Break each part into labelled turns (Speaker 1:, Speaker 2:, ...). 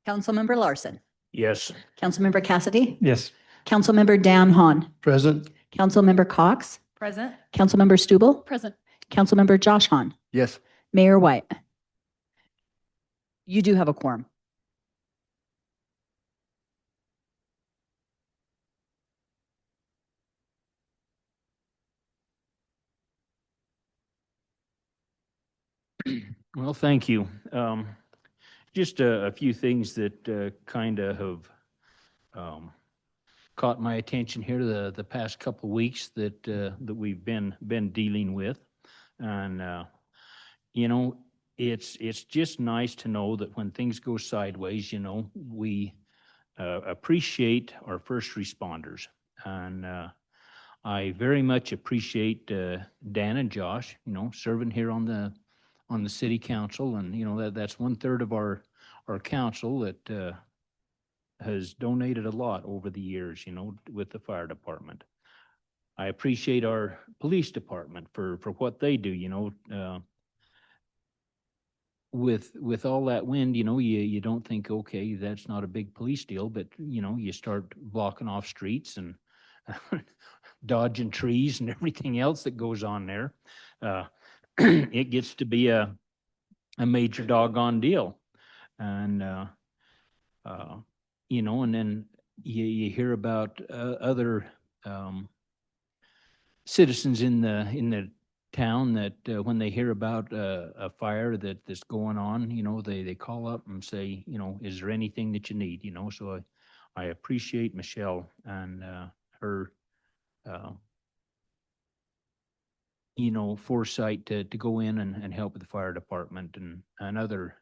Speaker 1: Councilmember Larson.
Speaker 2: Yes.
Speaker 1: Councilmember Cassidy.
Speaker 3: Yes.
Speaker 1: Councilmember Dan Hahn.
Speaker 4: Present.
Speaker 1: Councilmember Cox.
Speaker 5: Present.
Speaker 1: Councilmember Stubble.
Speaker 5: Present.
Speaker 1: Councilmember Josh Hahn.
Speaker 4: Yes.
Speaker 1: Mayor White. You do have a quorum.
Speaker 2: Well, thank you. Just a few things that kind of have caught my attention here the past couple of weeks that we've been dealing with, and you know, it's just nice to know that when things go sideways, you know, we appreciate our first responders, and I very much appreciate Dan and Josh, you know, serving here on the city council, and you know that's 1/3 of our council that has donated a lot over the years, you know, with the fire department. I appreciate our police department for what they do, you know. With all that wind, you know, you don't think, okay, that's not a big police deal, but you know, you start blocking off streets and dodging trees and everything else that goes on there. It gets to be a major doggone deal. And, you know, and then you hear about other citizens in the town that when they hear about a fire that's going on, you know, they call up and say, you know, is there anything that you need, you know? So I appreciate Michelle and her you know, foresight to go in and help with the fire department and other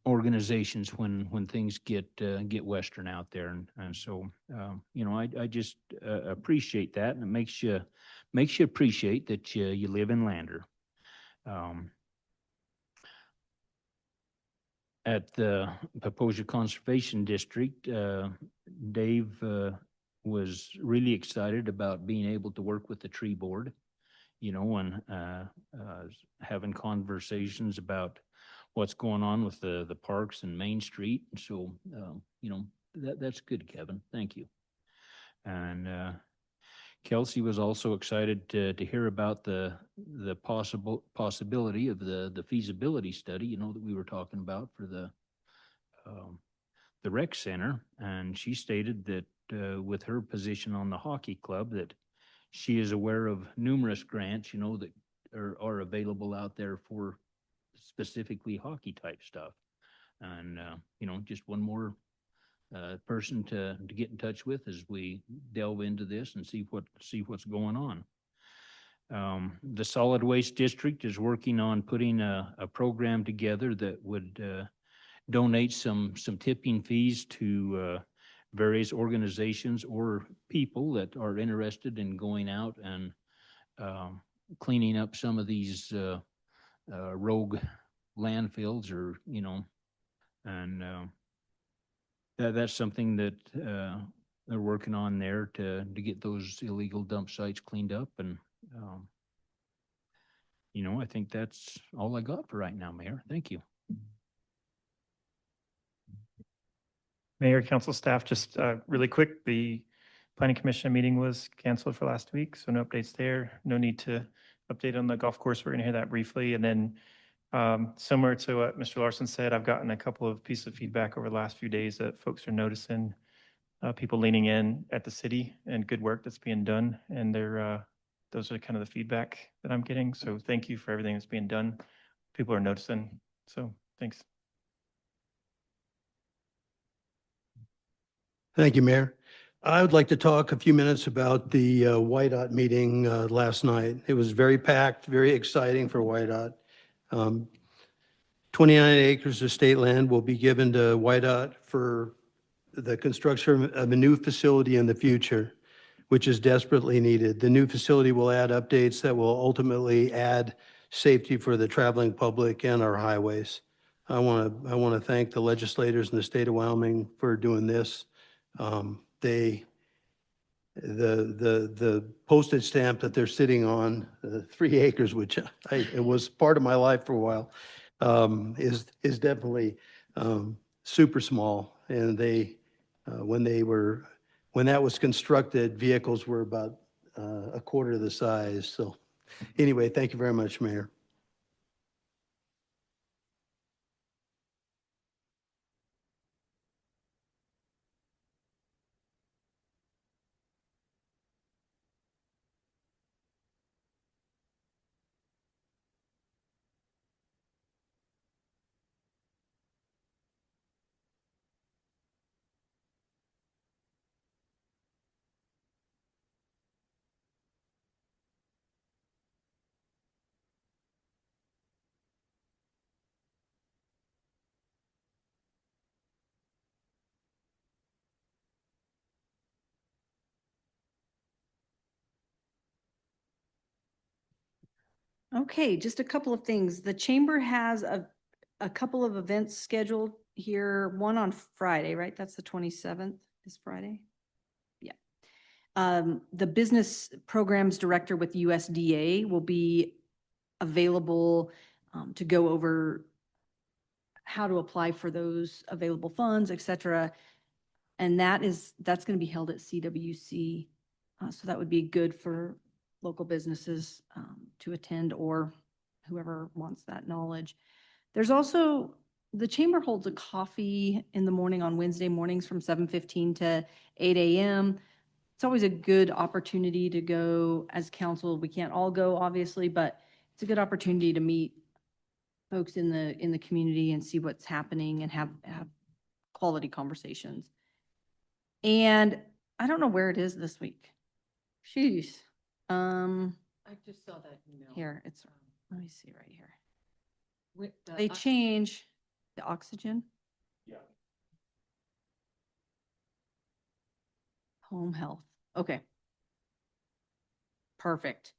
Speaker 2: organizations when things get western out there, and so you know, I just appreciate that, and it makes you appreciate that you live in Lander. At the Paposia Conservation District, Dave was really excited about being able to work with the tree board, you know, and having conversations about what's going on with the parks and Main Street. So, you know, that's good, Kevin. Thank you. And Kelsey was also excited to hear about the possibility of the feasibility study, you know, that we were talking about for the rec center. And she stated that with her position on the hockey club, that she is aware of numerous grants, you know, that are available out there for specifically hockey type stuff. And, you know, just one more person to get in touch with as we delve into this and see what's going on. The solid waste district is working on putting a program together that would donate some tipping fees to various organizations or people that are interested in going out and cleaning up some of these rogue landfills, or you know, and that's something that they're working on there to get those illegal dump sites cleaned up. And you know, I think that's all I got for right now, Mayor. Thank you.
Speaker 3: Mayor, council staff, just really quick, the planning commission meeting was canceled for last week, so no updates there. No need to update on the golf course. We're going to hear that briefly. And then similar to what Mr. Larson said, I've gotten a couple of pieces of feedback over the last few days that folks are noticing people leaning in at the city and good work that's being done. And those are kind of the feedback that I'm getting. So thank you for everything that's being done. People are noticing. So thanks.
Speaker 4: Thank you, Mayor. I would like to talk a few minutes about the YDOT meeting last night. It was very packed, very exciting for YDOT. 29 acres of state land will be given to YDOT for the construction of a new facility in the future, which is desperately needed. The new facility will add updates that will ultimately add safety for the traveling public and our highways. I want to thank the legislators in the state of Wyoming for doing this. The postage stamp that they're sitting on, 3 acres, which it was part of my life for a while, is definitely super small. And when that was constructed, vehicles were about a quarter the size. So anyway, thank you very much, Mayor.
Speaker 5: Okay, just a couple of things. The chamber has a couple of events scheduled here, one on Friday, right? That's the 27th, this Friday? Yeah. The business programs director with USDA will be available to go over how to apply for those available funds, et cetera. And that's going to be held at CWC. So that would be good for local businesses to attend, or whoever wants that knowledge. There's also, the chamber holds a coffee in the morning on Wednesday mornings from 7:15 to 8 a.m. It's always a good opportunity to go as council. We can't all go, obviously, but it's a good opportunity to meet folks in the community and see what's happening and have quality conversations. And I don't know where it is this week. Jeez.
Speaker 6: I just saw that email.
Speaker 5: Here, it's, let me see right here.
Speaker 6: With the
Speaker 5: They change the oxygen.
Speaker 3: Yeah.
Speaker 5: Home health. Okay. Perfect.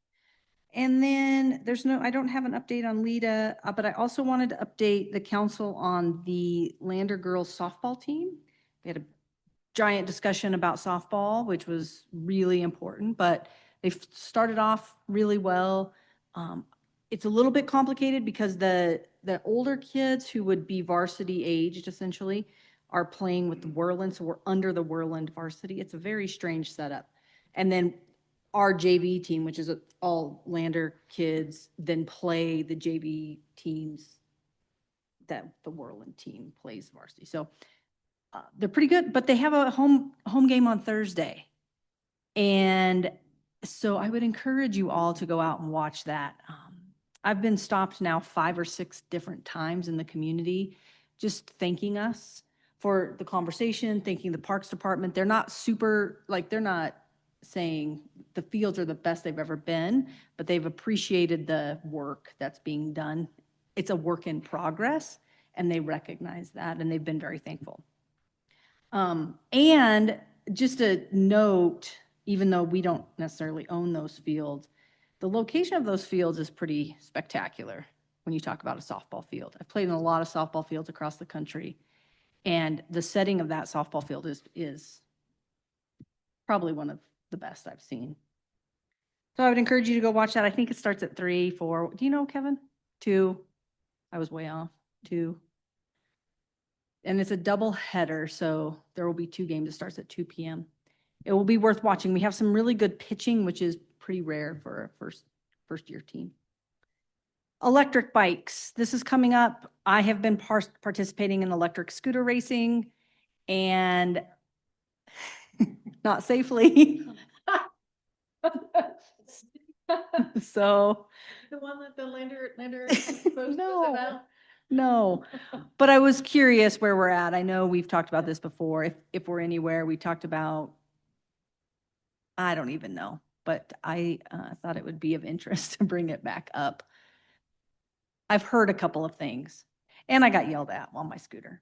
Speaker 5: And then I don't have an update on Lita, but I also wanted to update the council on the Lander girls softball team. We had a giant discussion about softball, which was really important, but they've started off really well. It's a little bit complicated because the older kids who would be varsity aged essentially are playing with the Whirland, so we're under the Whirland varsity. It's a very strange setup. And then our JV team, which is all Lander kids, then play the JV teams that the Whirland team plays varsity. So they're pretty good, but they have a home game on Thursday. And so I would encourage you all to go out and watch that. I've been stopped now 5 or 6 different times in the community, just thanking us for the conversation, thanking the Parks Department. They're not they're not saying the fields are the best they've ever been, but they've appreciated the work that's being done. It's a work in progress, and they recognize that, and they've been very thankful. And just a note, even though we don't necessarily own those fields, the location of those fields is pretty spectacular when you talk about a softball field. I've played in a lot of softball fields across the country, and the setting of that softball field is probably one of the best I've seen. So I would encourage you to go watch that. I think it starts at 3, 4. Do you know, Kevin? 2. I was way off. 2. And it's a double header, so there will be 2 games. It starts at 2 p.m. It will be worth watching. We have some really good pitching, which is pretty rare for a first year team. Electric bikes. This is coming up. I have been participating in electric scooter racing, and not safely. So
Speaker 6: The one that the Lander post was
Speaker 5: No.
Speaker 6: about?
Speaker 5: no, but I was curious where we're at. I know we've talked about this before. If we're anywhere, we talked about, I don't even know, but I thought it would be of interest to bring it back up. I've heard a couple of things, and I got yelled at on my scooter.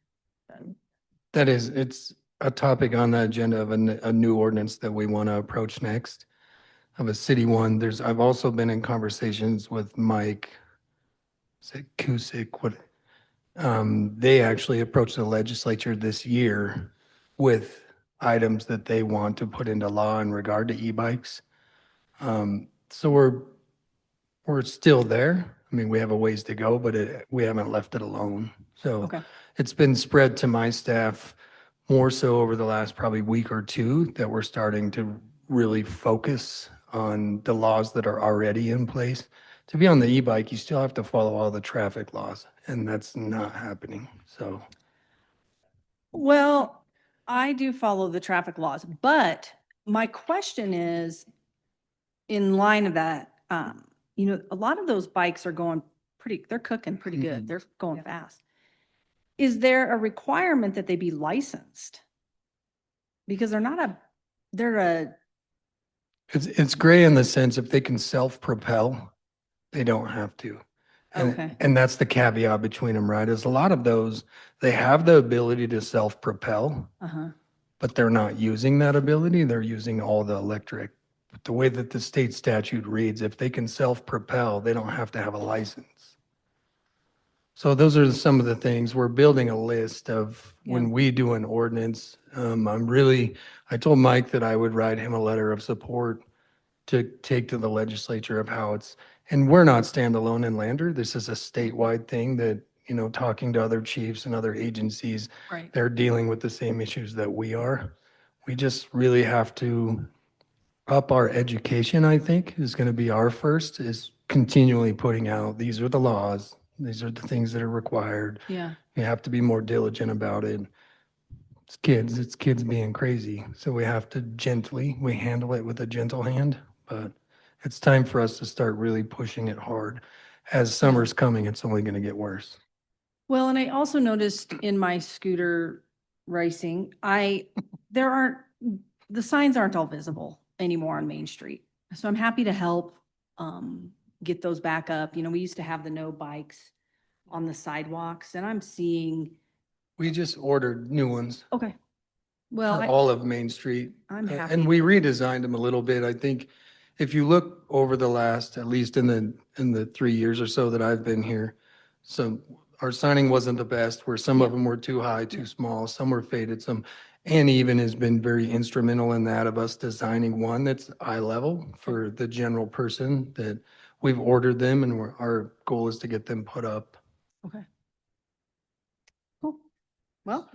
Speaker 7: It's a topic on the agenda of a new ordinance that we want to approach next of a city one. I've also been in conversations with Mike, is it Cusick, they actually approached the legislature this year with items that they want to put into law in regard to e-bikes. So we're still there. I mean, we have a ways to go, but we haven't left it alone. So
Speaker 5: Okay.
Speaker 7: it's been spread to my staff more so over the last probably week or two that we're starting to really focus on the laws that are already in place. To be on the e-bike, you still have to follow all the traffic laws, and that's not happening. So
Speaker 5: Well, I do follow the traffic laws, but my question is, in line of that, a lot of those bikes are going they're cooking pretty good.
Speaker 7: Mhm.
Speaker 5: They're going fast. Is there a requirement that they be licensed? Because they're a,
Speaker 7: it's gray in the sense if they can self-propel, they don't have to.
Speaker 5: Okay.
Speaker 7: And that's the caveat between them, right? Is a lot of those, they have the ability to self-propel,
Speaker 5: uh-huh,
Speaker 7: but they're not using that ability. They're using all the electric. But the way that the state statute reads, if they can self-propel, they don't have to have a license. So those are some of the things. We're building a list of when
Speaker 5: Yeah.
Speaker 7: we do an ordinance. I told Mike that I would write him a letter of support to take to the legislature of how it's, and we're not standalone in Lander. This is a statewide thing that, talking to other chiefs and other agencies,
Speaker 5: right.
Speaker 7: they're dealing with the same issues that we are. We just really have to up our education, I think, is going to be our first, is continually putting out, these are the laws, these are the things that are required.
Speaker 5: Yeah.
Speaker 7: You have to be more diligent about it. It's kids being crazy. So we have to we handle it with a gentle hand, but it's time for us to start really pushing it hard. As summer's coming, it's only going to get worse.
Speaker 5: Well, and I also noticed in my scooter racing, the signs aren't all visible anymore on Main Street. So I'm happy to help get those back up. We used to have the no bikes on the sidewalks, and I'm seeing,
Speaker 7: We just ordered new ones
Speaker 5: okay. Well,
Speaker 7: for all of Main Street.
Speaker 5: I'm happy.
Speaker 7: And we redesigned them a little bit. I think if you look over the last, at least in the 3 years or so that I've been here, so our signing wasn't the best, where some of
Speaker 5: Yeah.
Speaker 7: them were too high, too small, some were faded, Annie even has been very instrumental in that, of us designing one that's eye level for the general person, that we've ordered them, and our goal is to get them put up.
Speaker 5: Okay. Cool. Well,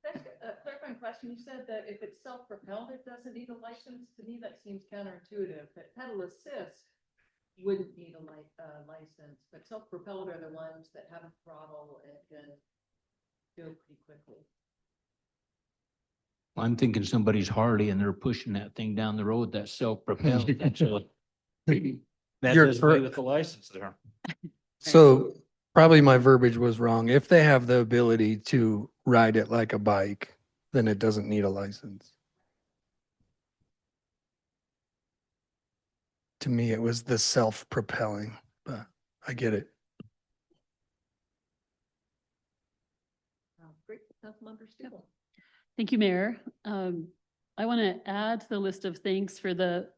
Speaker 6: That's a clarifying question. You said that if it's self-propelled, it doesn't need a license. To me, that seems counterintuitive. That pedal assist wouldn't need a license, but self-propelled are the ones that have a throttle and can go pretty quickly.
Speaker 2: I'm thinking somebody's Harley and they're pushing that thing down the road, that's self-propelled. That
Speaker 7: You're
Speaker 2: does away
Speaker 7: cor-
Speaker 2: with the license there.
Speaker 7: So probably my verbiage was wrong. If they have the ability to ride it like a bike, then it doesn't need a license. To me, it was the self-propelling, but I get it.
Speaker 6: Great, Councilmember Steele.
Speaker 8: Thank you, Mayor. I want to add to the list of thanks for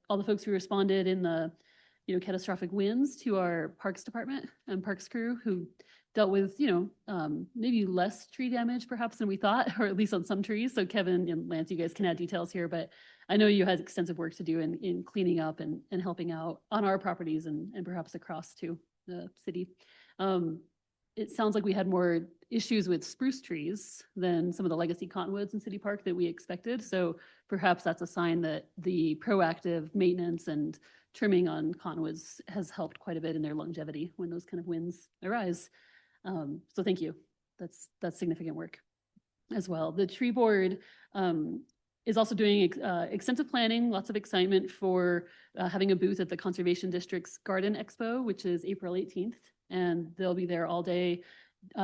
Speaker 8: all the folks who responded in the, catastrophic winds to our Parks Department and Parks crew who dealt with, maybe less tree damage perhaps than we thought, or at least on some trees. So Kevin and Lance, you guys can add details here, but I know you had extensive work to do in cleaning up and helping out on our properties and perhaps across to the city. It sounds like we had more issues with spruce trees than some of the legacy cottonwoods in City Park that we expected. So perhaps that's a sign that the proactive maintenance and trimming on cottonwoods has helped quite a bit in their longevity when those kind of winds arise. So thank you. That's significant work as well. The tree board is also doing extensive planning, lots of excitement for having a booth at the Conservation District's Garden Expo, which is April 18th. And they'll be there all day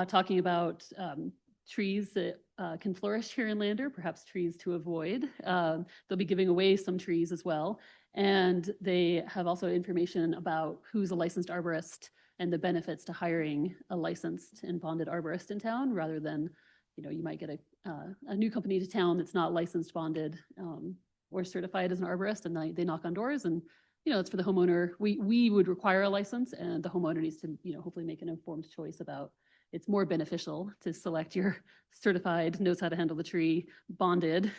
Speaker 8: talking about trees that can flourish here in Lander, perhaps trees to avoid. They'll be giving away some trees as well. And they have also information about who's a licensed arborist and the benefits to hiring a licensed and bonded arborist in town, rather than, you might get a new company to town that's not licensed, bonded, or certified as an arborist, and they knock on doors, and it's for the homeowner. We would require a license, and the homeowner needs to, hopefully make an informed choice about. It's more beneficial to select your certified, knows how to handle the tree, bonded,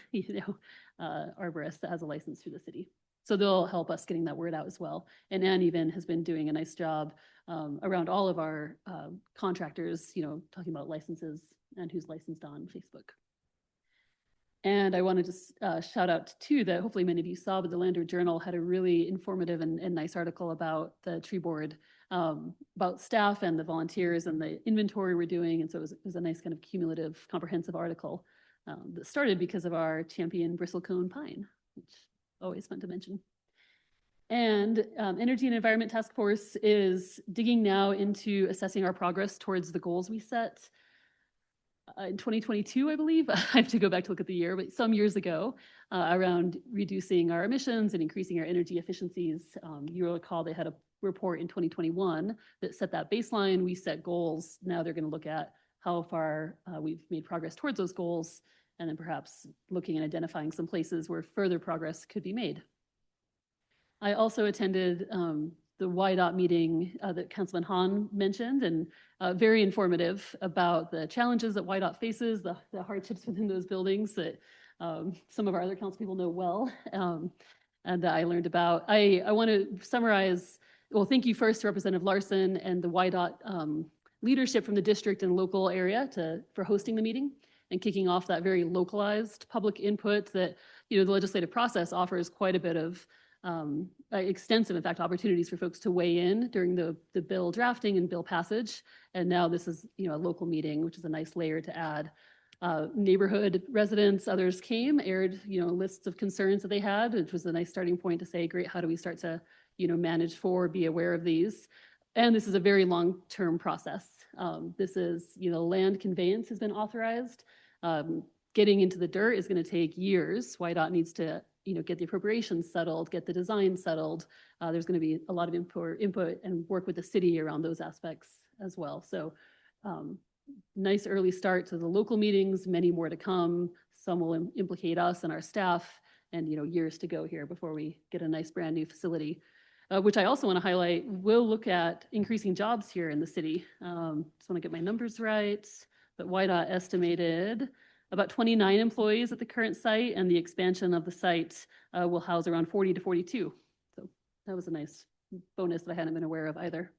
Speaker 8: arborist that has a license through the city. So they'll help us getting that word out as well. And Ann even has been doing a nice job around all of our contractors, talking about licenses and who's licensed on Facebook. And I want to just shout out too that hopefully many of you saw, but the Lander Journal had a really informative and nice article about the tree board, about staff and the volunteers and the inventory we're doing. And so it was a nice kind of cumulative, comprehensive article that started because of our champion bristlecone pine, which is always fun to mention. And Energy and Environment Task Force is digging now into assessing our progress towards the goals we set in 2022, I believe. I have to go back to look at the year, but some years ago, around reducing our emissions and increasing our energy efficiencies. You will recall they had a report in 2021 that set that baseline. We set goals. Now they're going to look at how far we've made progress towards those goals, and then perhaps looking and identifying some places where further progress could be made. I also attended the YDOT meeting that Councilman Hahn mentioned, and very informative about the challenges that YDOT faces, the hardships within those buildings that some of our other council people know well, and that I learned about. I want to summarize, well, thank you first to Representative Larson and the YDOT leadership from the district and local area for hosting the meeting and kicking off that very localized public input that, the legislative process offers quite a bit of extensive, in fact, opportunities for folks to weigh in during the bill drafting and bill passage. And now this is, a local meeting, which is a nice layer to add. Neighborhood residents, others came, aired, lists of concerns that they had, which was a nice starting point to say, great, how do we start to, manage for, be aware of these? And this is a very long-term process. This is, land conveyance has been authorized. Getting into the dirt is going to take years. YDOT needs to get the appropriations settled, get the design settled. There's going to be a lot of input and work with the city around those aspects as well. So nice early start to the local meetings, many more to come. Some will implicate us and our staff, and years to go here before we get a nice brand new facility, which I also want to highlight. We'll look at increasing jobs here in the city. Just want to get my numbers right, but YDOT estimated about 29 employees at the current site, and the expansion of the site will house around 40 to 42. So that was a nice bonus that I hadn't been aware of either.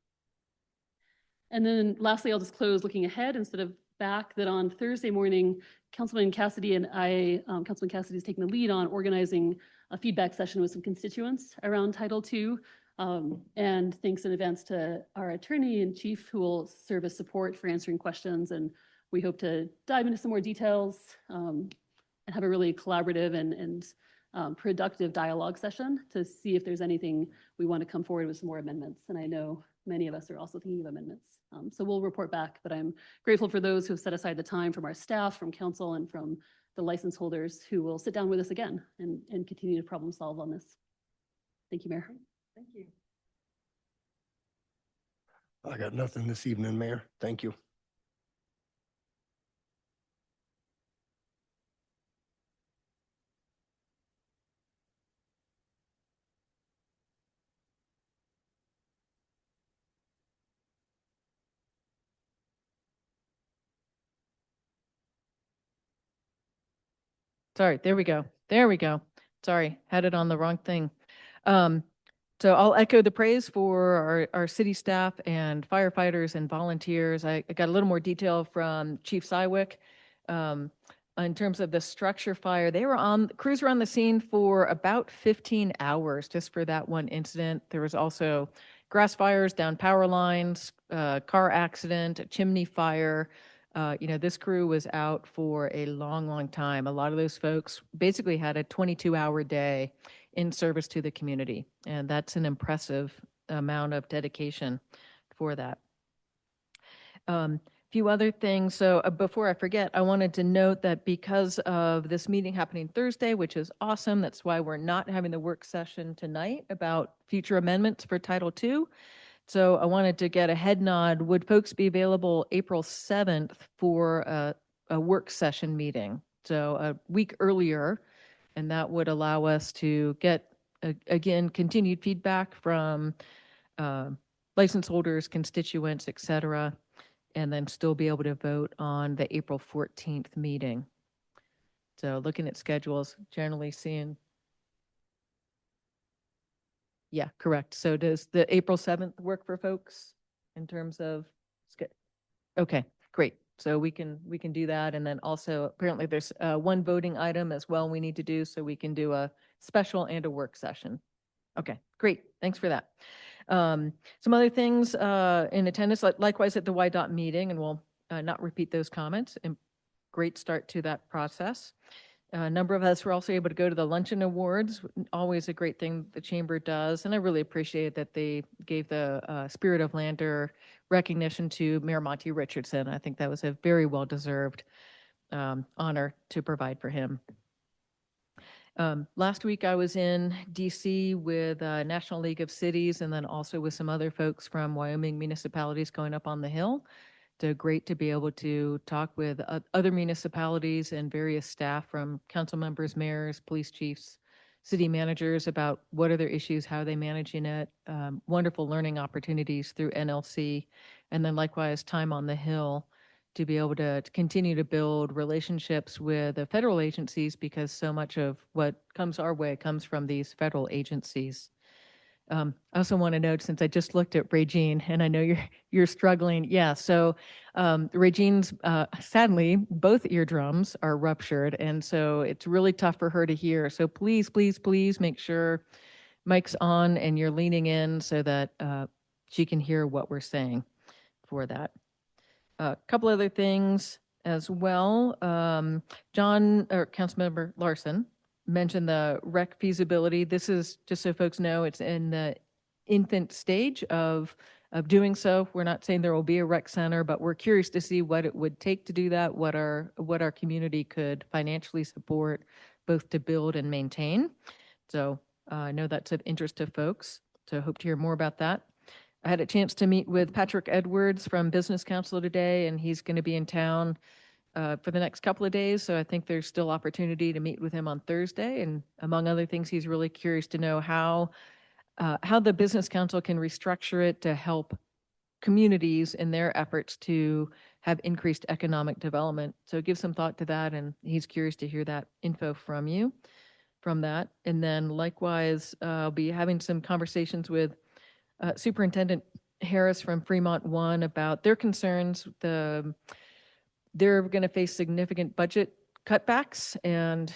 Speaker 8: And then lastly, I'll just close looking ahead instead of back, that on Thursday morning, Councilman Cassidy and I, Councilman Cassidy is taking the lead on organizing a feedback session with some constituents around Title II. And thanks in advance to our attorney and chief who will serve as support for answering questions. And we hope to dive into some more details and have a really collaborative and productive dialogue session to see if there's anything we want to come forward with some more amendments. And I know many of us are also thinking of amendments. So we'll report back, but I'm grateful for those who have set aside the time from our staff, from council, and from the license holders who will sit down with us again and continue to problem solve on this. Thank you, Mayor.
Speaker 6: Thank you.
Speaker 9: I got nothing this evening, Mayor. Thank you.
Speaker 10: Sorry, there we go. There we go. Sorry, had it on the wrong thing. So I'll echo the praise for our city staff and firefighters and volunteers. I got a little more detail from Chief Sywick. In terms of the structure fire, crews were on the scene for about 15 hours just for that one incident. There was also grass fires down power lines, car accident, a chimney fire. This crew was out for a long, long time. A lot of those folks basically had a 22-hour day in service to the community, and that's an impressive amount of dedication for that. Few other things. So before I forget, I wanted to note that because of this meeting happening Thursday, which is awesome, that's why we're not having the work session tonight about future amendments for Title II. So I wanted to get a head nod. Would folks be available April 7th for a work session meeting? So a week earlier, and that would allow us to get, again, continued feedback from license holders, constituents, et cetera, and then still be able to vote on the April 14th meeting. So looking at schedules, generally seeing Yeah, correct. So does the April 7th work for folks in terms of? Okay, great. So we can do that. And then also apparently there's one voting item as well we need to do, so we can do a special and a work session. Okay, great. Thanks for that. Some other things in attendance, likewise at the Y dot meeting, and we'll not repeat those comments. And great start to that process. A number of us were also able to go to the Luncheon Awards, always a great thing the chamber does. And I really appreciate that they gave the Spirit of Lander recognition to Mayor Monty Richardson. I think that was a very well-deserved honor to provide for him. Last week I was in DC with National League of Cities and then also with some other folks from Wyoming municipalities going up on the Hill. So great to be able to talk with other municipalities and various staff from council members, mayors, police chiefs, city managers about what are their issues, how are they managing it, wonderful learning opportunities through NLC, and then likewise time on the Hill to be able to continue to build relationships with the federal agencies because so much of what comes our way comes from these federal agencies. I also want to note, since I just looked at Regine, and I know you're struggling. Yeah, so Regine's sadly both eardrums are ruptured, and so it's really tough for her to hear. So please, please, please make sure mic's on and you're leaning in so that she can hear what we're saying for that. A couple other things as well. John or Councilmember Larson mentioned the rec feasibility. This is just so folks know, it's in the infant stage of doing so. We're not saying there will be a rec center, but we're curious to see what it would take to do that, what our community could financially support, both to build and maintain. So I know that's of interest to folks. So hope to hear more about that. I had a chance to meet with Patrick Edwards from Business Council today, and he's going to be in town for the next couple of days. So I think there's still opportunity to meet with him on Thursday. And among other things, he's really curious to know how the Business Council can restructure it to help communities in their efforts to have increased economic development. So give some thought to that, and he's curious to hear that info from you from that. And then likewise, I'll be having some conversations with Superintendent Harris from Fremont One about their concerns. They're going to face significant budget cutbacks and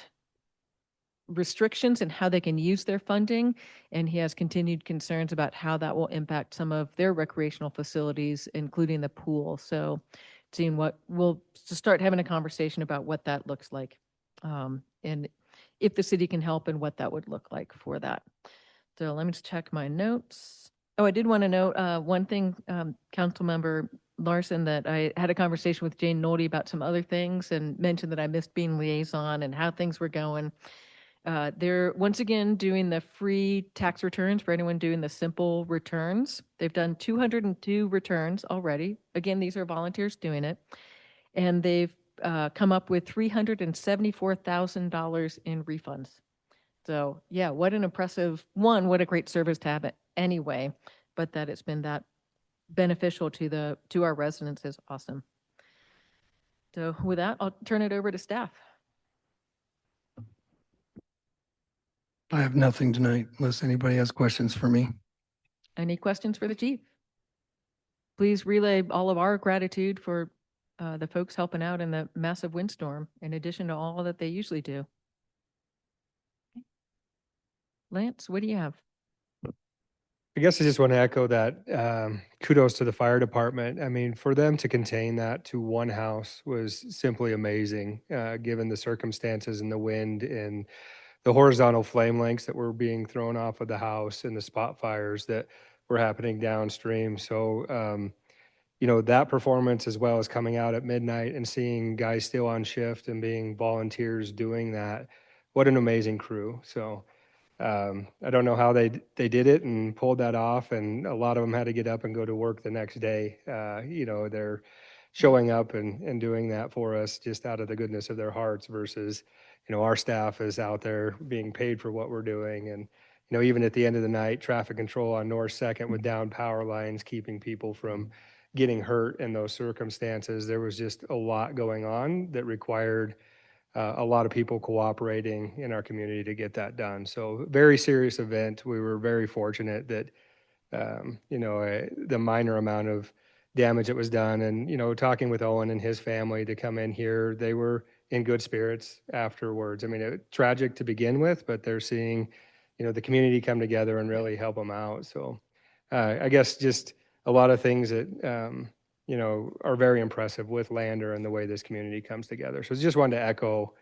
Speaker 10: restrictions in how they can use their funding. And he has continued concerns about how that will impact some of their recreational facilities, including the pool. So seeing what we'll start having a conversation about what that looks like. And if the city can help and what that would look like for that. So let me just check my notes. Oh, I did want to note one thing, Councilmember Larson, that I had a conversation with Jane Nolte about some other things and mentioned that I missed being liaison and how things were going. They're once again doing the free tax returns for anyone doing the simple returns. They've done 202 returns already. Again, these are volunteers doing it. And they've come up with $374,000 in refunds. So yeah, what an impressive what a great service to have it anyway, but that it's been that beneficial to our residents is awesome. So with that, I'll turn it over to staff.
Speaker 7: I have nothing tonight unless anybody has questions for me.
Speaker 10: Any questions for the chief? Please relay all of our gratitude for the folks helping out in the massive windstorm, in addition to all that they usually do. Lance, what do you have?
Speaker 11: I guess I just want to echo that kudos to the fire department. I mean, for them to contain that to one house was simply amazing, given the circumstances and the wind and the horizontal flame lengths that were being thrown off of the house and the spot fires that were happening downstream. So, that performance, as well as coming out at midnight and seeing guys still on shift and being volunteers doing that, what an amazing crew. So, I don't know how they did it and pulled that off, and a lot of them had to get up and go to work the next day. They're showing up and doing that for us just out of the goodness of their hearts versus, our staff is out there being paid for what we're doing. And, even at the end of the night, traffic control on North 2nd with down power lines, keeping people from getting hurt in those circumstances. There was just a lot going on that required a lot of people cooperating in our community to get that done. So very serious event. We were very fortunate that the minor amount of damage that was done. And, talking with Owen and his family to come in here, they were in good spirits afterwards. I mean, tragic to begin with, but they're seeing, the community come together and really help them out. So I guess just a lot of things that, are very impressive with Lander and the way this community comes together. So just wanted to echo,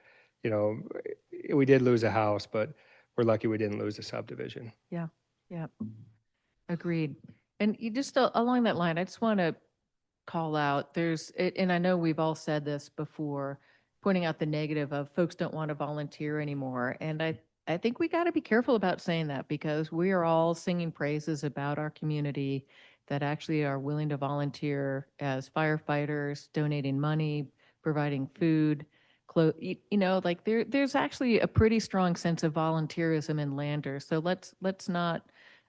Speaker 11: we did lose a house, but we're lucky we didn't lose a subdivision.
Speaker 10: Yeah, yeah, agreed. And you just along that line, I just want to call out, and I know we've all said this before, pointing out the negative of folks don't want to volunteer anymore. And I think we got to be careful about saying that, because we are all singing praises about our community that actually are willing to volunteer as firefighters, donating money, providing food, like there's actually a pretty strong sense of volunteerism in Lander. So let's not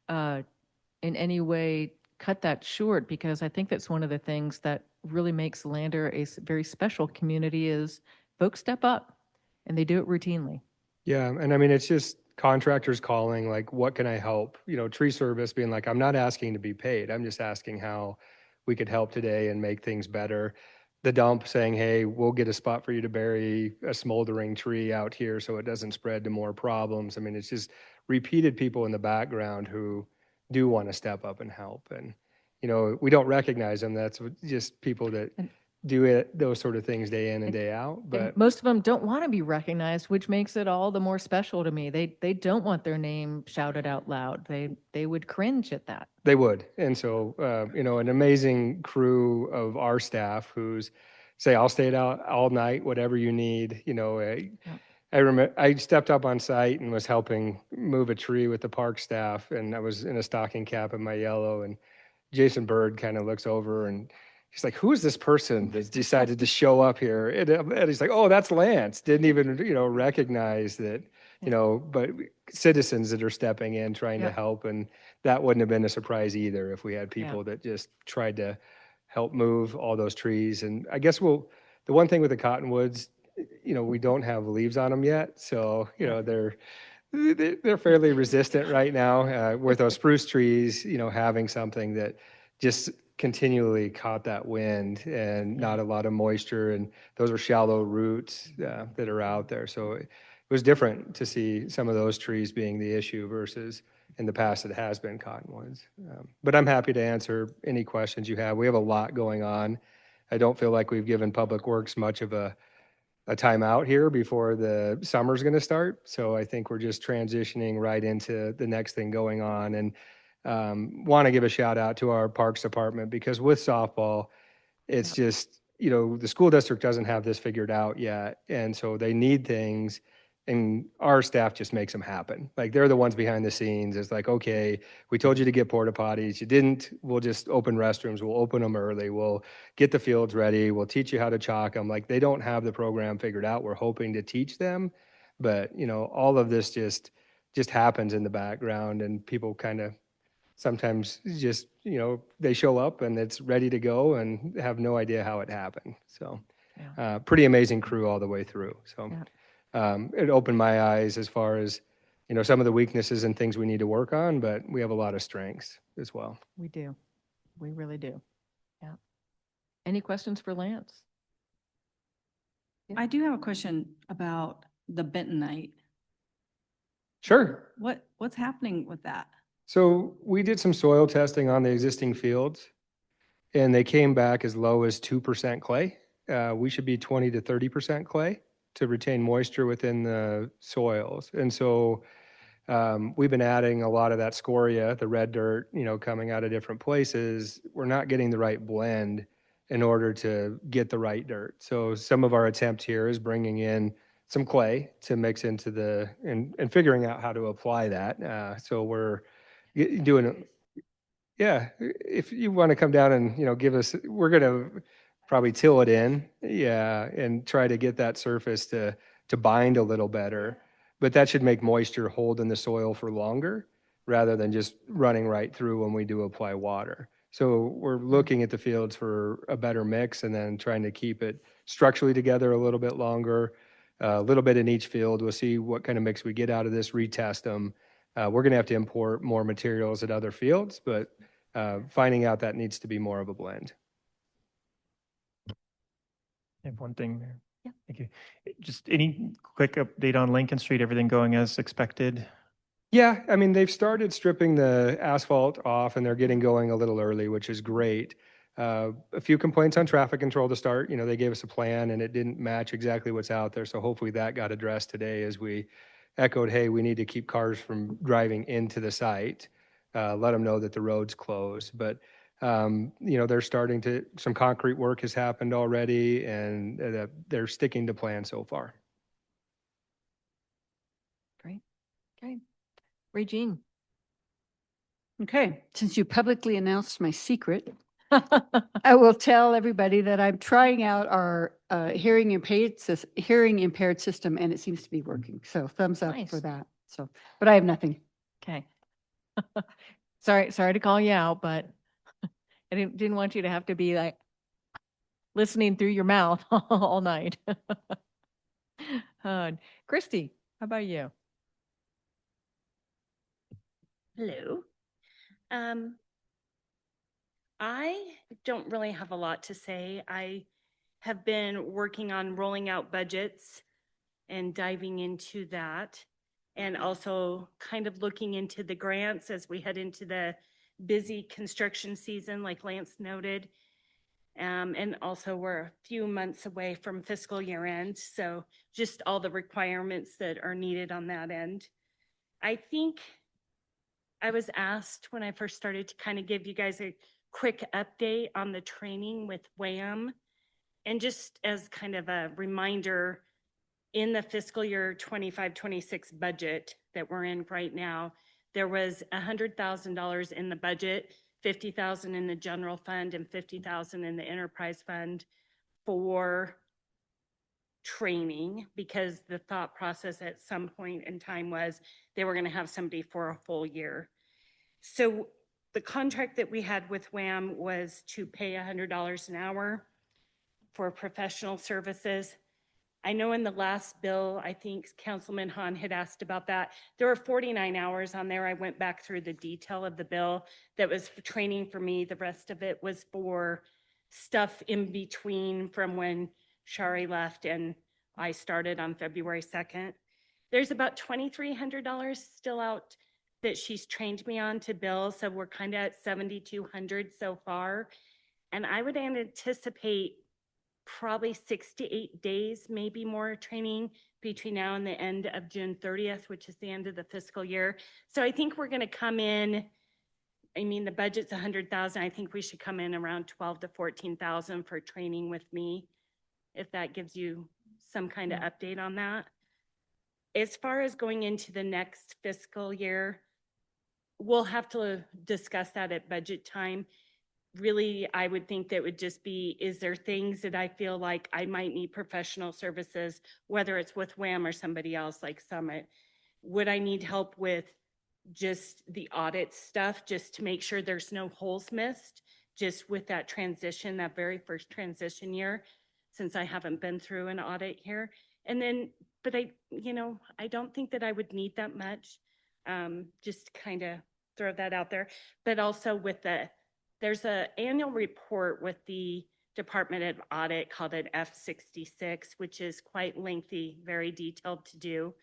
Speaker 10: in any way cut that short, because I think that's one of the things that really makes Lander a very special community is folks step up and they do it routinely.
Speaker 11: Yeah, and I mean, it's just contractors calling, like, what can I help? Tree service being like, I'm not asking to be paid. I'm just asking how we could help today and make things better. The dump saying, hey, we'll get a spot for you to bury a smoldering tree out here so it doesn't spread to more problems. I mean, it's just repeated people in the background who do want to step up and help. And, we don't recognize them. That's just people that do those sort of things day in and day out.
Speaker 10: And
Speaker 11: But
Speaker 10: most of them don't want to be recognized, which makes it all the more special to me. They don't want their name shouted out loud. They would cringe at that.
Speaker 11: they would. And so, an amazing crew of our staff who's say, I'll stay out all night, whatever you need. I remember I stepped up on site and was helping move a tree with the park staff, and I was in a stocking cap in my yellow, and Jason Bird kind of looks over and he's like, who is this person that's decided to show up here? And he's like, oh, that's Lance. Didn't even, recognize that, but citizens that are stepping in, trying to
Speaker 10: Yeah.
Speaker 11: help. And that wouldn't have been a surprise either if we had people that just tried to help move all those trees. And I guess the one thing with the cottonwoods, we don't have leaves on them yet. So, they're fairly resistant right now. With those spruce trees, having something that just continually caught that wind and not a lot of moisture, and those are shallow roots that are out there. So it was different to see some of those trees being the issue versus in the past it has been cottonwoods. But I'm happy to answer any questions you have. We have a lot going on. I don't feel like we've given Public Works much of a time out here before the summer's going to start. So I think we're just transitioning right into the next thing going on. And want to give a shout out to our Parks Department, because with softball, it's just, the school district doesn't have this figured out yet. And so they need things, and our staff just makes them happen. Like, they're the ones behind the scenes. It's like, okay, we told you to get porta potties. You didn't. We'll just open restrooms. We'll open them early. We'll get the fields ready. We'll teach you how to chalk them. Like, they don't have the program figured out. We're hoping to teach them. But, all of this just happens in the background, and people kind of sometimes just, they show up and it's ready to go and have no idea how it happened. So pretty amazing crew all the way through. So it opened my eyes as far as, some of the weaknesses and things we need to work on, but we have a lot of strengths as well.
Speaker 10: We do. We really do. Yeah. Any questions for Lance?
Speaker 5: I do have a question about the bentonite.
Speaker 11: Sure.
Speaker 5: What's happening with that?
Speaker 11: So we did some soil testing on the existing fields, and they came back as low as 2% clay. We should be 20 to 30% clay to retain moisture within the soils. And so we've been adding a lot of that scoria, the red dirt, coming out of different places. We're not getting the right blend in order to get the right dirt. So some of our attempt here is bringing in some clay to mix into and figuring out how to apply that. So we're doing it. Yeah, if you want to come down and, give us, we're going to probably till it in. Yeah, and try to get that surface to bind a little better. But that should make moisture hold in the soil for longer rather than just running right through when we do apply water. So we're looking at the fields for a better mix and then trying to keep it structurally together a little bit longer. a little bit in each field. We'll see what kind of mix we get out of this, retest them. We're going to have to import more materials at other fields, but finding out that needs to be more of a blend.
Speaker 3: I have one thing there.
Speaker 5: Yeah.
Speaker 3: Thank you. Just any quick update on Lincoln Street, everything going as expected?
Speaker 11: Yeah, I mean, they've started stripping the asphalt off and they're getting going a little early, which is great. A few complaints on traffic control to start. You know, they gave us a plan and it didn't match exactly what's out there. So hopefully that got addressed today as we echoed, hey, we need to keep cars from driving into the site. Let them know that the road's closed. But, you know, they're starting to, some concrete work has happened already and they're sticking to plan so far.
Speaker 10: Great. Okay. Regine.
Speaker 12: Okay, since you publicly announced my secret, I will tell everybody that I'm trying out our hearing impaired system, and it seems to be working. So thumbs up for
Speaker 10: Nice.
Speaker 12: that. So, but I have nothing.
Speaker 10: Okay. Sorry to call you out, but I didn't want you to have to be like listening through your mouth all night. Christy, how about you?
Speaker 13: Hello. I don't really have a lot to say. I have been working on rolling out budgets and diving into that, and also kind of looking into the grants as we head into the busy construction season, like Lance noted. And also we're a few months away from fiscal year end, so just all the requirements that are needed on that end. I think I was asked when I first started to kind of give you guys a quick update on the training with WAM. And just as kind of a reminder, in the fiscal year 25-26 budget that we're in right now, there was $100,000 in the budget, $50,000 in the general fund, and $50,000 in the enterprise fund for training, because the thought process at some point in time was they were going to have somebody for a full year. So the contract that we had with WAM was to pay $100 an hour for professional services. I know in the last bill, I think Councilman Hahn had asked about that. There were 49 hours on there. I went back through the detail of the bill that was for training for me. The rest of it was for stuff in between from when Shari left and I started on February 2nd. There's about $2,300 still out that she's trained me on to bill. So we're kind of at $7,200 so far. And I would anticipate probably 6 to 8 days, maybe more training between now and the end of June 30th, which is the end of the fiscal year. So I think we're going to come in, I mean, the budget's 100,000. I think we should come in around 12 to 14,000 for training with me, if that gives you some kind of update on that. As far as going into the next fiscal year, we'll have to discuss that at budget time. Really, I would think that would just be, is there things that I feel like I might need professional services, whether it's with WAM or somebody else like Summit? Would I need help with just the audit stuff, just to make sure there's no holes missed, just with that transition, that very first transition year, since I haven't been through an audit here? And then, but I don't think that I would need that much. Just kind of throw that out there. But also with there's an annual report with the Department of Audit called an F66, which is quite lengthy, very detailed to do.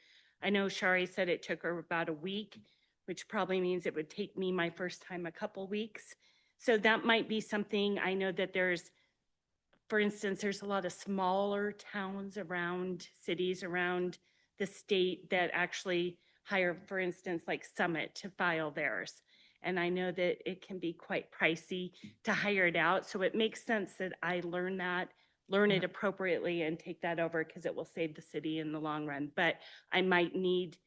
Speaker 13: I know Shari said it took her about a week, which probably means it would take me my first time a couple weeks. So that might be something. I know that there's, for instance, there's a lot of smaller towns around, cities around the state that actually hire, for instance, like Summit to file theirs. And I know that it can be quite pricey to hire it out. So it makes sense that I learn it appropriately and take that over, because it will save the city in the long run. But I might need,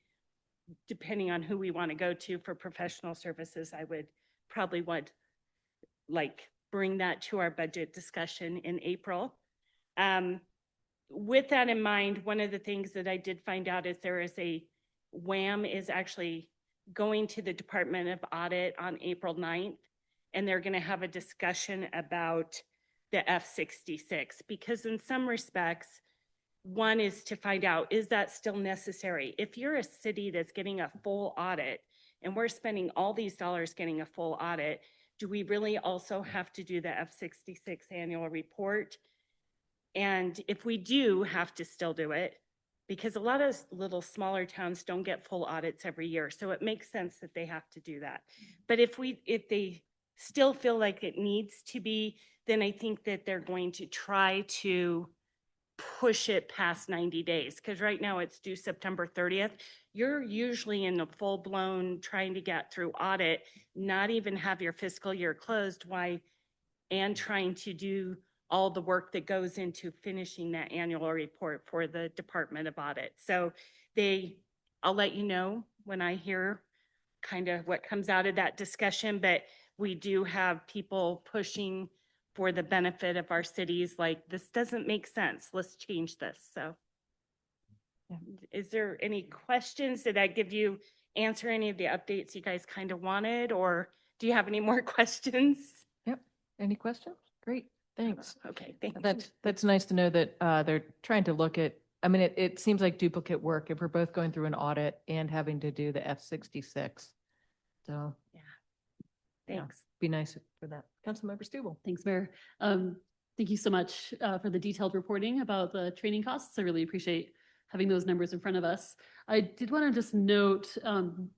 Speaker 13: depending on who we want to go to for professional services, I would probably want, like, bring that to our budget discussion in April. With that in mind, one of the things that I did find out is there is WAM is actually going to the Department of Audit on April 9th, and they're going to have a discussion about the F66, because in some respects, One is to find out, is that still necessary? If you're a city that's getting a full audit and we're spending all these dollars getting a full audit, do we really also have to do the F-66 annual report? And if we do have to still do it, because a lot of little smaller towns don't get full audits every year, so it makes sense that they have to do that. But if they still feel like it needs to be, then I think that they're going to try to push it past 90 days, because right now it's due September 30th. You're usually in a full-blown trying to get through audit, not even have your fiscal year closed, and trying to do all the work that goes into finishing that annual report for the Department of Audit. So I'll let you know when I hear kind of what comes out of that discussion, but we do have people pushing for the benefit of our cities, like, this doesn't make sense, let's change this. So is there any questions? Did I answer any of the updates you guys kind of wanted, or do you have any more questions?
Speaker 10: Yep. Any questions? Great. Thanks.
Speaker 13: Okay, thanks.
Speaker 10: That's nice to know that they're trying to look at, I mean, it seems like duplicate work if we're both going through an audit and having to do the F-66. So.
Speaker 13: Yeah.
Speaker 10: Yeah,
Speaker 13: Thanks.
Speaker 10: be nice for that. Councilmember Stubble.
Speaker 8: Thanks, Mayor. Thank you so much for the detailed reporting about the training costs. I really appreciate having those numbers in front of us. I did want to just note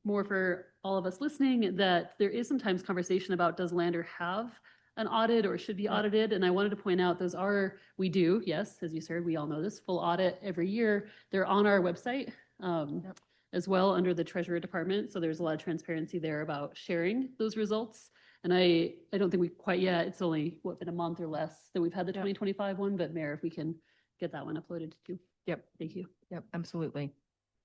Speaker 8: more for all of us listening that there is sometimes conversation about, does Lander have an audit or should be audited? And I wanted to point out we do, yes, as you said, we all know this, full audit every year. They're on our website as well under the Treasurer Department. So there's a lot of transparency there about sharing those results. And I don't think we quite yet, it's only been a month or less that we've had the 2025 one, but Mayor, if we can get that one uploaded too.
Speaker 10: Yep.
Speaker 8: Thank you.
Speaker 10: Yep, absolutely.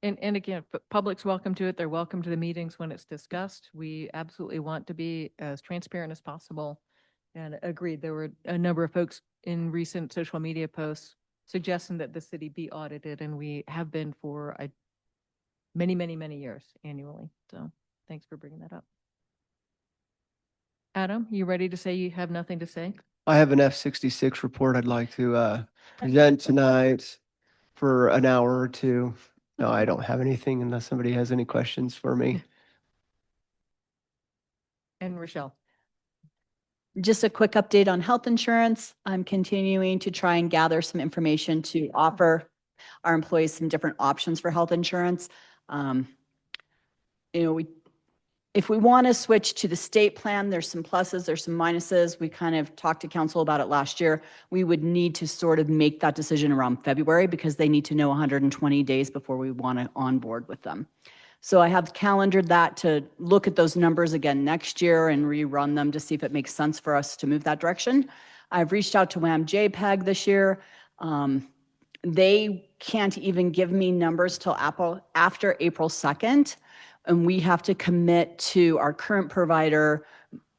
Speaker 10: And again, public's welcome to it. They're welcome to the meetings when it's discussed. We absolutely want to be as transparent as possible. And agreed, there were a number of folks in recent social media posts suggesting that the city be audited, and we have been for many, many, many years annually. So thanks for bringing that up. Adam, you ready to say you have nothing to say?
Speaker 14: I have an F-66 report I'd like to present tonight for an hour or two. No, I don't have anything unless somebody has any questions for me.
Speaker 10: And Rochelle.
Speaker 1: Just a quick update on health insurance. I'm continuing to try and gather some information to offer our employees some different options for health insurance. If we want to switch to the state plan, there's some pluses, there's some minuses. We kind of talked to council about it last year. We would need to sort of make that decision around February because they need to know 120 days before we want to onboard with them. So I have calendared that to look at those numbers again next year and rerun them to see if it makes sense for us to move that direction. I've reached out to WAM JPEG this year. They can't even give me numbers till after April 2nd. And we have to commit to our current provider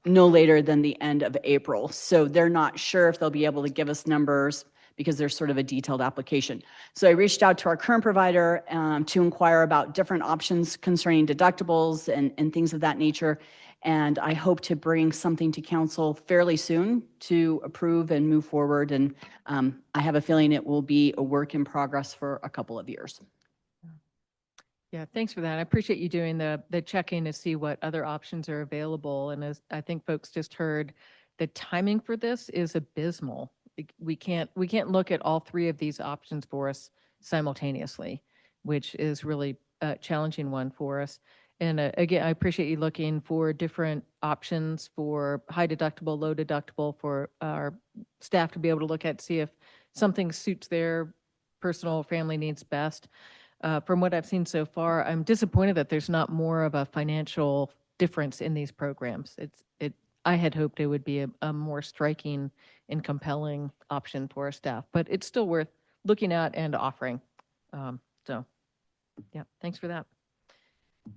Speaker 1: no later than the end of April. So they're not sure if they'll be able to give us numbers because there's sort of a detailed application. So I reached out to our current provider to inquire about different options concerning deductibles and things of that nature. And I hope to bring something to council fairly soon to approve and move forward. And I have a feeling it will be a work in progress for a couple of years.
Speaker 10: Yeah, thanks for that. I appreciate you doing the checking to see what other options are available. And as I think folks just heard, the timing for this is abysmal. We can't look at all three of these options for us simultaneously, which is really a challenging one for us. And again, I appreciate you looking for different options for high deductible, low deductible for our staff to be able to look at, see if something suits their personal family needs best. From what I've seen so far, I'm disappointed that there's not more of a financial difference in these programs. I had hoped it would be a more striking and compelling option for our staff, but it's still worth looking at and offering. So, yeah, thanks for that.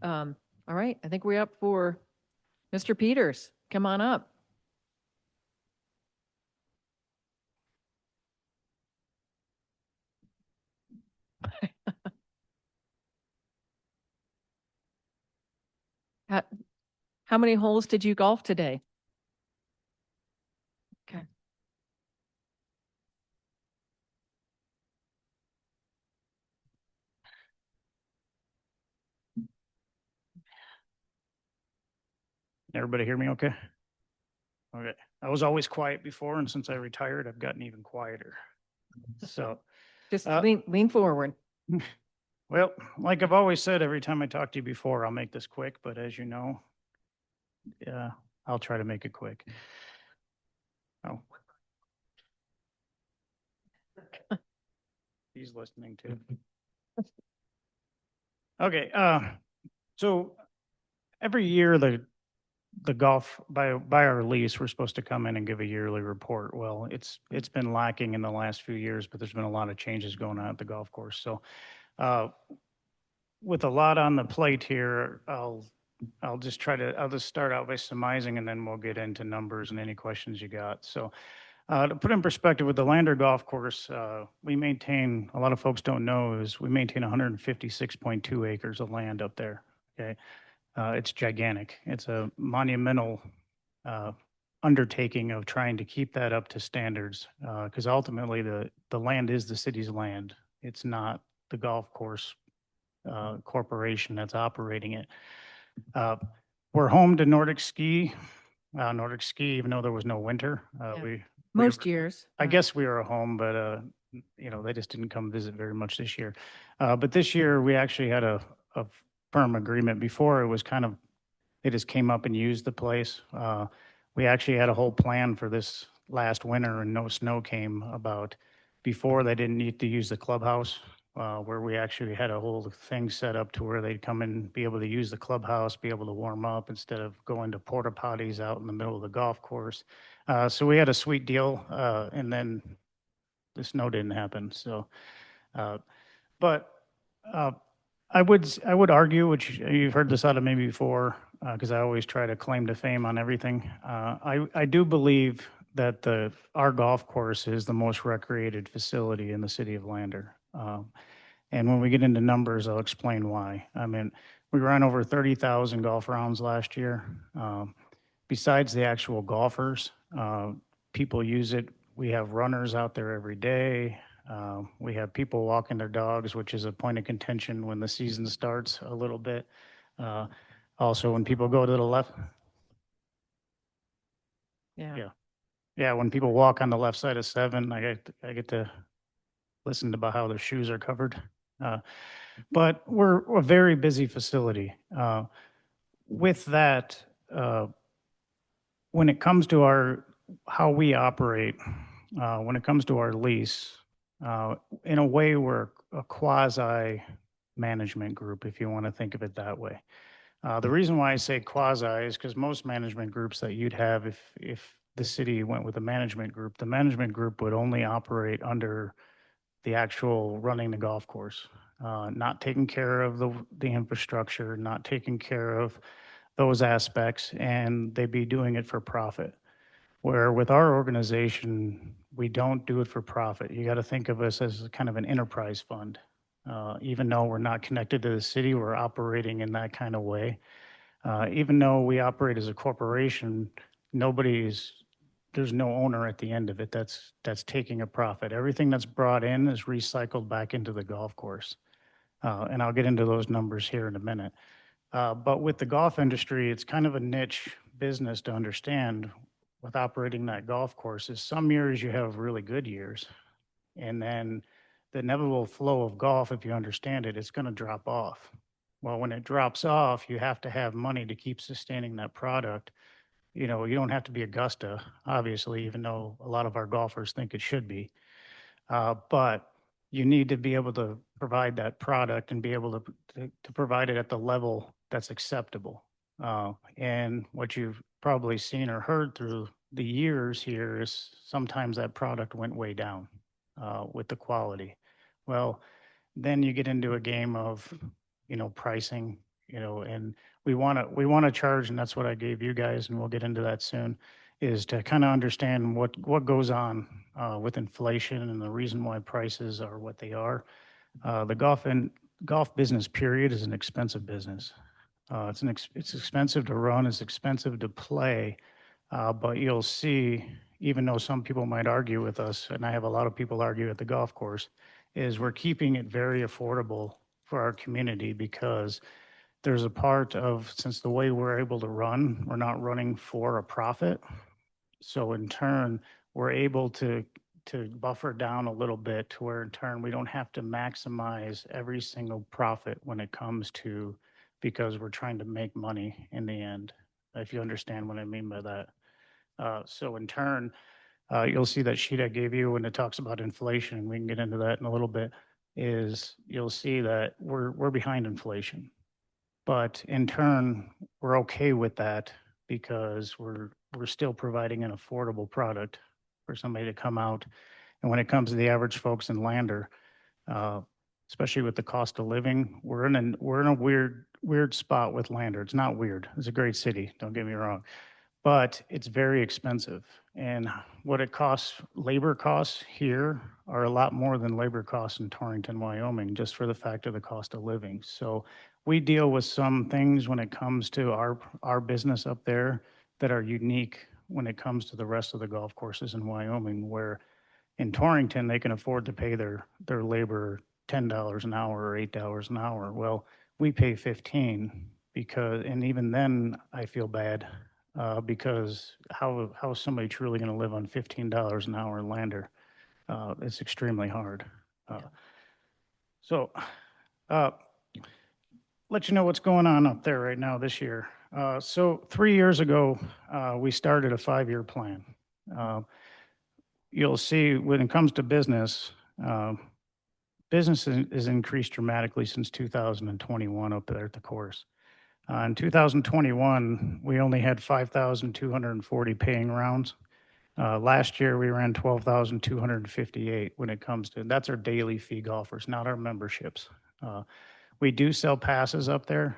Speaker 10: All right, I think we're up for Mr. Peters. Come on up. How many holes did you golf today? Okay.
Speaker 15: Everybody hear me okay? Okay. I was always quiet before, and since I retired, I've gotten even quieter. So,
Speaker 10: Just
Speaker 15: Uh,
Speaker 10: lean forward.
Speaker 15: well, like I've always said, every time I talk to you before, I'll make this quick, but as you know, I'll try to make it quick. Oh. He's listening too. Okay, so every year the golf by our lease, we're supposed to come in and give a yearly report. Well, it's been lacking in the last few years, but there's been a lot of changes going on at the golf course. So, uh, with a lot on the plate here, I'll just start out by surmising, and then we'll get into numbers and any questions you got. So, to put in perspective, with the Lander Golf Course, we maintain, a lot of folks don't know, is we maintain 156.2 acres of land up there. Okay. It's gigantic. It's a monumental uh, undertaking of trying to keep that up to standards, because ultimately the land is the city's land. It's not the golf course corporation that's operating it. Uh, we're home to Nordic Ski. Nordic Ski, even though there was no winter,
Speaker 10: Yeah.
Speaker 15: we
Speaker 10: Most years.
Speaker 15: I guess we were a home, but they just didn't come visit very much this year. But this year we actually had a firm agreement. Before it was kind of, they just came up and used the place. We actually had a whole plan for this last winter, and no snow came about. Before, they didn't need to use the clubhouse, where we actually had a whole thing set up to where they'd come and be able to use the clubhouse, be able to warm up instead of going to porta potties out in the middle of the golf course. So we had a sweet deal, and then the snow didn't happen. So, but uh, I would argue, which you've heard this out of me before, because I always try to claim to fame on everything. I do believe that our golf course is the most recreated facility in the city of Lander. And when we get into numbers, I'll explain why. I mean, we ran over 30,000 golf rounds last year. Besides the actual golfers, people use it. We have runners out there every day. We have people walking their dogs, which is a point of contention when the season starts a little bit. Also, when people go to the left,
Speaker 10: Yeah.
Speaker 15: yeah, when people walk on the left side of 7, I get to listen about how their shoes are covered. But we're a very busy facility. With that, when it comes to how we operate, when it comes to our lease, in a way, we're a quasi management group, if you want to think of it that way. The reason why I say quasi is because most management groups that you'd have, if the city went with a management group, the management group would only operate under the actual running the golf course, not taking care of the infrastructure, not taking care of those aspects, and they'd be doing it for profit. Where with our organization, we don't do it for profit. You got to think of us as kind of an enterprise fund. Even though we're not connected to the city, we're operating in that kind of way. Even though we operate as a corporation, there's no owner at the end of it that's taking a profit. Everything that's brought in is recycled back into the golf course. And I'll get into those numbers here in a minute. But with the golf industry, it's kind of a niche business to understand with operating that golf course is some years you have really good years. And then the inevitable flow of golf, if you understand it, it's going to drop off. Well, when it drops off, you have to have money to keep sustaining that product. You don't have to be Augusta, obviously, even though a lot of our golfers think it should be. But you need to be able to provide that product and be able to provide it at the level that's acceptable. And what you've probably seen or heard through the years here is sometimes that product went way down with the quality. Well, then you get into a game of, pricing, and we want to charge, and that's what I gave you guys, and we'll get into that soon, is to kind of understand what goes on with inflation and the reason why prices are what they are. The golf business period is an expensive business. It's expensive to run, it's expensive to play, but you'll see, even though some people might argue with us, and I have a lot of people argue at the golf course, is we're keeping it very affordable for our community because there's a part of, since the way we're able to run, we're not running for a profit. So in turn, we're able to buffer down a little bit to where in turn, we don't have to maximize every single profit when it comes to, because we're trying to make money in the end, if you understand what I mean by that. So in turn, you'll see that sheet I gave you when it talks about inflation, and we can get into that in a little bit, is you'll see that we're behind inflation. But in turn, we're okay with that because we're still providing an affordable product for somebody to come out. And when it comes to the average folks in Lander, uh, especially with the cost of living, we're in a weird spot with Lander. It's not weird. It's a great city. Don't get me wrong, but it's very expensive. And what it costs, labor costs here are a lot more than labor costs in Torrington, Wyoming, just for the fact of the cost of living. So we deal with some things when it comes to our business up there that are unique when it comes to the rest of the golf courses in Wyoming, where in Torrington, they can afford to pay their labor $10 an hour or $8 an hour. Well, we pay 15 because, and even then I feel bad because how is somebody truly going to live on $15 an hour in Lander? It's extremely hard. So, let you know what's going on up there right now this year. So 3 years ago, we started a 5-year plan. You'll see when it comes to business, business has increased dramatically since 2021 up there at the course. In 2021, we only had 5,240 paying rounds. Last year, we ran 12,258 when it comes to, that's our daily fee golfers, not our memberships. We do sell passes up there.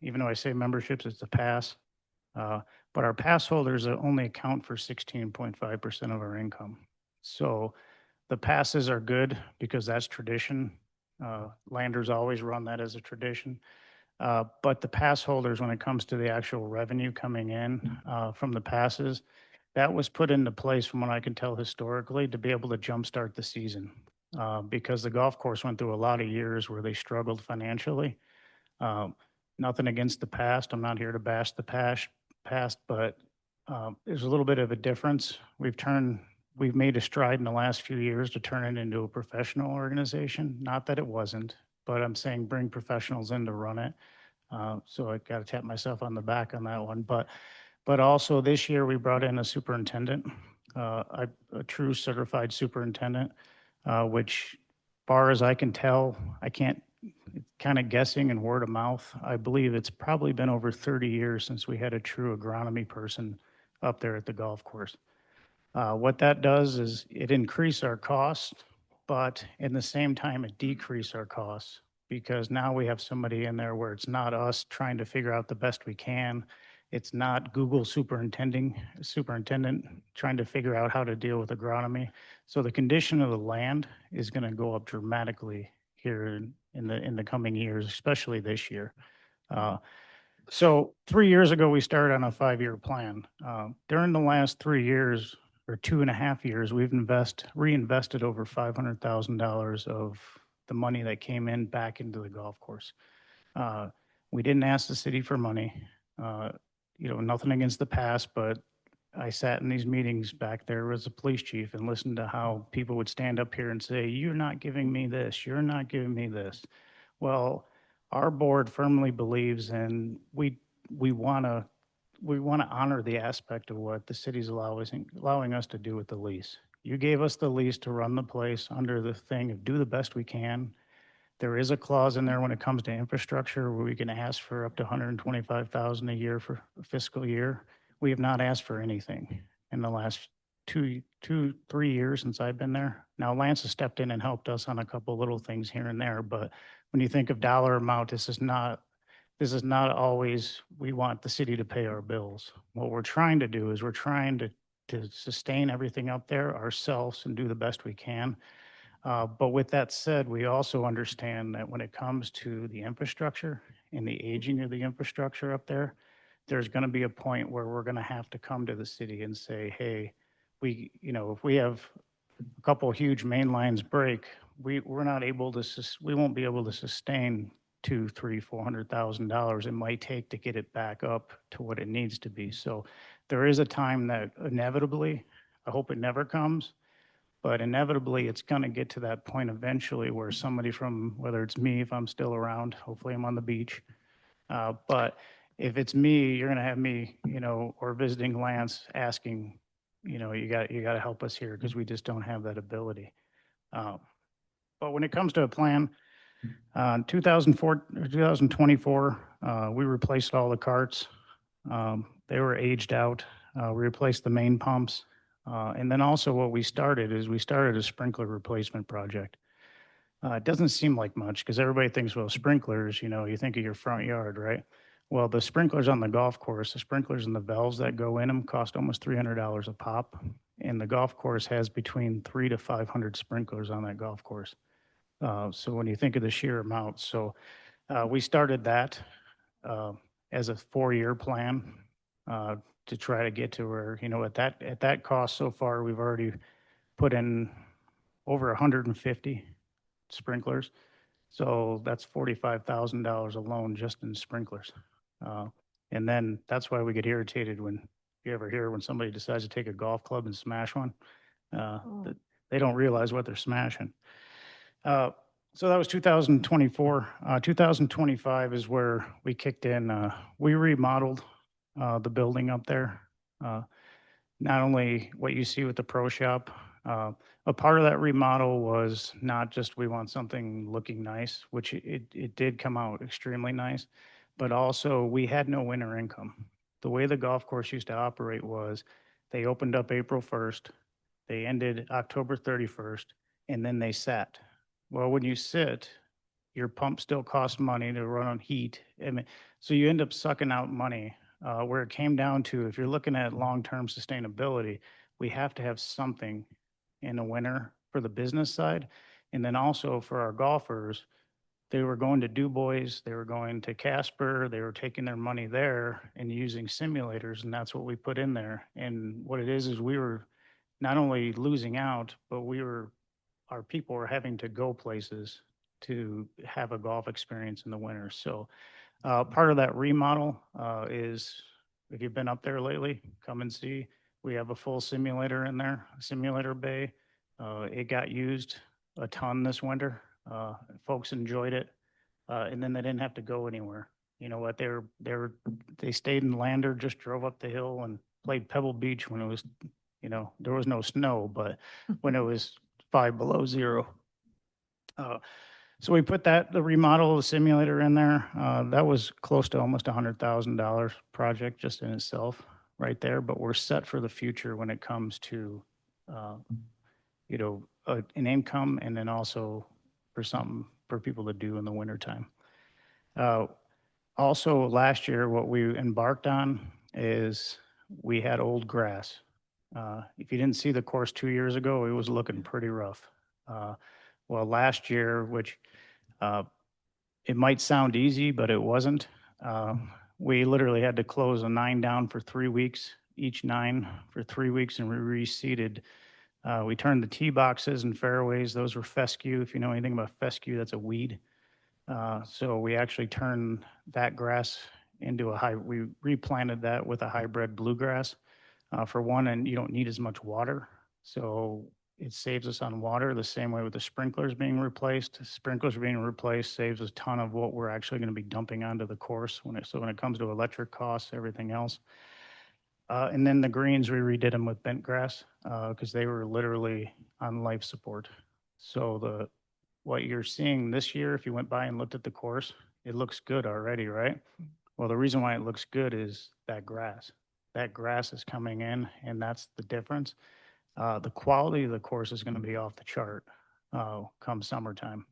Speaker 15: Even though I say memberships, it's a pass. But our pass holders only account for 16.5% of our income. So the passes are good because that's tradition. Landers always run that as a tradition. But the pass holders, when it comes to the actual revenue coming in from the passes, that was put into place from what I can tell historically to be able to jumpstart the season. Because the golf course went through a lot of years where they struggled financially. Nothing against the past. I'm not here to bash the past, but there's a little bit of a difference. We've made a stride in the last few years to turn it into a professional organization. Not that it wasn't, but I'm saying bring professionals in to run it. So I got to tap myself on the back on that one. But also this year we brought in a superintendent, a true certified superintendent, which far as I can tell, I can't, kind of guessing and word of mouth, I believe it's probably been over 30 years since we had a true agronomy person up there at the golf course. What that does is it increase our costs, but in the same time, it decrease our costs because now we have somebody in there where it's not us trying to figure out the best we can. It's not Google superintendent trying to figure out how to deal with agronomy. So the condition of the land is going to go up dramatically here in the coming years, especially this year. So 3 years ago, we started on a 5-year plan. During the last 3 years or 2.5 years, we've reinvested over $500,000 of the money that came in back into the golf course. We didn't ask the city for money. Nothing against the past, but I sat in these meetings back there as a police chief and listened to how people would stand up here and say, "You're not giving me this. You're not giving me this." Well, our board firmly believes, and we want to honor the aspect of what the city's allowing us to do with the lease. You gave us the lease to run the place under the thing of do the best we can. There is a clause in there when it comes to infrastructure where we can ask for up to $125,000 a year for a fiscal year. We have not asked for anything in the last 3 years since I've been there. Now Lance has stepped in and helped us on a couple little things here and there, but when you think of dollar amount, this is not always, we want the city to pay our bills. What we're trying to do is we're trying to sustain everything up there ourselves and do the best we can. But with that said, we also understand that when it comes to the infrastructure and the aging of the infrastructure up there, there's going to be a point where we're going to have to come to the city and say, hey, if we have a couple of huge main lines break, we won't be able to sustain $200,000, $300,000, $400,000 it might take to get it back up to what it needs to be. So there is a time that inevitably, I hope it never comes, but inevitably it's going to get to that point eventually where somebody from, whether it's me, if I'm still around, hopefully I'm on the beach. But if it's me, you're going to have me, or visiting Lance asking, you got to help us here because we just don't have that ability. But when it comes to a plan, 2024, we replaced all the carts. They were aged out. We replaced the main pumps. And then also what we started a sprinkler replacement project. It doesn't seem like much because everybody thinks, well, sprinklers, you think of your front yard, right? Well, the sprinklers on the golf course, the sprinklers and the valves that go in them cost almost $300 a pop. And the golf course has between 300 to 500 sprinklers on that golf course. So when you think of the sheer amount, we started that as a 4-year plan to try to get to where, at that cost so far, we've already put in over 150 sprinklers. So that's $45,000 alone just in sprinklers. And then that's why we get irritated when you ever hear when somebody decides to take a golf club and smash one. They don't realize what they're smashing. So that was 2024. 2025 is where we kicked in. We remodeled the building up there. Not only what you see with the pro shop, a part of that remodel was not just we want something looking nice, which it did come out extremely nice, but also we had no winter income. The way the golf course used to operate was they opened up April 1st, they ended October 31st, and then they sat. Well, when you sit, your pump still costs money to run on heat. So you end up sucking out money. Where it came down to, if you're looking at long-term sustainability, we have to have something in the winter for the business side. And then also for our golfers, they were going to Du Bois, they were going to Casper, they were taking their money there and using simulators, and that's what we put in there. And what it is we were not only losing out, but our people were having to go places to have a golf experience in the winter. So part of that remodel is, if you've been up there lately, come and see. We have a full simulator in there, a simulator bay. It got used a ton this winter. Folks enjoyed it, and then they didn't have to go anywhere. You know what? They stayed in Lander, just drove up the hill and played Pebble Beach when it was, there was no snow, but when it was 5 below zero. So we put the remodel of the simulator in there. That was close to almost $100,000 project just in itself right there, but we're set for the future when it comes to, an income and then also for something for people to do in the wintertime. Also last year, what we embarked on is we had old grass. If you didn't see the course 2 years ago, it was looking pretty rough. Well, last year, which it might sound easy, but it wasn't. We literally had to close a 9 down for 3 weeks, each 9 for 3 weeks, and we reseeded. We turned the tee boxes and fairways. Those were fescue. If you know anything about fescue, that's a weed. So we actually turned that grass into we replanted that with a hybrid bluegrass. For one, and you don't need as much water. So it saves us on water the same way with the sprinklers being replaced. Sprinklers being replaced saves a ton of what we're actually going to be dumping onto the course when it comes to electric costs, everything else. And then the greens, we redid them with bent grass because they were literally on life support. So what you're seeing this year, if you went by and looked at the course, it looks good already, right? Well, the reason why it looks good is that grass. That grass is coming in, and that's the difference. The quality of the course is going to be off the chart come summertime.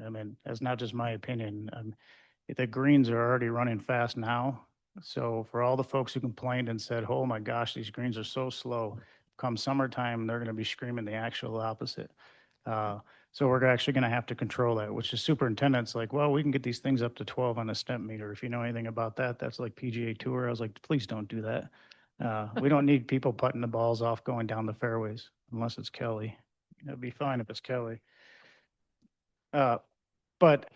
Speaker 15: I mean, that's not just my opinion. The greens are already running fast now. So for all the folks who complained and said, oh my gosh, these greens are so slow, come summertime, they're going to be screaming the actual opposite. So we're actually going to have to control that, which the superintendent's like, well, we can get these things up to 12 on a stemp meter. If you know anything about that, that's like PGA Tour. I was like, please don't do that. We don't need people putting the balls off going down the fairways unless it's Kelly. It'd be fine if it's Kelly. But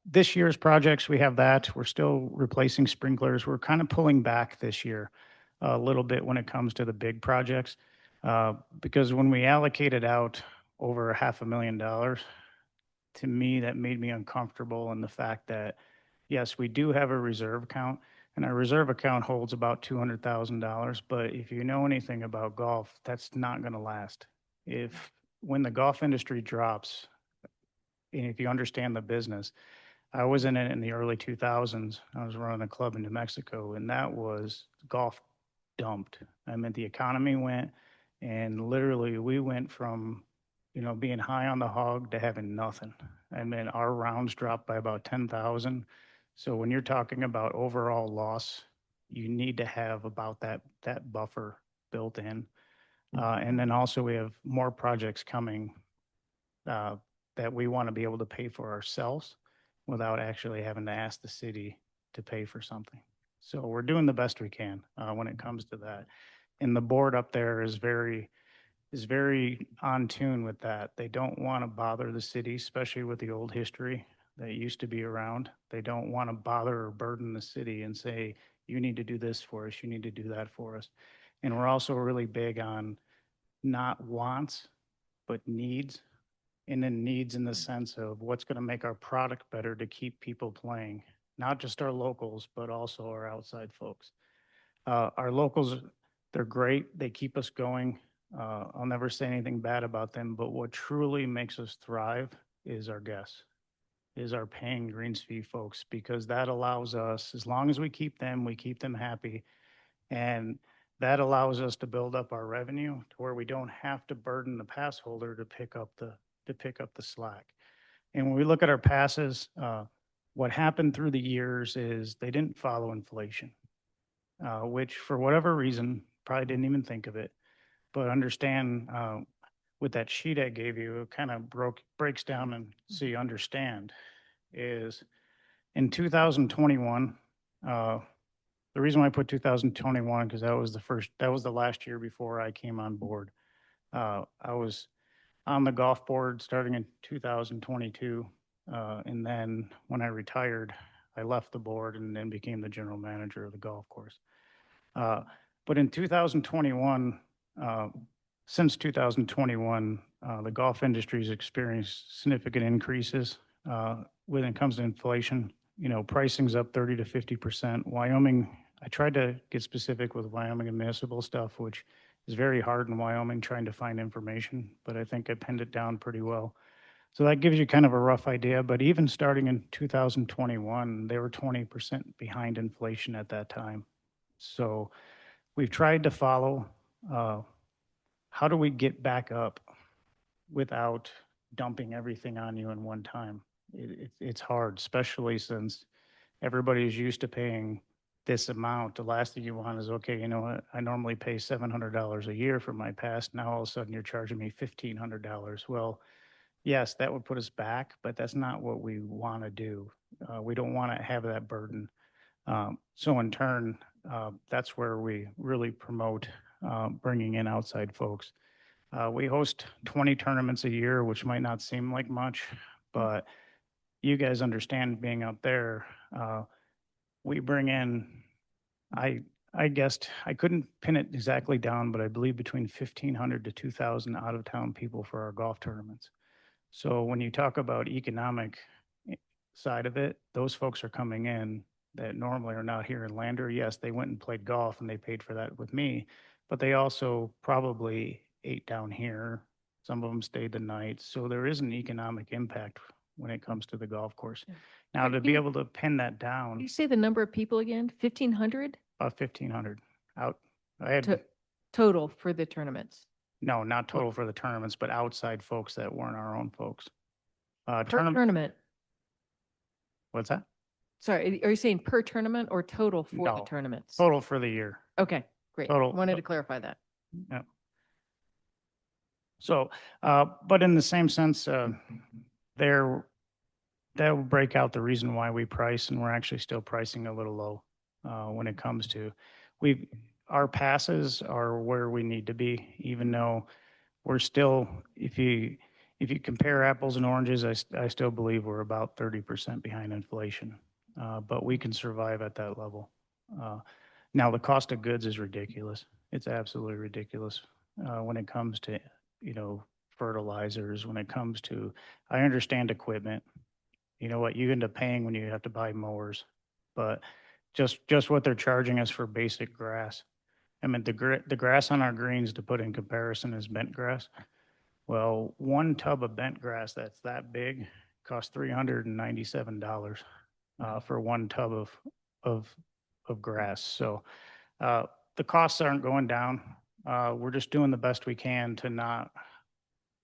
Speaker 15: This year's projects, we have that. We're still replacing sprinklers. We're kind of pulling back this year a little bit when it comes to the big projects. Because when we allocated out over $500,000, to me, that made me uncomfortable in the fact that, yes, we do have a reserve account, and our reserve account holds about $200,000. But if you know anything about golf, that's not going to last. When the golf industry drops, and if you understand the business, I was in it in the early 2000s. I was running a club in New Mexico, and that was golf dumped. I mean, the economy went, and literally we went from, being high on the hog to having nothing. I mean, our rounds dropped by about 10,000. So when you're talking about overall loss, you need to have about that buffer built in. And then also we have more projects coming that we want to be able to pay for ourselves without actually having to ask the city to pay for something. So we're doing the best we can when it comes to that. And the board up there is very on tune with that. They don't want to bother the city, especially with the old history that used to be around. They don't want to bother or burden the city and say, you need to do this for us, you need to do that for us. And we're also really big on not wants, but needs. And then needs in the sense of what's going to make our product better to keep people playing, not just our locals, but also our outside folks. Our locals, they're great. They keep us going. I'll never say anything bad about them, but what truly makes us thrive is our guests, is our paying greens fee folks, because that allows us, as long as we keep them happy. And that allows us to build up our revenue to where we don't have to burden the pass holder to pick up the slack. And when we look at our passes, what happened through the years is they didn't follow inflation, which for whatever reason, probably didn't even think of it. But understand with that sheet I gave you, it kind of breaks down, and so you understand is in 2021, the reason why I put 2021, because that was the last year before I came on board. I was on the golf board starting in 2022. And then when I retired, I left the board and then became the general manager of the golf course. But in 2021, since 2021, the golf industry has experienced significant increases when it comes to inflation. Pricing's up 30 to 50%. Wyoming, I tried to get specific with Wyoming and municipal stuff, which is very hard in Wyoming trying to find information, but I think I pinned it down pretty well. So that gives you kind of a rough idea, but even starting in 2021, they were 20% behind inflation at that time. So we've tried to follow, how do we get back up without dumping everything on you in one time? It's hard, especially since everybody is used to paying this amount. The last thing you want is, okay, I normally pay $700 a year for my pass. Now all of a sudden you're charging me $1,500. Well, yes, that would put us back, but that's not what we want to do. We don't want to have that burden. So in turn, that's where we really promote bringing in outside folks. We host 20 tournaments a year, which might not seem like much, but you guys understand being out there. We bring in, I guessed, I couldn't pin it exactly down, but I believe between 1,500 to 2,000 out of town people for our golf tournaments. So when you talk about economic side of it, those folks are coming in that normally are not here in Lander. Yes, they went and played golf and they paid for that with me, but they also probably ate down here. Some of them stayed the night. So there is an economic impact when it comes to the golf course.
Speaker 10: Yeah.
Speaker 15: Now, to be able to pin that down,
Speaker 10: Can you say the number of people again? 1,500
Speaker 15: about 1,500 out. I had,
Speaker 10: total for the tournaments?
Speaker 15: no, not total for the tournaments, but outside folks that weren't our own folks.
Speaker 10: Per tournament?
Speaker 15: What's that?
Speaker 10: Sorry, are you saying per tournament or total for the
Speaker 15: No,
Speaker 10: tournaments?
Speaker 15: Total for the year.
Speaker 10: Okay, great.
Speaker 15: Total.
Speaker 10: Wanted to clarify that.
Speaker 15: Yeah. So, but in the same sense, that will break out the reason why we price, and we're actually still pricing a little low when it comes to our passes are where we need to be, even though we're still, if if you compare apples and oranges, I still believe we're about 30% behind inflation. But we can survive at that level. Now, the cost of goods is ridiculous. It's absolutely ridiculous when it comes to, fertilizers, when it comes to, I understand equipment. You know what, you end up paying when you have to buy mowers, but just what they're charging us for basic grass. I mean, the grass on our greens, to put in comparison, is bent grass. Well, one tub of bent grass that's that big costs $397 for one tub of grass. So the costs aren't going down. We're just doing the best we can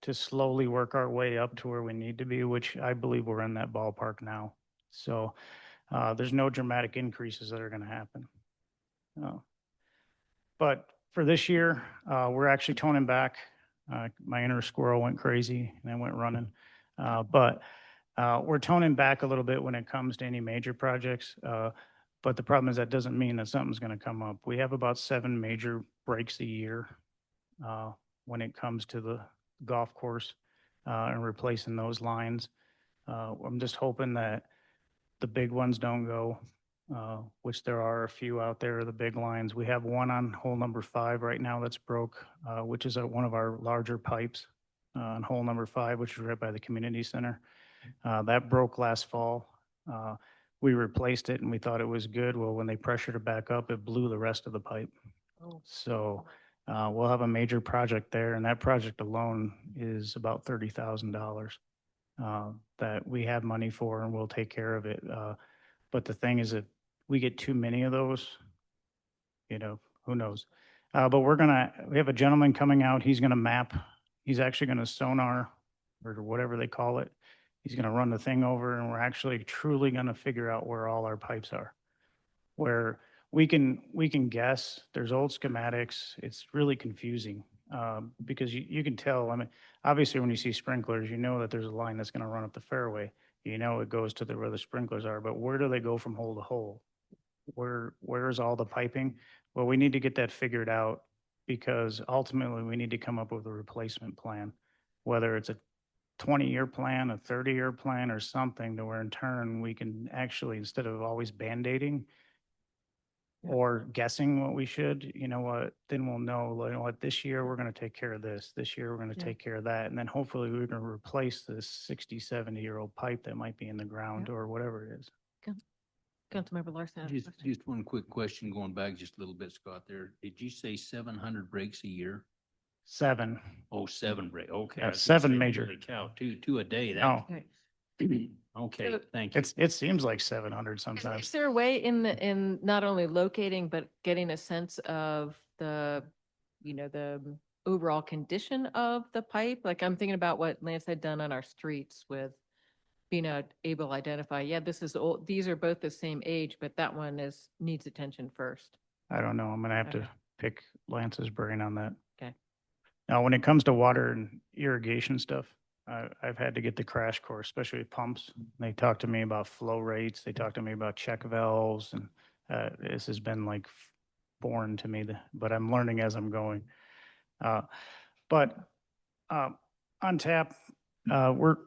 Speaker 15: to slowly work our way up to where we need to be, which I believe we're in that ballpark now. So there's no dramatic increases that are going to happen. But for this year, we're actually toning back. My inner squirrel went crazy and I went running. But we're toning back a little bit when it comes to any major projects. But the problem is that doesn't mean that something's going to come up. We have about 7 major breaks a year when it comes to the golf course and replacing those lines. I'm just hoping that the big ones don't go, which there are a few out there, the big lines. We have one on hole number 5 right now that's broke, which is one of our larger pipes on hole number 5, which is right by the community center. That broke last fall. We replaced it and we thought it was good. Well, when they pressured it back up, it blew the rest of the pipe. So we'll have a major project there, and that project alone is about $30,000 that we have money for, and we'll take care of it. But the thing is, if we get too many of those, who knows? But we have a gentleman coming out. He's going to map. He's actually going to sonar, or whatever they call it. He's going to run the thing over, and we're actually truly going to figure out where all our pipes are. Where we can guess, there's old schematics. It's really confusing because you can tell. I mean, obviously, when you see sprinklers, you know that there's a line that's going to run up the fairway. You know it goes to where the sprinklers are, but where do they go from hole to hole? Where's all the piping? Well, we need to get that figured out because ultimately we need to come up with a replacement plan, whether it's a 20-year plan, a 30-year plan, or something to where in turn we can actually, instead of always band-aiding or guessing what we should, then we'll know, what, this year we're going to take care of this. This year we're going to take care of that. And then hopefully we're going to replace this 60, 70-year-old pipe that might be in the ground or whatever it is.
Speaker 10: Councilmember Larson. Has a question.
Speaker 2: Just one quick question going back just a little bit, Scott, there. Did you say 700 breaks a year?
Speaker 15: 7.
Speaker 2: Oh, 7 break. Okay.
Speaker 15: Yeah,
Speaker 2: I was gonna
Speaker 15: 7
Speaker 2: say,
Speaker 15: major.
Speaker 2: holy cow, two a day.
Speaker 15: No,
Speaker 2: Okay,
Speaker 10: So-
Speaker 2: thank you.
Speaker 15: it seems like 700
Speaker 10: Is
Speaker 15: sometimes.
Speaker 10: there a way in not only locating, but getting a sense of the overall condition of the pipe? Like I'm thinking about what Lance had done on our streets with being able to identify, this is old, these are both the same age, but that one needs attention first.
Speaker 15: I don't know. I'm going to have
Speaker 10: Okay.
Speaker 15: to pick Lance's brain on that.
Speaker 10: Okay.
Speaker 15: Now, when it comes to water and irrigation stuff, I've had to get the crash course, especially with pumps. They talk to me about flow rates. They talk to me about check valves, and this has been like foreign to me, but I'm learning as I'm going. But on tap, we're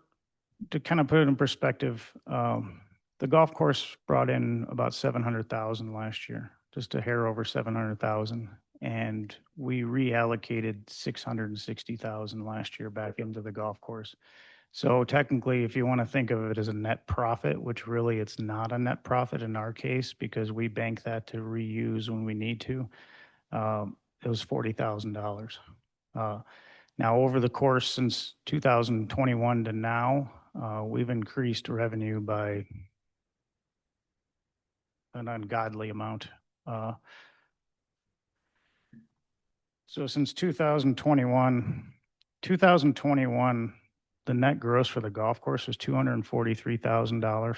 Speaker 15: to kind of put it in perspective. The golf course brought in about 700,000 last year, just a hair over 700,000. And we reallocated 660,000 last year back into the golf course. So technically, if you want to think of it as a net profit, which really it's not a net profit in our case because we bank that to reuse when we need to, it was $40,000. Now, over the course since 2021 to now, we've increased revenue by an ungodly amount. So since 2021, the net gross for the golf course was $243,000.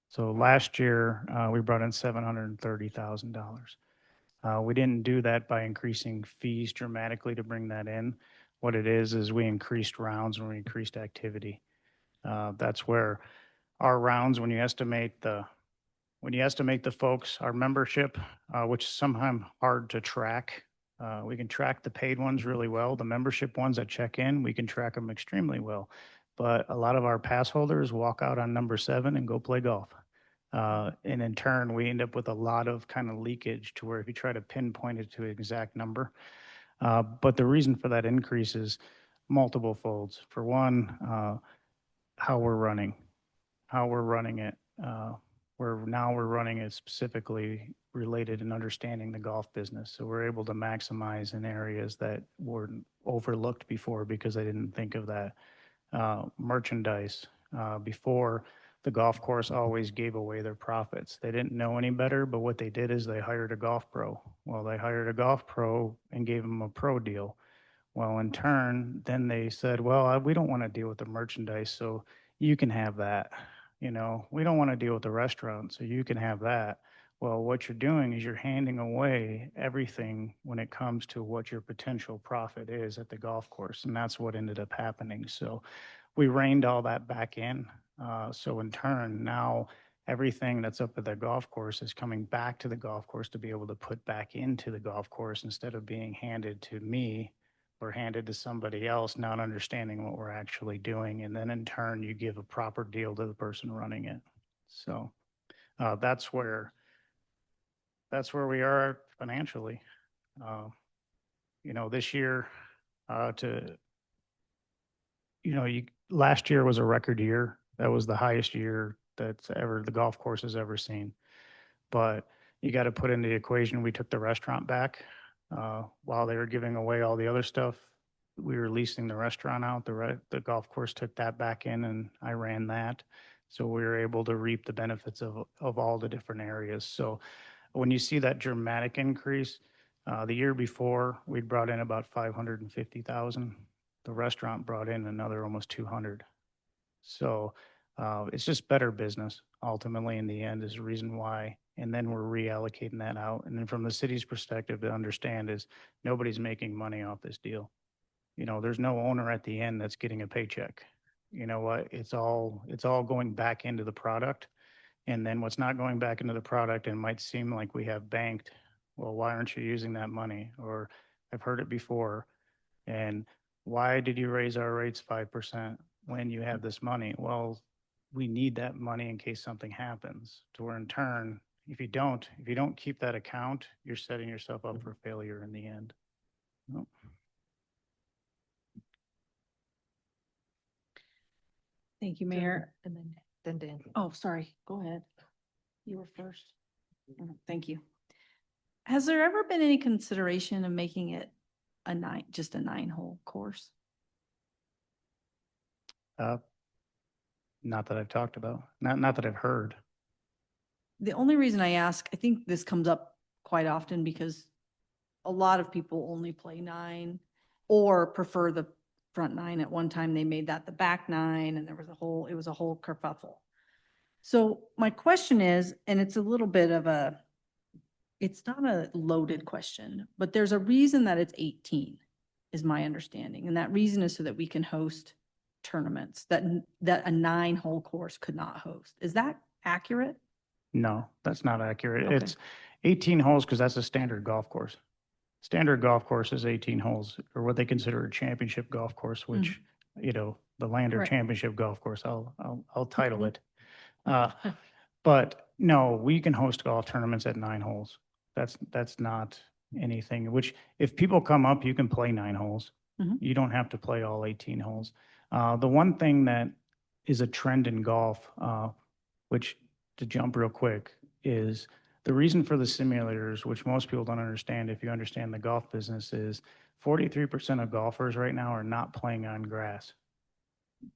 Speaker 15: So last year, we brought in $730,000. We didn't do that by increasing fees dramatically to bring that in. What it is we increased rounds and we increased activity. That's where our rounds, when you estimate the folks, our membership, which is sometimes hard to track, We can track the paid ones really well. The membership ones that check in, we can track them extremely well. But a lot of our pass holders walk out on number 7 and go play golf. And in turn, we end up with a lot of kind of leakage to where if you try to pinpoint it to an exact number. But the reason for that increase is multiple folds. For one, how we're running it. We're running it specifically related and understanding the golf business. So we're able to maximize in areas that were overlooked before because I didn't think of that. Merchandise. Before, the golf course always gave away their profits. They didn't know any better, but what they did is they hired a golf pro. Well, they hired a golf pro and gave them a pro deal. Well, in turn, then they said, well, we don't want to deal with the merchandise, so you can have that. You know, we don't want to deal with the restaurant, so you can have that. Well, what you're doing is you're handing away everything when it comes to what your potential profit is at the golf course. And that's what ended up happening. So we reined all that back in. So in turn, now everything that's up at the golf course is coming back to the golf course to be able to put back into the golf course instead of being handed to me or handed to somebody else, not understanding what we're actually doing. And then in turn, you give a proper deal to the person running it. So that's where we are financially. You know, this year last year was a record year. That was the highest year the golf course has ever seen. But you got to put in the equation, we took the restaurant back. While they were giving away all the other stuff, we were leasing the restaurant out. The golf course took that back in and I ran that. So we were able to reap the benefits of all the different areas. So when you see that dramatic increase, the year before we brought in about 550,000. The restaurant brought in another almost 200. So it's just better business ultimately in the end is the reason why. And then we're reallocating that out. And then from the city's perspective to understand is nobody's making money off this deal. You know, there's no owner at the end that's getting a paycheck. You know what? It's all going back into the product. And then what's not going back into the product and might seem like we have banked, well, why aren't you using that money? Or I've heard it before. And why did you raise our rates 5% when you have this money? Well, we need that money in case something happens. To where in turn, if you don't keep that account, you're setting yourself up for failure in the end. Nope.
Speaker 5: Thank you, Mayor.
Speaker 10: And then Dan.
Speaker 5: Oh, sorry. Go ahead. You were first. Thank you. Has there ever been any consideration of making it just a 9-hole course?
Speaker 15: Not that I've talked about, not that I've heard.
Speaker 5: The only reason I ask, I think this comes up quite often because a lot of people only play 9 or prefer the front 9. At one time, they made that the back 9 and it was a whole kerfuffle. So my question is, and it's a little bit of it's not a loaded question, but there's a reason that it's 18 is my understanding. And that reason is so that we can host tournaments that a 9-hole course could not host. Is that accurate?
Speaker 15: No, that's not accurate.
Speaker 5: Okay.
Speaker 15: It's 18 holes because that's a standard golf course. Standard golf course is 18 holes, or what they consider a championship golf course, which, you know, the Lander
Speaker 5: Right.
Speaker 15: Championship Golf Course, I'll title it. But no, we can host golf tournaments at 9 holes. That's not anything, which if people come up, you can play 9 holes. You don't have to play all 18 holes. The one thing that is a trend in golf, which to jump real quick, is the reason for the simulators, which most people don't understand if you understand the golf business, is 43% of golfers right now are not playing on grass.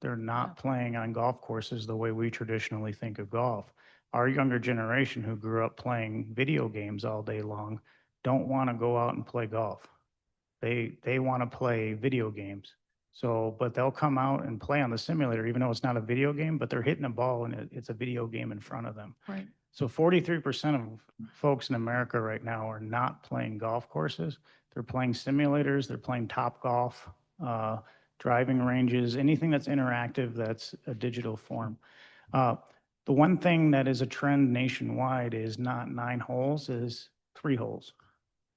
Speaker 15: They're not playing on golf courses the way we traditionally think of golf. Our younger generation who grew up playing video games all day long don't want to go out and play golf. They want to play video games. So, but they'll come out and play on the simulator, even though it's not a video game, but they're hitting a ball and it's a video game in front of them.
Speaker 5: Right.
Speaker 15: So 43% of folks in America right now are not playing golf courses. They're playing simulators, they're playing Top Golf, driving ranges, anything that's interactive that's a digital form. The one thing that is a trend nationwide is not 9 holes, is 3 holes.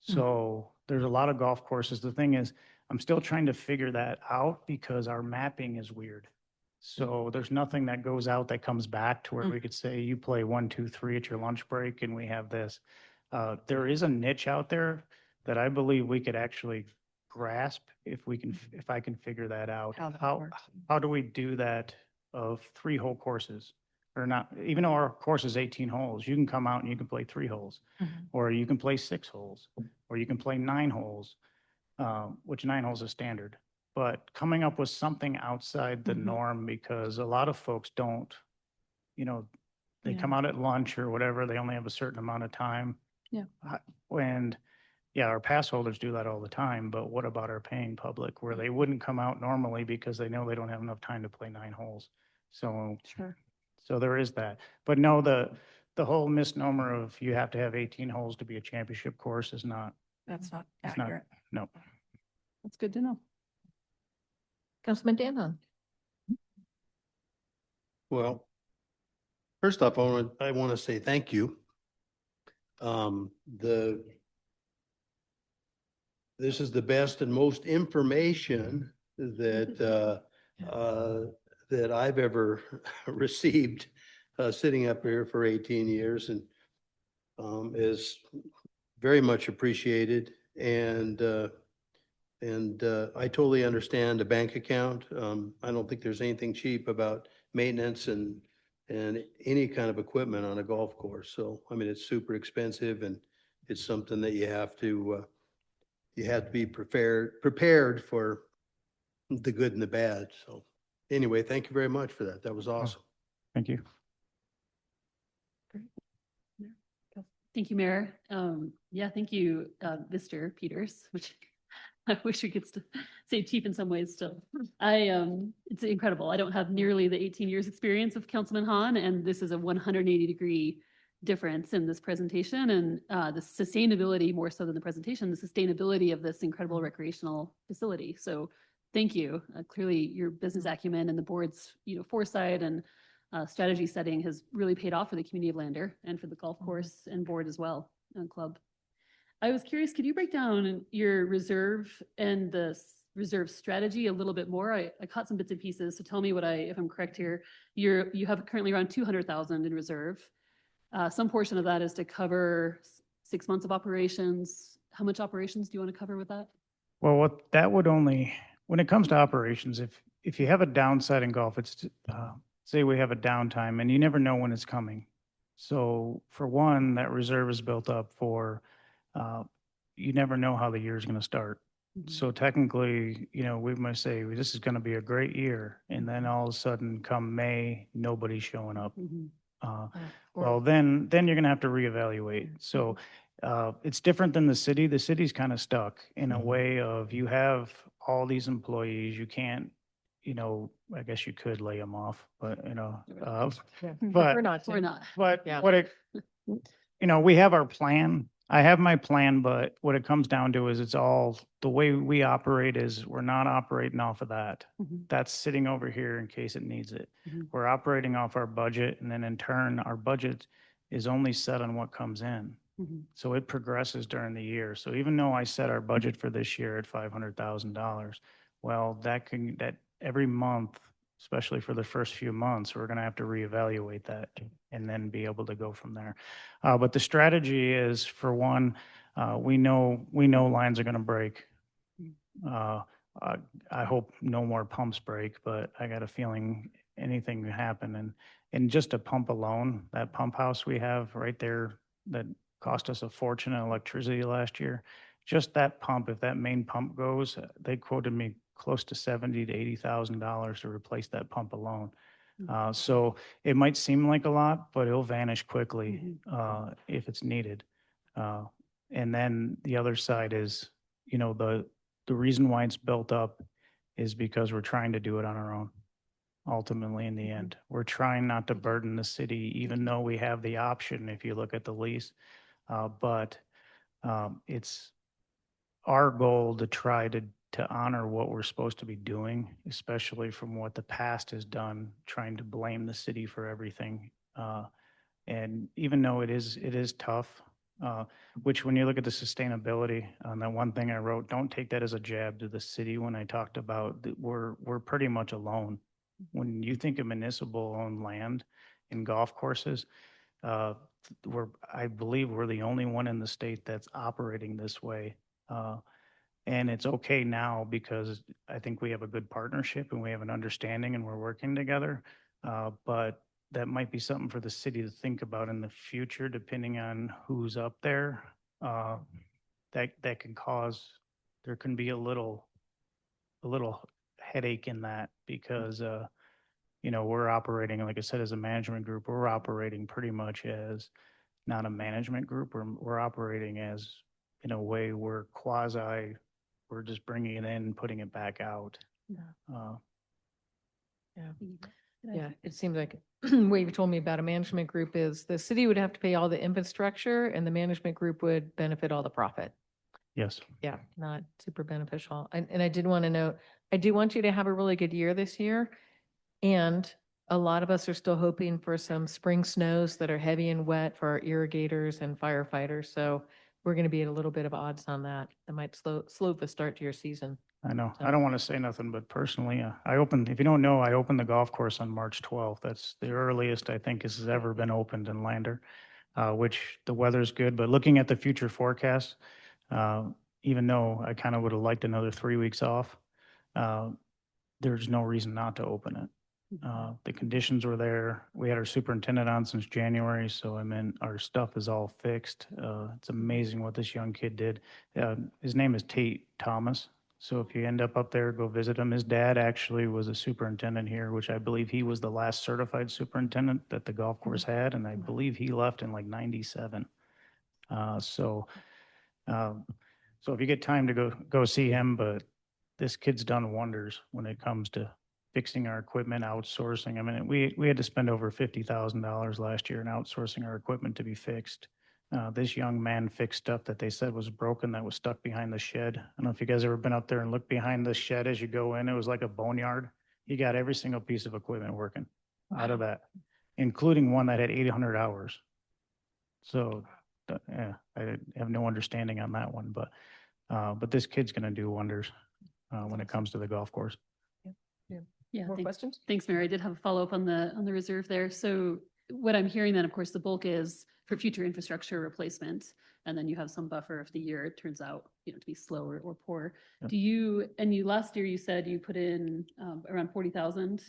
Speaker 15: So There's a lot of golf courses. The thing is, I'm still trying to figure that out because our mapping is weird. So there's nothing that goes out that comes back to where we could say you play 1, 2, 3 at your lunch break and we have this. There is a niche out there that I believe we could actually grasp if I can figure that out. How do we do that of 3 hole courses? Or not, even though our course is 18 holes, you can come out and you can play 3 holes, or you can play 6 holes, or you can play 9 holes, which 9 holes is standard. But coming up with something outside the norm, because a lot of folks don't, they come out at lunch or whatever, they only have a certain amount of time.
Speaker 8: Yeah.
Speaker 15: And yeah, our pass holders do that all the time, but what about our paying public where they wouldn't come out normally because they know they don't have enough time to play 9 holes? So
Speaker 8: Sure.
Speaker 15: So there is that. But no, the whole misnomer of you have to have 18 holes to be a championship course is not,
Speaker 5: That's not
Speaker 15: it's not,
Speaker 5: accurate.
Speaker 15: no.
Speaker 8: That's good to know.
Speaker 10: Councilman Danton.
Speaker 4: Well, first off, I want to say thank you. This is the best and most information that that I've ever received, sitting up here for 18 years, and is very much appreciated. And I totally understand a bank account. I don't think there's anything cheap about maintenance and any kind of equipment on a golf course. So, I mean, it's super expensive, and it's something that you have to be prepared for the good and the bad. So anyway, thank you very much for that. That was awesome.
Speaker 15: Thank you.
Speaker 8: Thank you, Mayor. Yeah, thank you, Mr. Peters, which I wish we could say chief in some ways still. It's incredible. I don't have nearly the 18 years experience of Councilman Hahn, and this is a 180-degree difference in this presentation, and the sustainability, more so than the presentation, the sustainability of this incredible recreational facility. So thank you. Clearly your business acumen and the board's foresight and strategy setting has really paid off for the community of Lander and for the golf course and board as well, and club. I was curious, could you break down your reserve and the reserve strategy a little bit more? I caught some bits and pieces, so tell me if I'm correct here. You have currently around 200,000 in reserve. Some portion of that is to cover 6 months of operations. How much operations do you want to cover with that?
Speaker 15: Well, when it comes to operations, if you have a downside in golf, it's, say we have a downtime and you never know when it's coming. So for one, that reserve is built up for, you never know how the year is going to start. So technically, we might say this is going to be a great year. And then all of a sudden come May, nobody's showing up. Well, then you're going to have to reevaluate. So it's different than the city. The city's kind of stuck in a way of you have all these employees. You can't, I guess you could lay them off, but, but
Speaker 10: We're not.
Speaker 8: Or not.
Speaker 15: but
Speaker 10: Yeah.
Speaker 15: we have our plan. I have my plan, but what it comes down to is it's all, the way we operate is we're not operating off of that. That's sitting over here in case it needs it. We're operating off our budget, and then in turn, our budget is only set on what comes in. So it progresses during the year. So even though I set our budget for this year at $500,000, well, that every month, especially for the first few months, we're going to have to reevaluate that and then be able to go from there. But the strategy is, for one, we know lines are going to break. I hope no more pumps break, but I got a feeling anything can happen. And just a pump alone, that pump house we have right there that cost us a fortune in electricity last year, just that pump, if that main pump goes, they quoted me close to $70,000 to $80,000 to replace that pump alone. So it might seem like a lot, but it'll vanish quickly if it's needed. And then the other side is, the reason why it's built up is because we're trying to do it on our own. Ultimately, in the end, we're trying not to burden the city, even though we have the option if you look at the lease. But it's our goal to try to honor what we're supposed to be doing, especially from what the past has done, trying to blame the city for everything. And even though it is tough, which when you look at the sustainability, on that one thing I wrote, don't take that as a jab to the city when I talked about that we're pretty much alone. When you think of municipal owned land in golf courses, I believe we're the only one in the state that's operating this way. And it's okay now because I think we have a good partnership and we have an understanding and we're working together. But that might be something for the city to think about in the future, depending on who's up there. That can cause, there can be a little headache in that because, we're operating, like I said, as a management group, we're operating pretty much as not a management group. We're operating as, in a way, we're just bringing it in and putting it back out.
Speaker 10: Yeah, it seems like what you told me about a management group is the city would have to pay all the infrastructure and the management group would benefit all the profit.
Speaker 15: Yes.
Speaker 10: Yeah, not super beneficial. And I did want to note, I do want you to have a really good year this year. And a lot of us are still hoping for some spring snows that are heavy and wet for our irrigators and firefighters. So we're going to be at a little bit of odds on that. That might slow the start to your season.
Speaker 15: I know.
Speaker 10: So-
Speaker 15: I don't want to say nothing, but personally, if you don't know, I opened the golf course on March 12th. That's the earliest I think has ever been opened in Lander, which the weather's good. But looking at the future forecast, even though I kind of would have liked another 3 weeks off, there's no reason not to open it. The conditions were there. We had our superintendent on since January, so I mean, our stuff is all fixed. It's amazing what this young kid did. His name is Tate Thomas. So if you end up there, go visit him. His dad actually was a superintendent here, which I believe he was the last certified superintendent that the golf course had, and I believe he left in like 97. So if you get time to go see him, but this kid's done wonders when it comes to fixing our equipment, outsourcing. I mean, we had to spend over $50,000 last year in outsourcing our equipment to be fixed. This young man fixed stuff that they said was broken that was stuck behind the shed. I don't know if you guys ever been up there and looked behind the shed as you go in. It was like a boneyard. He got every single piece of equipment working out of that, including one that had 800 hours. So, yeah, I have no understanding on that one, but this kid's going to do wonders when it comes to the golf course.
Speaker 8: Yeah.
Speaker 10: More questions?
Speaker 8: Thanks, Mary. I did have a follow-up on the reserve there. So what I'm hearing then, of course, the bulk is for future infrastructure replacement. And then you have some buffer if the year turns out, to be slow or poor.
Speaker 15: Yep.
Speaker 8: Last year you said you put in around 40,000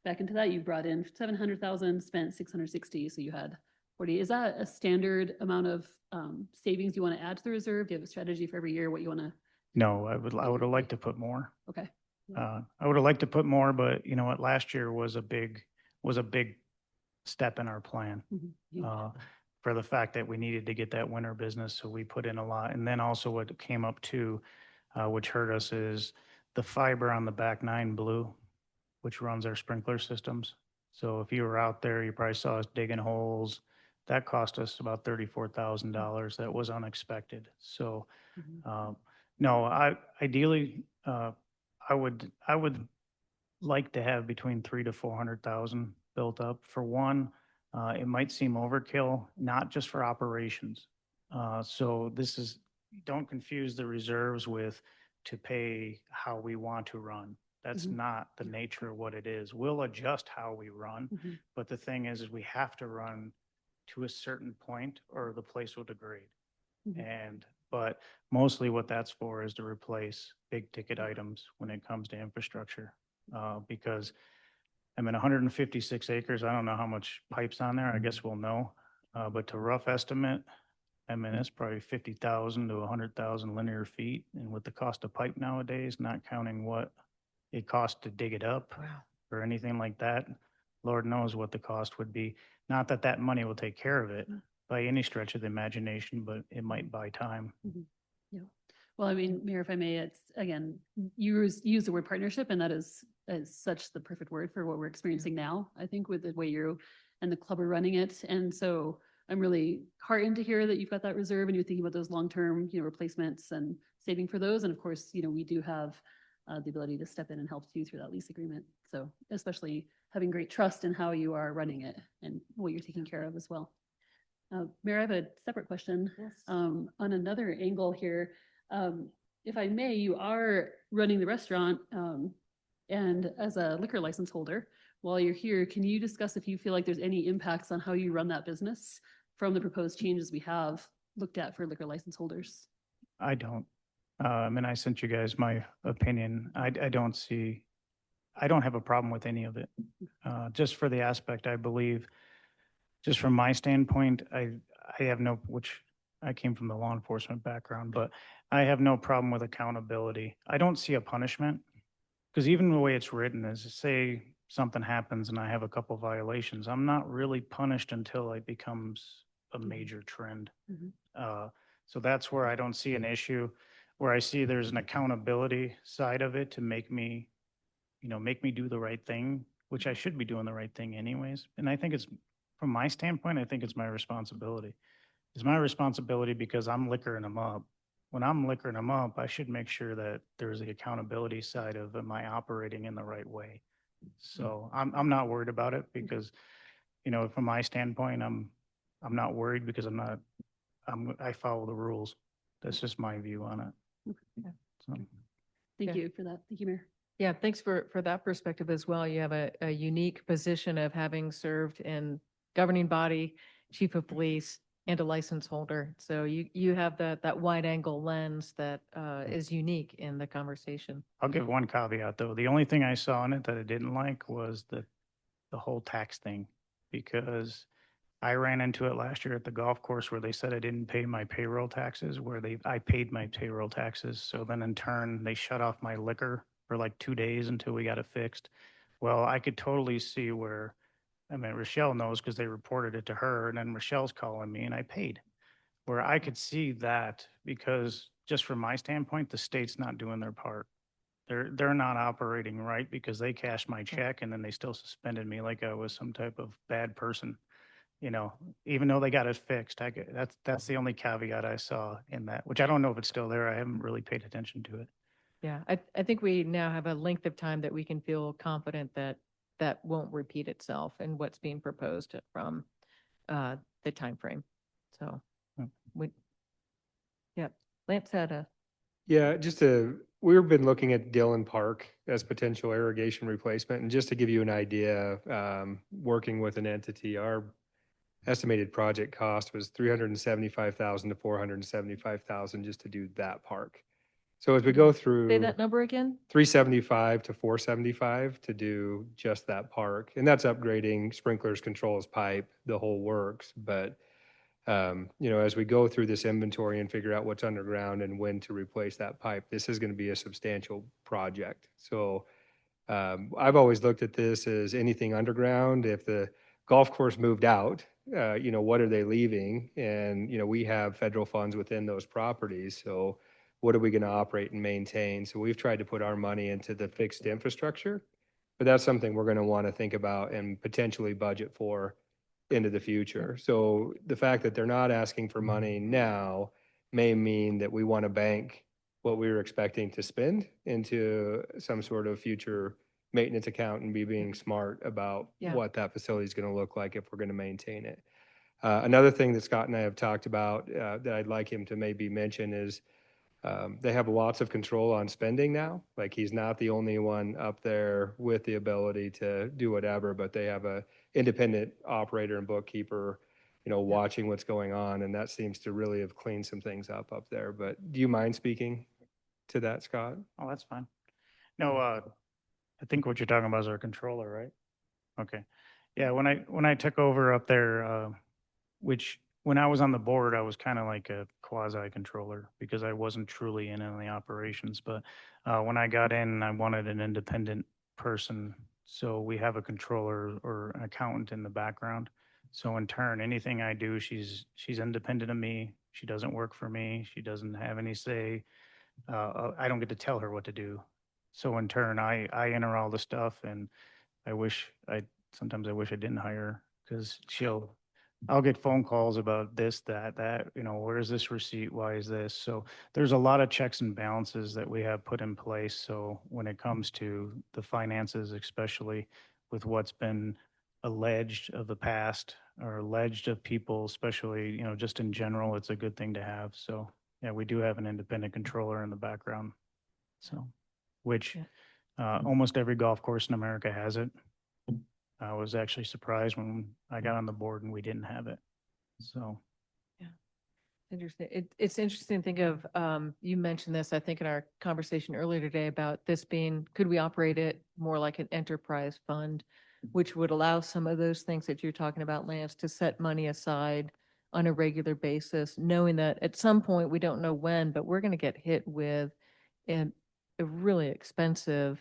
Speaker 8: back into that. You brought in 700,000, spent 660. So you had 40. Is that a standard amount of savings you want to add to the reserve? Do you have a strategy for every year, what you want to?
Speaker 15: No, I would have liked to put more.
Speaker 8: Okay.
Speaker 15: I would have liked to put more, but you know what? Last year was a big step in our plan. For the fact that we needed to get that winter business, so we put in a lot. And then also what came up too, which hurt us, is the fiber on the back 9 blew, which runs our sprinkler systems. So if you were out there, you probably saw us digging holes. That cost us about $34,000. That was unexpected. So, no, ideally, I would like to have between 300,000 to 400,000 built up. For one, it might seem overkill, not just for operations. So don't confuse the reserves with to pay how we want to run. That's not the nature of what it is. We'll adjust how we run, but the thing is we have to run to a certain point or the place will degrade. But mostly what that's for is to replace big ticket items when it comes to infrastructure. Because 156 acres, I don't know how much pipe's on there. I guess we'll know. But to rough estimate, it's probably 50,000 to 100,000 linear feet. And with the cost of pipe nowadays, not counting what it costs to dig it up or anything like that, Lord knows what the cost would be. Not that that money will take care of it by any stretch of the imagination, but it might buy time.
Speaker 8: Yeah. Well, Mayor, if I may, it's again, you use the word partnership, and that is such the perfect word for what we're experiencing now, I think, with the way you and the club are running it. And so I'm really heartened to hear that you've got that reserve and you're thinking about those long-term, replacements and saving for those. And of course, we do have the ability to step in and help you through that lease agreement. So especially having great trust in how you are running it and what you're taking care of as well. Mayor, I have a separate question. On another angle here. If I may, you are running the restaurant, and as a liquor license holder, while you're here, can you discuss if you feel like there's any impacts on how you run that business from the proposed changes we have looked at for liquor license holders?
Speaker 15: I don't. And I sent you guys my opinion. I don't see, I don't have a problem with any of it. Just for the aspect, I believe, just from my standpoint, I have no, which I came from the law enforcement background, but I have no problem with accountability. I don't see a punishment, because even the way it's written is, say something happens and I have a couple violations, I'm not really punished until it becomes a major trend. So that's where I don't see an issue. Where I see there's an accountability side of it to make me, make me do the right thing, which I should be doing the right thing anyways. And I think it's, from my standpoint, I think it's my responsibility. It's my responsibility because I'm liquoring them up. When I'm liquoring them up, I should make sure that there's the accountability side of, am I operating in the right way? So I'm not worried about it because, from my standpoint, I'm not worried because I follow the rules. That's just my view on it. So.
Speaker 8: Thank you for that. Thank you, Mayor.
Speaker 10: Yeah, thanks for that perspective as well. You have a unique position of having served in governing body, chief of police, and a license holder. So you have that wide angle lens that is unique in the conversation.
Speaker 15: I'll give one caveat though. The only thing I saw in it that I didn't like was the whole tax thing, because I ran into it last year at the golf course where they said I didn't pay my payroll taxes, where I paid my payroll taxes. So then in turn, they shut off my liquor for like 2 days until we got it fixed. Well, I could totally see where, I mean, Rochelle knows because they reported it to her, and then Rochelle's calling me and I paid. Where I could see that, because just from my standpoint, the state's not doing their part. They're not operating right because they cashed my check and then they still suspended me like I was some type of bad person. Even though they got it fixed, that's the only caveat I saw in that, which I don't know if it's still there. I haven't really paid attention to it.
Speaker 10: Yeah, I think we now have a length of time that we can feel confident that that won't repeat itself and what's being proposed from the time frame. So yeah, Lance had a.
Speaker 11: Yeah, we've been looking at Dillon Park as potential irrigation replacement. And just to give you an idea, working with an entity, our estimated project cost was 375,000 to 475,000 just to do that park. So as we go through.
Speaker 10: Say that number again?
Speaker 11: 375 to 475 to do just that park. And that's upgrading sprinklers, controls, pipe, the whole works. But, as we go through this inventory and figure out what's underground and when to replace that pipe, this is going to be a substantial project. So I've always looked at this as anything underground. If the golf course moved out, what are they leaving? And, we have federal funds within those properties. So what are we going to operate and maintain? So we've tried to put our money into the fixed infrastructure, but that's something we're going to want to think about and potentially budget for into the future. So the fact that they're not asking for money now may mean that we want to bank what we were expecting to spend into some sort of future maintenance account and being smart about what that facility is going to look like if we're going to maintain it. Another thing that Scott and I have talked about that I'd like him to maybe mention is they have lots of control on spending now. Like he's not the only one up there with the ability to do whatever, but they have a independent operator and bookkeeper, watching what's going on. And that seems to really have cleaned some things up there. But do you mind speaking to that, Scott?
Speaker 15: Oh, that's fine. No, I think what you're talking about is our controller, right? Okay. Yeah, when I took over up there, which when I was on the board, I was kind of like a quasi controller because I wasn't truly in on the operations. But when I got in, I wanted an independent person. So we have a controller or an accountant in the background. So in turn, anything I do, she's independent of me. She doesn't work for me. She doesn't have any say. I don't get to tell her what to do. So in turn, I enter all the stuff, and sometimes I wish I didn't hire her because I'll get phone calls about this, that, where's this receipt? Why is this? So there's a lot of checks and balances that we have put in place. So when it comes to the finances, especially with what's been alleged of the past, are alleged of people, especially, just in general, it's a good thing to have. So, yeah, we do have an independent controller in the background. So, which almost every golf course in America has it. I was actually surprised when I got on the board and we didn't have it. So,
Speaker 10: Interesting. It's interesting to think of, you mentioned this, I think in our conversation earlier today about this being, could we operate it more like an enterprise fund, which would allow some of those things that you're talking about, Lance, to set money aside on a regular basis, knowing that at some point, we don't know when, but we're going to get hit with a really expensive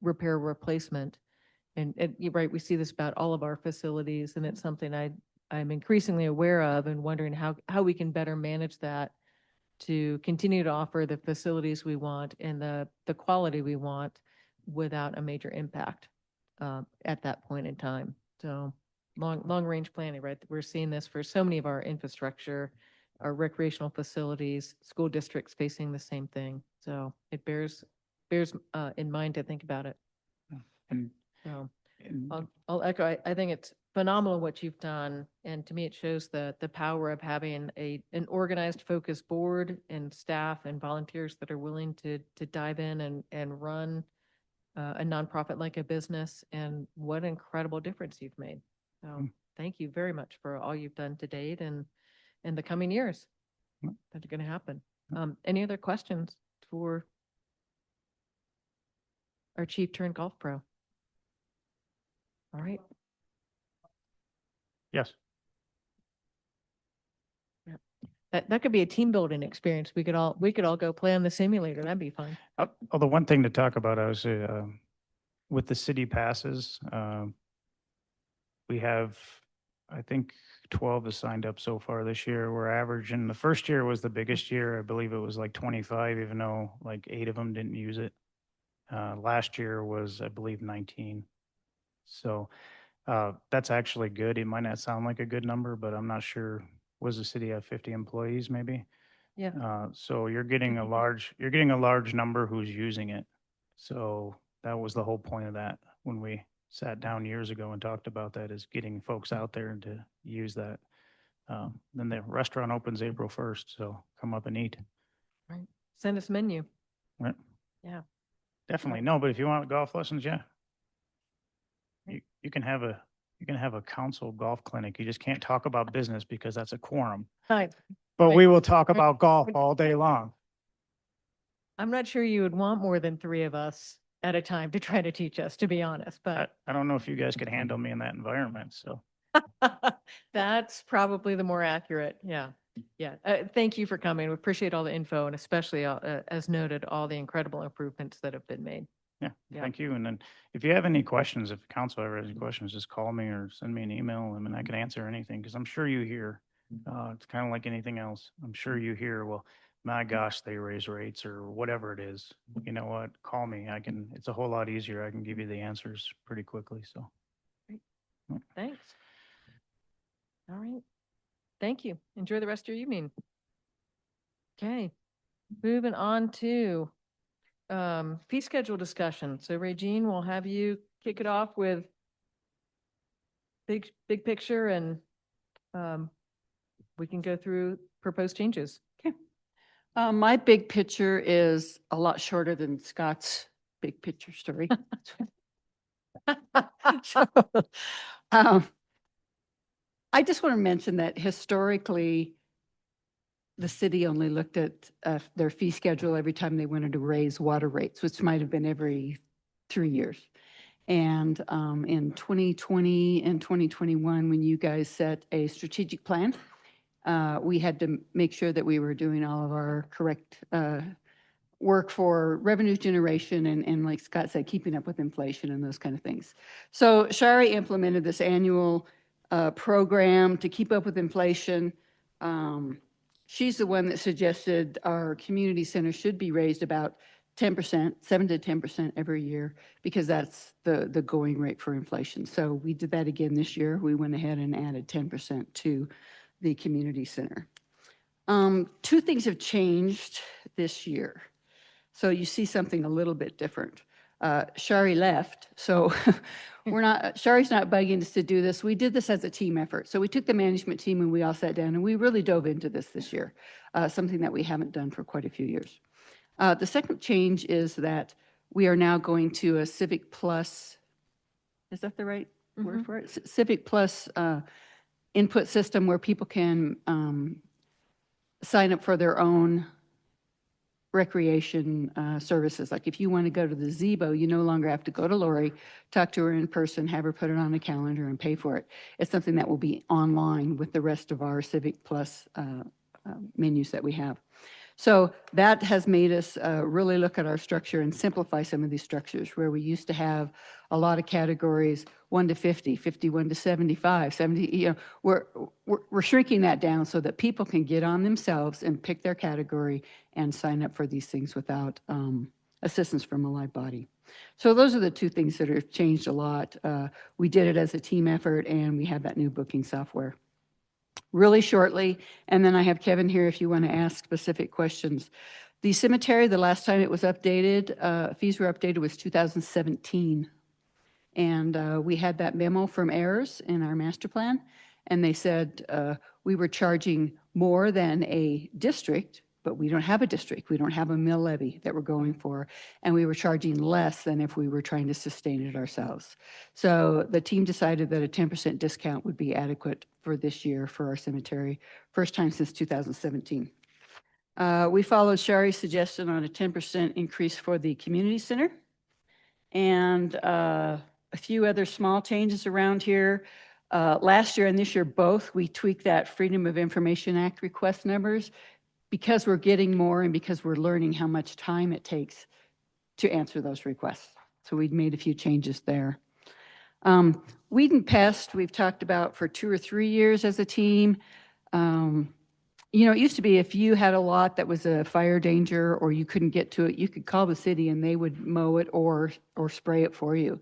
Speaker 10: repair replacement. And you're right, we see this about all of our facilities, and it's something I'm increasingly aware of and wondering how we can better manage that to continue to offer the facilities we want and the quality we want without a major impact at that point in time. So long range planning, right? We're seeing this for so many of our infrastructure, our recreational facilities, school districts facing the same thing. So it bears in mind to think about it.
Speaker 15: and,
Speaker 10: So
Speaker 15: and
Speaker 10: I'll echo, I think it's phenomenal what you've done. And to me, it shows the power of having an organized, focused board and staff and volunteers that are willing to dive in and run a nonprofit like a business. And what incredible difference you've made. So thank you very much for all you've done to date and the coming years that are going to happen. Any other questions for our chief turned golf pro? All right.
Speaker 15: yes.
Speaker 10: That could be a team building experience. We could all go play on the simulator. That'd be fun.
Speaker 15: The one thing to talk about, I was with the city passes, we have, I think, 12 has signed up so far this year. We're averaging, the first year was the biggest year. I believe it was like 25, even though like 8 of them didn't use it. Last year was, I believe, 19. So that's actually good. It might not sound like a good number, but I'm not sure. Was the city have 50 employees maybe?
Speaker 10: Yeah.
Speaker 15: So you're getting a large number who's using it. So that was the whole point of that when we sat down years ago and talked about that, is getting folks out there and to use that. Then the restaurant opens April 1st, so come up and eat.
Speaker 10: Right. Send us menu.
Speaker 15: Right.
Speaker 10: Yeah.
Speaker 15: Definitely. No, but if you want golf lessons, yeah. You can have a council golf clinic. You just can't talk about business because that's a quorum.
Speaker 10: Right.
Speaker 15: But
Speaker 10: Right.
Speaker 15: we will talk about golf all day long.
Speaker 10: I'm not sure you would want more than 3 of us at a time to try to teach us, to be honest, but
Speaker 15: I don't know if you guys could handle me in that environment, so.
Speaker 10: that's probably the more accurate. Yeah. Yeah. Thank you for coming. We appreciate all the info and especially, as noted, all the incredible improvements that have been made.
Speaker 15: Yeah, thank you. And then if you have any questions, if the council ever has any questions, just call me or send me an email. I mean, I can answer anything because I'm sure you hear, it's kind of like anything else. I'm sure you hear, well, my gosh, they raise rates or whatever it is. You know what? Call me. It's a whole lot easier. I can give you the answers pretty quickly. So.
Speaker 10: Thanks. All right. Thank you. Enjoy the rest of your evening. Okay. Moving on to fee schedule discussion. So Regine, we'll have you kick it off with big picture and we can go through proposed changes.
Speaker 12: Okay. My big picture is a lot shorter than Scott's big picture story. So, I just want to mention that historically, the city only looked at their fee schedule every time they wanted to raise water rates, which might have been every 3 years. And in 2020 and 2021, when you guys set a strategic plan, we had to make sure that we were doing all of our correct work for revenue generation and like Scott said, keeping up with inflation and those kind of things. So Shari implemented this annual program to keep up with inflation. She's the one that suggested our community center should be raised about 10%, 7 to 10% every year, because that's the going rate for inflation. So we did that again this year. We went ahead and added 10% to the community center. 2 things have changed this year. So you see something a little bit different. Shari left, so Shari's not bugging us to do this. We did this as a team effort. So we took the management team and we all sat down and we really dove into this year, something that we haven't done for quite a few years. The second change is that we are now going to a Civic Plus, is that the right word for it? Civic Plus input system where people can sign up for their own recreation services. Like if you want to go to the Zebo, you no longer have to go to Lori, talk to her in person, have her put it on a calendar and pay for it. It's something that will be online with the rest of our Civic Plus menus that we have. So that has made us really look at our structure and simplify some of these structures where we used to have a lot of categories, 1 to 50, 51 to 75, 70, you know, we're shrinking that down so that people can get on themselves and pick their category and sign up for these things without assistance from a live body. So those are the two things that have changed a lot. We did it as a team effort and we have that new booking software. Really shortly, and then I have Kevin here if you want to ask specific questions. The cemetery, the last time it was updated, fees were updated was 2017. And we had that memo from AIRS in our master plan, and they said we were charging more than a district, but we don't have a district. We don't have a mill levy that we're going for, and we were charging less than if we were trying to sustain it ourselves. So the team decided that a 10% discount would be adequate for this year for our cemetery, first time since 2017. We followed Shari's suggestion on a 10% increase for the community center, and a few other small changes around here. Last year and this year both, we tweaked that Freedom of Information Act request numbers because we're getting more and because we're learning how much time it takes to answer those requests. So we've made a few changes there. Weed and pest, we've talked about for 2 or 3 years as a team. You know, it used to be if you had a lot that was a fire danger or you couldn't get to it, you could call the city and they would mow it or spray it for you.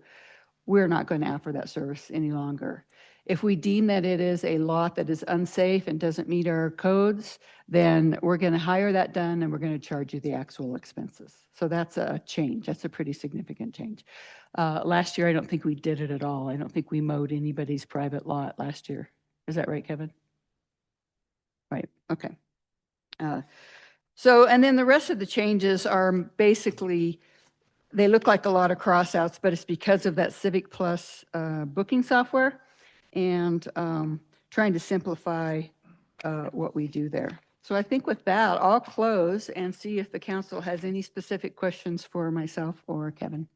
Speaker 12: We're not going to offer that service any longer. If we deem that it is a lot that is unsafe and doesn't meet our codes, then we're going to hire that done and we're going to charge you the actual expenses. So that's a change. That's a pretty significant change. Last year, I don't think we did it at all. I don't think we mowed anybody's private lot last year. Is that right, Kevin? Right, okay. So, and then the rest of the changes are basically, they look like a lot of crossouts, but it's because of that Civic Plus booking software and trying to simplify what we do there. So I think with that, I'll close and see if the council has any specific questions for myself or Kevin.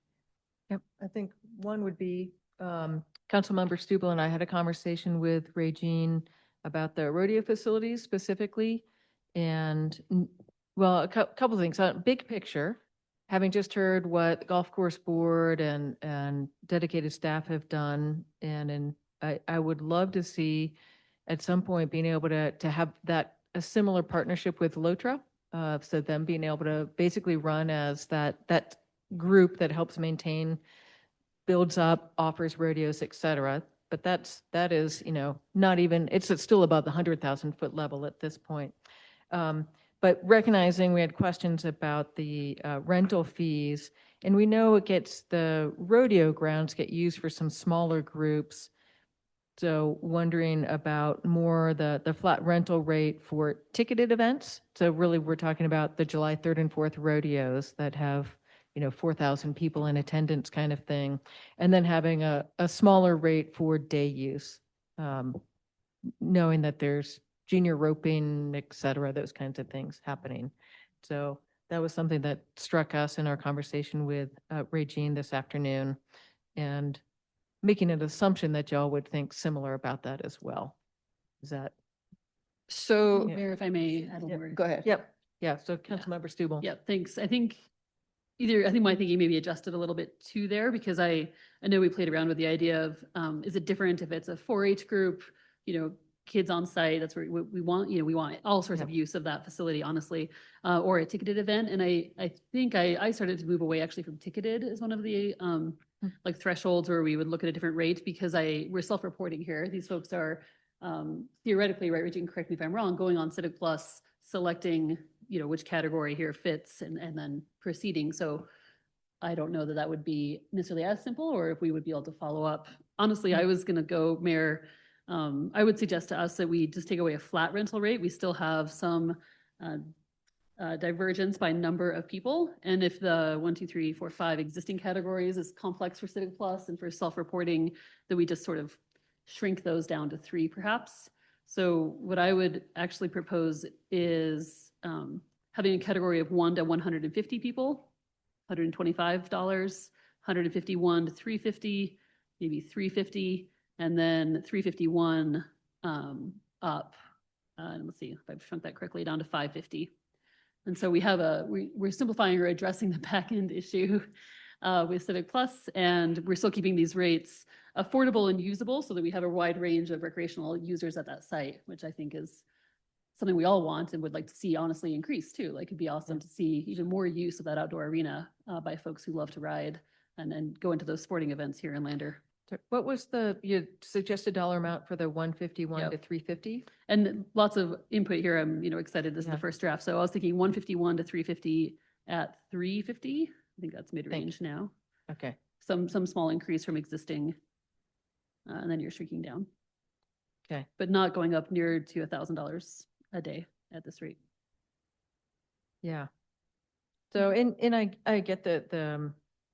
Speaker 10: Yep, I think one would be, Councilmember Stubel and I had a conversation with Regine about the rodeo facilities specifically. And well, a couple of things. Big picture, having just heard what the golf course board and dedicated staff have done, and I would love to see at some point being able to have that a similar partnership with LOTRA, so them being able to basically run as that group that helps maintain, builds up, offers rodeos, et cetera. But that is, you know, not even, it's still above the 100,000 foot level at this point. But recognizing we had questions about the rental fees, and we know the rodeo grounds get used for some smaller groups. So wondering about more the flat rental rate for ticketed events. So really we're talking about the July 3rd and 4th rodeos that have, you know, 4,000 people in attendance kind of thing. And then having a smaller rate for day use, knowing that there's junior roping, et cetera, those kinds of things happening. So that was something that struck us in our conversation with Regine this afternoon, and making an assumption that y'all would think similar about that as well. Is that?
Speaker 12: So,
Speaker 8: Mayor, if I may add a word.
Speaker 12: go ahead.
Speaker 10: Yep. Yeah. So Councilmember Stubel.
Speaker 8: Yeah, thanks. I think my thinking maybe adjusted a little bit too there, because I know we played around with the idea of, is it different if it's a 4-H group, you know, kids on site, that's where we want, you know, we want all sorts of use of that facility, honestly, or a ticketed event. And I think I started to move away actually from ticketed as one of the like thresholds where we would look at a different rate, because we're self-reporting here. These folks are theoretically, right, Regine, correct me if I'm wrong, going on Civic Plus, selecting, you know, which category here fits and then proceeding. So I don't know that that would be necessarily as simple, or if we would be able to follow up. Honestly, I was gonna go, Mayor, I would suggest to us that we just take away a flat rental rate. We still have some divergence by number of people. And if the 1, 2, 3, 4, 5 existing categories is complex for Civic Plus and for self-reporting, that we just sort of shrink those down to 3 perhaps. So what I would actually propose is having a category of 1 to 150 people, $125, 151 to 350, maybe 350, and then 351 up. And let's see if I've shrunk that correctly, down to 550. And so we have we're simplifying or addressing the back end issue with Civic Plus, and we're still keeping these rates affordable and usable so that we have a wide range of recreational users at that site, which I think is something we all want and would like to see honestly increase too. Like, it'd be awesome to see even more use of that outdoor arena by folks who love to ride and then go into those sporting events here in Lander.
Speaker 10: What was you suggested dollar amount for the 151
Speaker 8: Yep.
Speaker 10: to 350?
Speaker 8: And lots of input here. I'm, excited. This is the first draft. So I was thinking 151 to 350 at 350. I think that's mid-range now.
Speaker 10: Okay.
Speaker 8: Some small increase from existing, and then you're shrinking down.
Speaker 10: Okay.
Speaker 8: But not going up near to $1,000 a day at this rate.
Speaker 10: Yeah. So, and I get the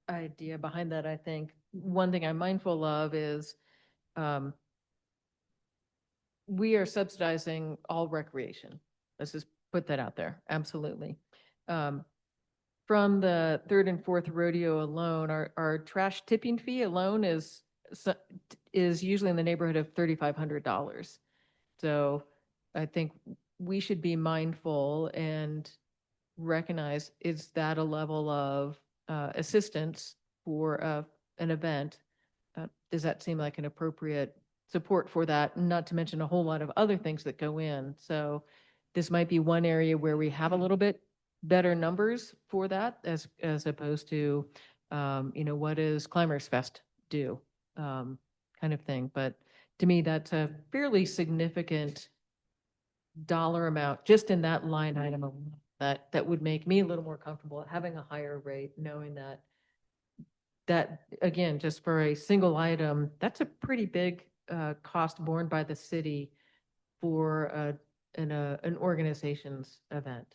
Speaker 10: idea behind that. I think one thing I'm mindful of is we are subsidizing all recreation. Let's just put that out there. Absolutely. From the third and fourth rodeo alone, our trash tipping fee alone is usually in the neighborhood of $3,500. So I think we should be mindful and recognize, is that a level of assistance for an event? Does that seem like an appropriate support for that? Not to mention a whole lot of other things that go in. So this might be one area where we have a little bit better numbers for that, as opposed to, what does Climbers Fest do, kind of thing. But to me, that's a fairly significant dollar amount just in that line item alone that would make me a little more comfortable having a higher rate, knowing that again, just for a single item, that's a pretty big cost borne by the city for an organization's event.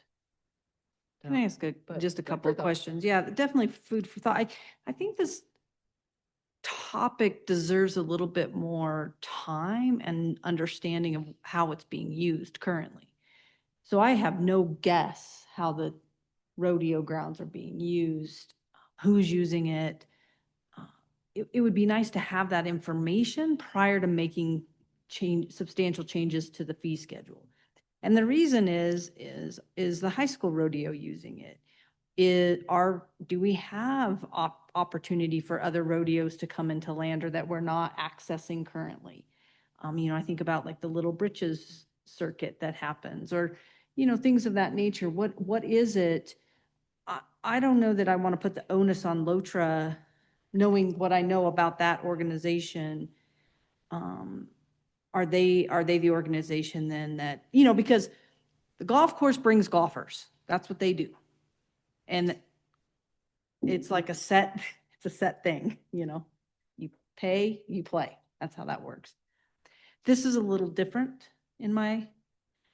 Speaker 5: Can I ask just a couple of questions? Yeah, definitely food for thought. I think this topic deserves a little bit more time and understanding of how it's being used currently. So I have no guess how the rodeo grounds are being used, who's using it. It would be nice to have that information prior to making substantial changes to the fee schedule. And the reason is the high school rodeo using it? Do we have opportunity for other rodeos to come into Lander that we're not accessing currently? I think about like the Little Britches circuit that happens, or, things of that nature. What is it? I don't know that I want to put the onus on LOTRA, knowing what I know about that organization. Are they the organization then that, because the golf course brings golfers. That's what they do. And it's like it's a set thing, you pay, you play. That's how that works. This is a little different in my,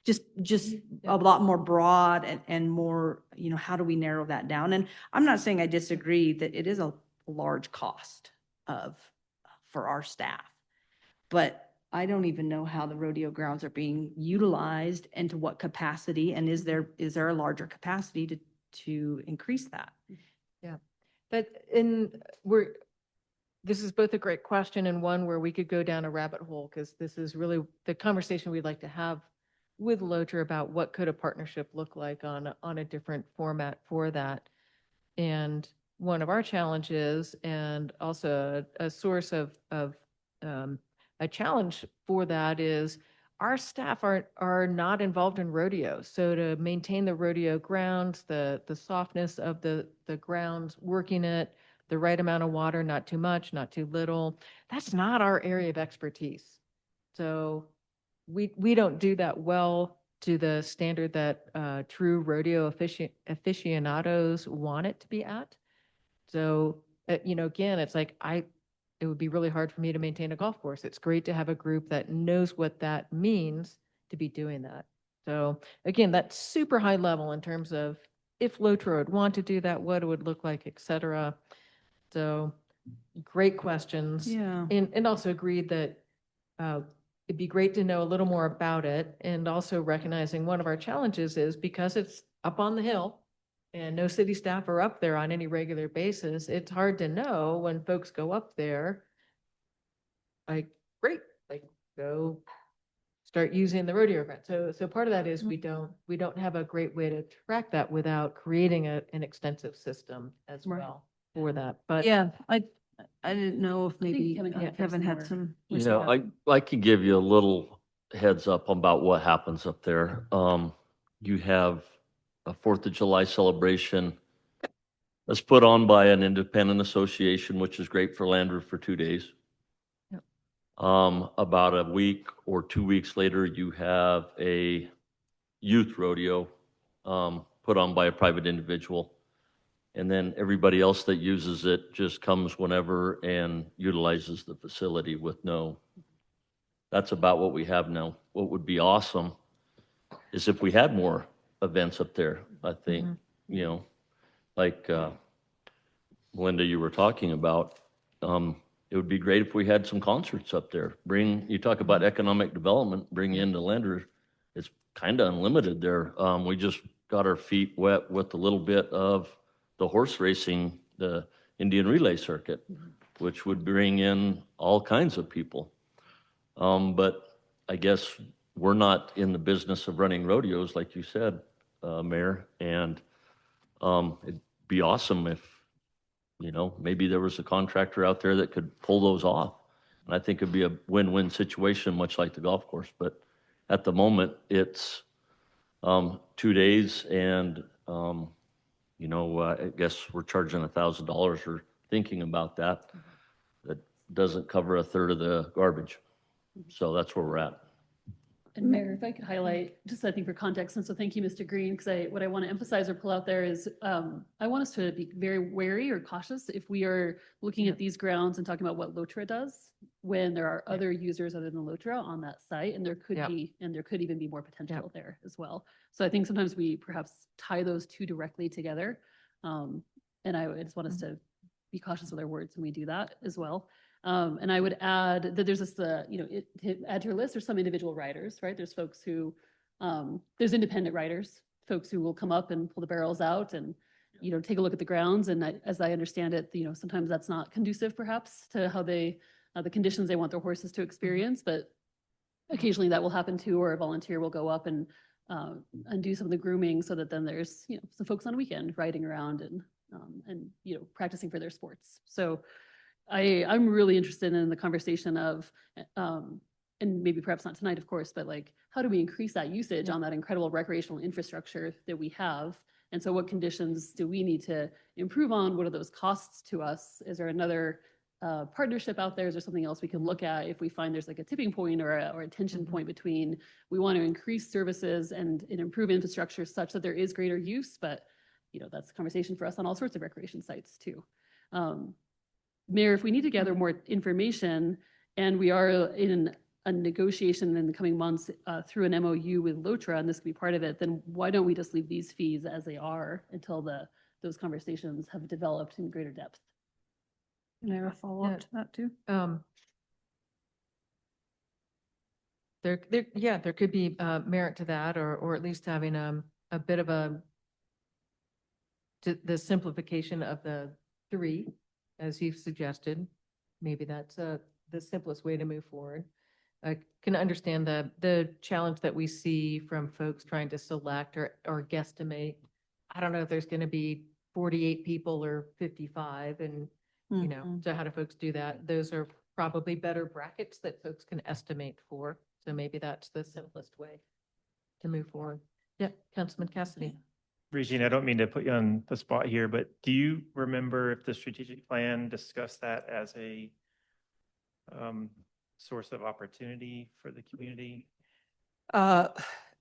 Speaker 5: just a lot more broad and more, how do we narrow that down? And I'm not saying I disagree that it is a large cost for our staff, but I don't even know how the rodeo grounds are being utilized and to what capacity, and is there a larger capacity to increase that?
Speaker 10: Yeah, this is both a great question and one where we could go down a rabbit hole, because this is really the conversation we'd like to have with LOTRA about what could a partnership look like on a different format for that. And one of our challenges, and also a source of a challenge for that, is our staff are not involved in rodeo. So to maintain the rodeo grounds, the softness of the grounds, working it, the right amount of water, not too much, not too little, that's not our area of expertise. So we don't do that well to the standard that true rodeo aficionados want it to be at. So, again, it's like it would be really hard for me to maintain a golf course. It's great to have a group that knows what that means to be doing that. So again, that's super high level in terms of if Lotra would want to do that, what it would look like, et cetera. So great questions.
Speaker 5: Yeah.
Speaker 10: And also agreed that it'd be great to know a little more about it, and also recognizing one of our challenges is because it's up on the hill and no city staff are up there on any regular basis, it's hard to know when folks go up there, like, great, like, go start using the rodeo event. So part of that is we don't have a great way to track that without creating an extensive system as
Speaker 5: Right.
Speaker 10: well for that. But
Speaker 5: Yeah, I didn't know if maybe
Speaker 8: Kevin
Speaker 5: had
Speaker 8: more.
Speaker 5: some.
Speaker 16: Yeah, I can give you a little heads up about what happens up there. You have a 4th of July celebration that's put on by an independent association, which is great for Landry for 2 days.
Speaker 10: Yep.
Speaker 16: About a week or 2 weeks later, you have a youth rodeo put on by a private individual. And then everybody else that uses it just comes whenever and utilizes the facility with no. That's about what we have now. What would be awesome is if we had more events up there, I think, like Melinda, you were talking about. It would be great if we had some concerts up there. You talk about economic development, bring in the lenders. It's kind of unlimited there. We just got our feet wet with a little bit of the horse racing, the Indian relay circuit, which would bring in all kinds of people. But I guess we're not in the business of running rodeos, like you said, Mayor. And it'd be awesome if, maybe there was a contractor out there that could pull those off. And I think it'd be a win-win situation, much like the golf course. But at the moment, it's 2 days, and I guess we're charging $1,000 for thinking about that. That doesn't cover a third of the garbage. So that's where we're at.
Speaker 8: And Mayor, if I could highlight, just I think for context, and so thank you, Mr. Green, because what I want to emphasize or pull out there is I want us to be very wary or cautious if we are looking at these grounds and talking about what Lotra does when there are other users other than Lotra on that site, and there could even be more potential there as well. So I think sometimes we perhaps tie those two directly together, and I just want us to be cautious with our words when we do that as well. And I would add that there's this, to add to your list, there's some individual writers, right? There's folks who, there's independent writers, folks who will come up and pull the barrels out and, take a look at the grounds. And as I understand it, sometimes that's not conducive perhaps to how the conditions they want their horses to experience, but occasionally that will happen too, or a volunteer will go up and do some of the grooming so that then there's, some folks on a weekend riding around and practicing for their sports. So I'm really interested in the conversation of, and maybe perhaps not tonight, of course, but like, how do we increase that usage on that incredible recreational infrastructure that we have? And so what conditions do we need to improve on? What are those costs to us? Is there another partnership out there? Is there something else we can look at if we find there's like a tipping point or a tension point between we want to increase services and improve infrastructure such that there is greater use, but that's a conversation for us on all sorts of recreation sites too. Mayor, if we need to gather more information and we are in a negotiation in the coming months through an MOU with Lotra, and this could be part of it, then why don't we just leave these fees as they are until those conversations have developed in greater depth?
Speaker 5: Can I have a follow-up to that too?
Speaker 10: There could be merit to that, or at least having a bit of the simplification of the 3, as you've suggested. Maybe that's the simplest way to move forward. I can understand the challenge that we see from folks trying to select or guesstimate. I don't know if there's going to be 48 people or 55, and so how do folks do that? Those are probably better brackets that folks can estimate for. So maybe that's the simplest way to move forward. Yeah, Councilman Cassidy.
Speaker 3: Regina, I don't mean to put you on the spot here, but do you remember if the strategic plan discussed that as a source of opportunity for the community?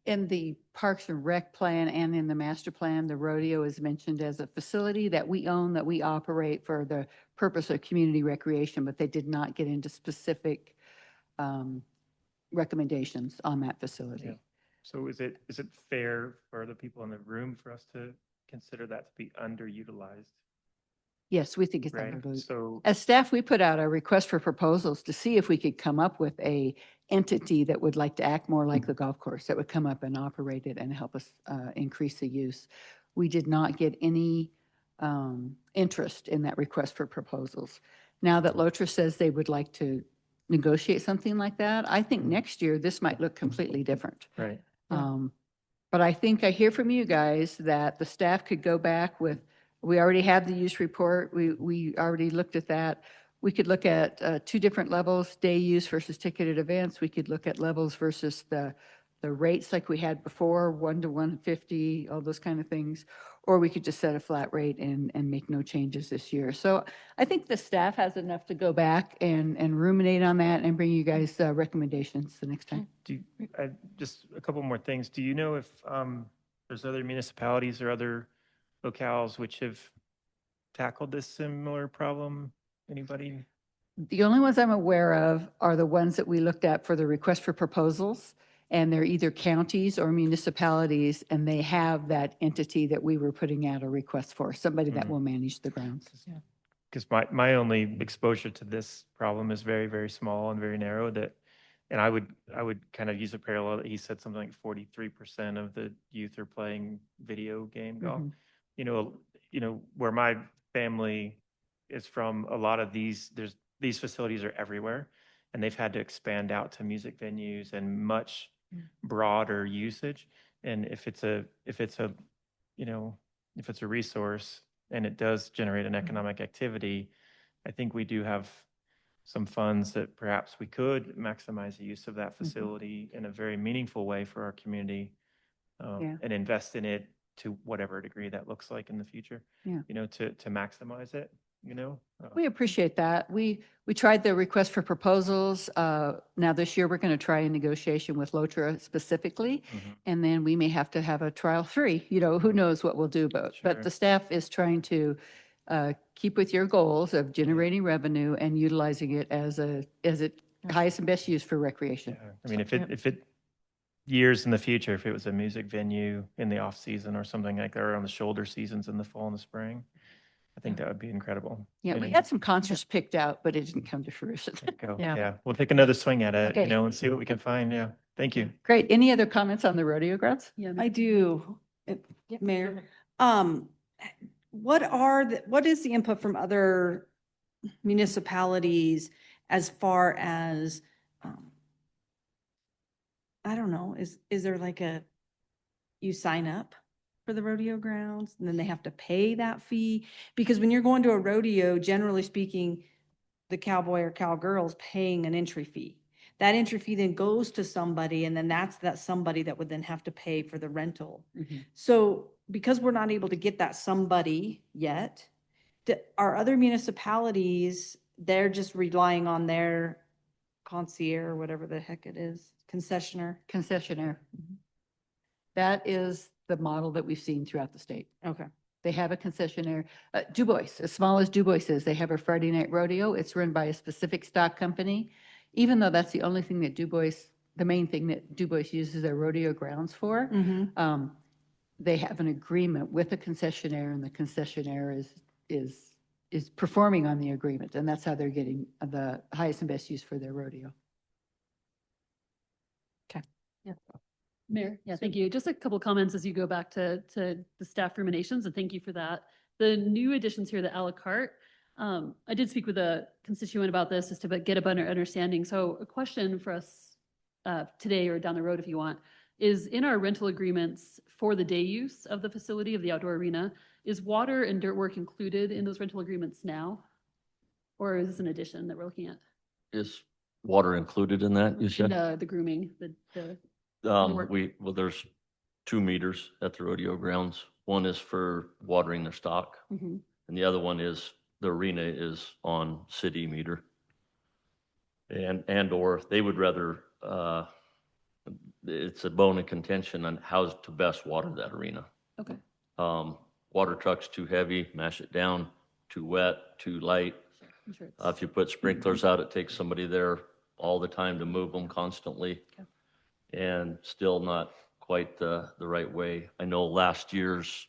Speaker 12: In the Parks and Rec plan and in the master plan, the rodeo is mentioned as a facility that we own, that we operate for the purpose of community recreation, but they did not get into specific recommendations on that facility.
Speaker 3: Yeah. So is it fair for the people in the room for us to consider that to be underutilized?
Speaker 12: Yes, we think it's
Speaker 3: Right.
Speaker 12: underutilized.
Speaker 3: So
Speaker 12: As staff, we put out a request for proposals to see if we could come up with a entity that would like to act more like the golf course, that would come up and operate it and help us increase the use. We did not get any interest in that request for proposals. Now that LOTRA says they would like to negotiate something like that, I think next year this might look completely different.
Speaker 3: right.
Speaker 12: But I think I hear from you guys that the staff could go back with, we already have the use report. We already looked at that. We could look at two different levels, day use versus ticketed events. We could look at levels versus the rates like we had before, 1 to 150, all those kind of things. Or we could just set a flat rate and make no changes this year. So I think the staff has enough to go back and ruminate on that and bring you guys recommendations the next time.
Speaker 3: Just a couple more things. Do you know if there's other municipalities or other locales which have tackled this similar problem? Anybody?
Speaker 12: The only ones I'm aware of are the ones that we looked at for the request for proposals, and they're either counties or municipalities, and they have that entity that we were putting out a request for, somebody that will manage the grounds.
Speaker 3: Because my only exposure to this problem is very, very small and very narrow, and I would kind of use a parallel that he said something like 43% of the youth are playing video game golf. Where my family is from, a lot of these facilities are everywhere, and they've had to expand out to music venues and much broader usage. And if it's a resource and it does generate an economic activity, I think we do have some funds that perhaps we could maximize the use of that facility in a very meaningful way for our community, and invest in it to whatever degree that looks like in the future. To maximize it.
Speaker 12: We appreciate that. We tried the request for proposals. Now this year, we're going to try a negotiation with LOTRA specifically, and then we may have to have a trial 3. Who knows what we'll do, but the staff is trying to keep with your goals of generating revenue and utilizing it as it highest and best use for recreation.
Speaker 3: Yeah. I mean, if it years in the future, if it was a music venue in the off season or something like that, or on the shoulder seasons in the fall and the spring, I think that would be incredible.
Speaker 12: Yeah, we had some concerts picked out, but it didn't come to fruition.
Speaker 3: Yeah, we'll take another swing at it,
Speaker 12: Okay.
Speaker 3: and see what we can find. Yeah, thank you.
Speaker 12: Great. Any other comments on the rodeo grounds?
Speaker 8: Yeah.
Speaker 5: I do, Mayor. What is the input from other municipalities as far as, I don't know, is there like you sign up for the rodeo grounds and then they have to pay that fee? Because when you're going to a rodeo, generally speaking, the cowboy or cowgirl's paying an entry fee. That entry fee then goes to somebody, and then that's that somebody that would then have to pay for the rental. So because we're not able to get that somebody yet, are other municipalities, they're just relying on their concierge or whatever the heck it is, concessionaire?
Speaker 12: Concessionaire. That is the model that we've seen throughout the state.
Speaker 5: Okay.
Speaker 12: They have a concessionaire. Du Bois, as small as Du Bois is, they have a Friday night rodeo. It's run by a specific stock company. Even though that's the only thing that the main thing that Du Bois uses their rodeo grounds for, they have an agreement with a concessionaire, and the concessionaire is performing on the agreement, and that's how they're getting the highest and best use for their rodeo. Okay.
Speaker 8: Yeah. Mayor, thank you. Just a couple comments as you go back to the staff ruminations, and thank you for that. The new additions here, the a la carte, I did speak with a constituent about this just to get a better understanding. So a question for us today or down the road if you want, is in our rental agreements for the day use of the facility of the outdoor arena, is water and dirt work included in those rental agreements now? Or is this an addition that we're looking at?
Speaker 16: Is water included in that, you said?
Speaker 8: The grooming,
Speaker 16: there's 2 meters at the rodeo grounds. One is for watering their stock, and the other one is the arena is on city meter. And or they would rather it's a bone of contention on how to best water that arena.
Speaker 8: Okay.
Speaker 16: Water truck's too heavy, mash it down, too wet, too light.
Speaker 8: I'm sure
Speaker 16: If you put sprinklers out, it takes somebody there all the time to move them constantly.
Speaker 8: Okay.
Speaker 16: And still not quite the right way. I know last year's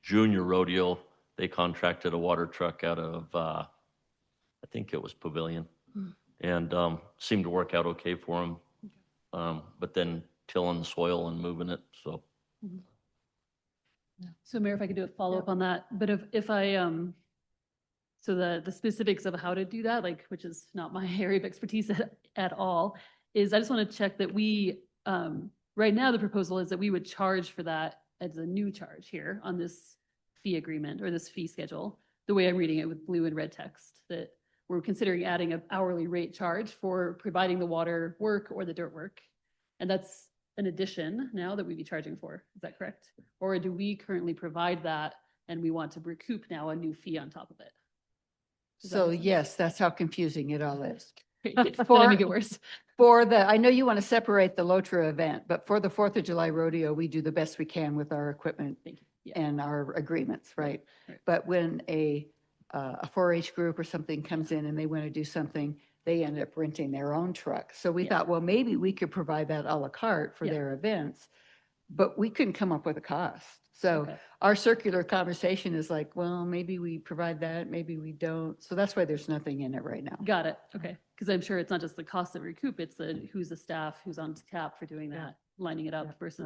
Speaker 16: junior rodeo, they contracted a water truck out of, I think it was Pavilion, and seemed to work out okay for them. But then tilling the soil and moving it, so.
Speaker 8: So Mayor, if I could do a follow-up on that, but if I, so the specifics of how to do that, like, which is not my area of expertise at all, is I just want to check that we, right now, the proposal is that we would charge for that as a new charge here on this fee agreement or this fee schedule, the way I'm reading it with blue and red text, that we're considering adding an hourly rate charge for providing the water work or the dirt work. And that's an addition now that we'd be charging for. Is that correct? Or do we currently provide that and we want to recoup now a new fee on top of it? Does that
Speaker 12: So
Speaker 8: make sense?
Speaker 12: yes, that's how confusing it all is.
Speaker 8: Did I make it worse?
Speaker 12: For the, I know you want to separate the Lotra event, but for the 4th of July rodeo, we do the best we can with our equipment
Speaker 8: Thank you. Yeah.
Speaker 12: and our agreements, right?
Speaker 8: Right.
Speaker 12: But when a 4-H group or something comes in and they want to do something, they end up renting their own truck. So we
Speaker 8: Yeah.
Speaker 12: thought, well, maybe we could provide that à la carte for
Speaker 8: Yeah.
Speaker 12: their events, but we couldn't come up with a cost. So
Speaker 8: Okay.
Speaker 12: our circular conversation is like, well, maybe we provide that, maybe we don't. So that's why there's nothing in it right now.
Speaker 8: Got it. Okay. Because I'm sure it's not just the cost that we recoup, it's who's the staff, who's on tap for doing that, lining it up versus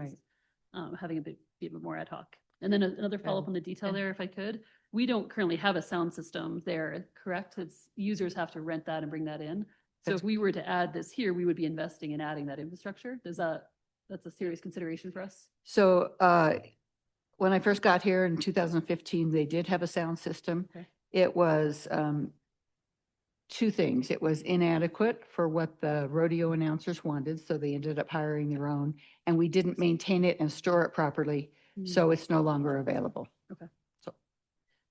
Speaker 12: right.
Speaker 8: having a bit more ad hoc. And then another follow-up on the detail there, if I could. We don't currently have a sound system there, correct? It's users have to rent that and bring that in. So if we were to add this here, we would be investing in adding that infrastructure. That's a serious consideration for us?
Speaker 12: So when I first got here in 2015, they did have a sound system.
Speaker 8: Okay.
Speaker 12: It was two things. It was inadequate for what the rodeo announcers wanted, so they ended up hiring their own. And we didn't maintain it and store it properly, so it's no longer available.
Speaker 8: Okay. So,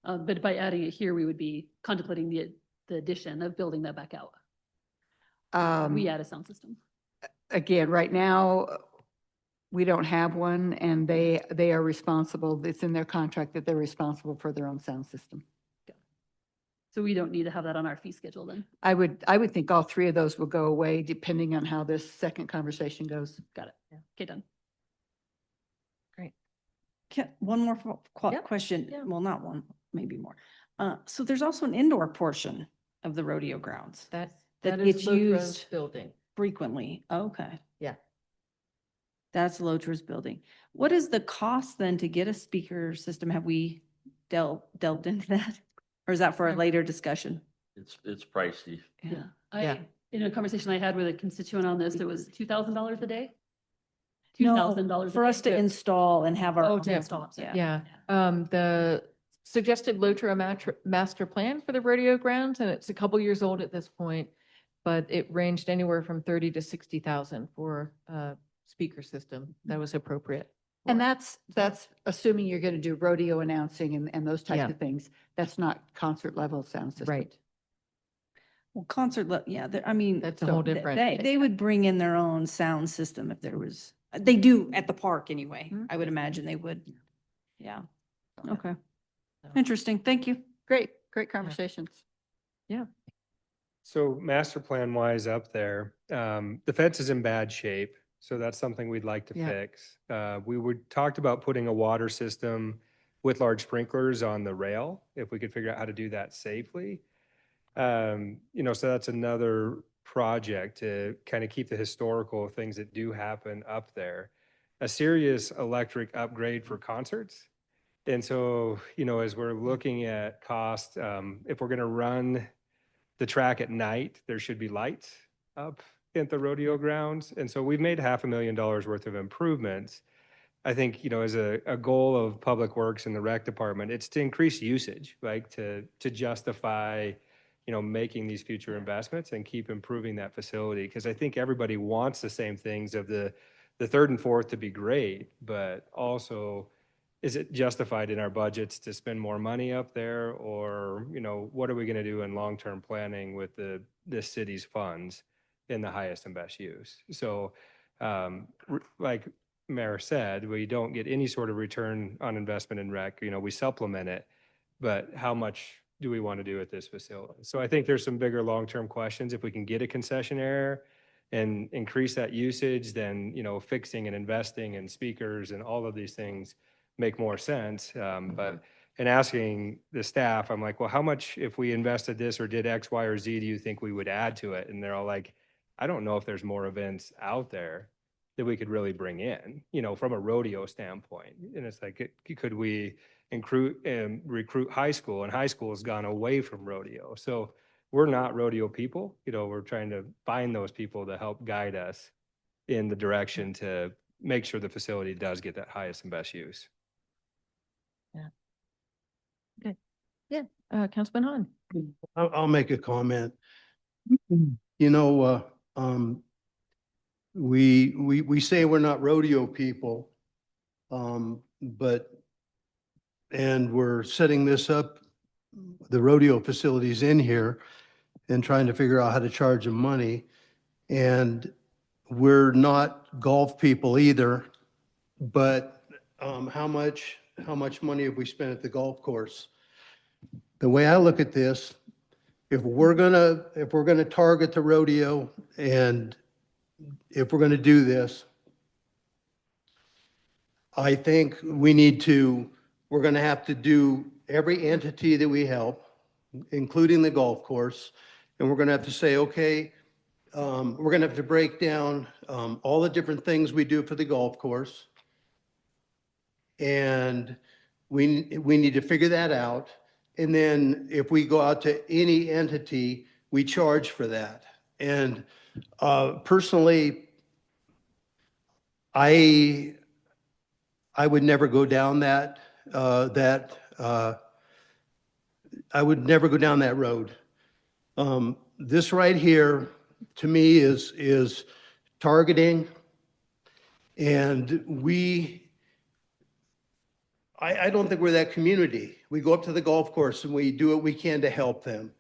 Speaker 8: but by adding it here, we would be contemplating the addition of building that back out. We add a sound system.
Speaker 12: Again, right now, we don't have one, and they are responsible. It's in their contract that they're responsible for their own sound system.
Speaker 8: So we don't need to have that on our fee schedule then?
Speaker 12: I would think all three of those will go away depending on how this second conversation goes.
Speaker 8: Got it. Yeah. Okay, done.
Speaker 5: One more
Speaker 8: Yeah.
Speaker 5: question.
Speaker 8: Yeah.
Speaker 5: Well, not one, maybe more. So there's also an indoor portion of the rodeo grounds that gets used
Speaker 10: building.
Speaker 5: frequently. Okay.
Speaker 10: Yeah.
Speaker 5: That's Lotra's building. What is the cost then to get a speaker system? Have we delved into that? Or is that for a later discussion?
Speaker 16: It's pricey.
Speaker 8: Yeah.
Speaker 10: Yeah.
Speaker 8: In a conversation I had with a constituent on this, it was $2,000 a day?
Speaker 5: No,
Speaker 8: $2,000 a
Speaker 5: for us to
Speaker 8: day.
Speaker 5: install and have our.
Speaker 8: Oh,
Speaker 5: own-
Speaker 8: to install, I'm sorry.
Speaker 5: Yeah.
Speaker 10: The suggested Lotra master plan for the rodeo grounds, and it's a couple years old at this point, but it ranged anywhere from 30 to 60,000 for a speaker system that was appropriate.
Speaker 12: And that's assuming you're going to do rodeo announcing and those types
Speaker 10: Yeah.
Speaker 12: of things. That's not concert level sound system.
Speaker 10: Right.
Speaker 5: Well, yeah, I mean.
Speaker 10: That's a whole
Speaker 5: th-
Speaker 10: different.
Speaker 5: They would bring in their own sound system if there was, they do at the park anyway.
Speaker 10: Mhm.
Speaker 5: I would imagine they would. Yeah. Okay.
Speaker 10: So-
Speaker 5: Interesting. Thank you.
Speaker 12: Great conversations.
Speaker 11: So master plan wise up there, the fence is in bad shape. So that's something we'd like to
Speaker 10: Yeah.
Speaker 11: fix. We would talked about putting a water system with large sprinklers on the rail, if we could figure out how to do that safely. So that's another project to kind of keep the historical things that do happen up there. A serious electric upgrade for concerts. And so, as we're looking at cost, if we're going to run the track at night, there should be lights up at the rodeo grounds. And so we've made $500,000 worth of improvements. I think, as a goal of Public Works and the rec department, it's to increase usage, like to justify, making these future investments and keep improving that facility. Because I think everybody wants the same things of the third and fourth to be great, but also, is it justified in our budgets to spend more money up there? Or, what are we going to do in long-term planning with the city's funds in the highest and best use? So Like Mayor said, we don't get any sort of return on investment in rec, we supplement it. But how much do we want to do at this facility? So I think there's some bigger long-term questions. If we can get a concessionaire and increase that usage, then, fixing and investing in speakers and all of these things make more sense. But in asking the staff, I'm like, well, how much, if we invested this or did X, Y, or Z, do you think we would add to it? And they're all like, I don't know if there's more events out there that we could really bring in, from a rodeo standpoint. And it's like, could we recruit high school? And high school has gone away from rodeo. So we're not rodeo people. We're trying to find those people to help guide us in the direction to make sure the facility does get that highest and best use.
Speaker 10: Yeah. Good. Yeah. Councilman Hahn.
Speaker 4: I'll make a comment. We say we're not rodeo people, but we're setting this up, the rodeo facilities in here, and trying to figure out how to charge them money. And we're not golf people either, but how much money have we spent at the golf course? The way I look at this, if we're gonna target the rodeo, and if we're gonna do this, I think we're gonna have to do every entity that we help, including the golf course, and we're gonna have to say, okay, we're gonna have to break down all the different things we do for the golf course. And we need to figure that out. And then if we go out to any entity, we charge for that. And personally, I would never go down that I would never go down that road. This right here, to me, is targeting, and I don't think we're that community. We go up to the golf course and we do what we can to help them.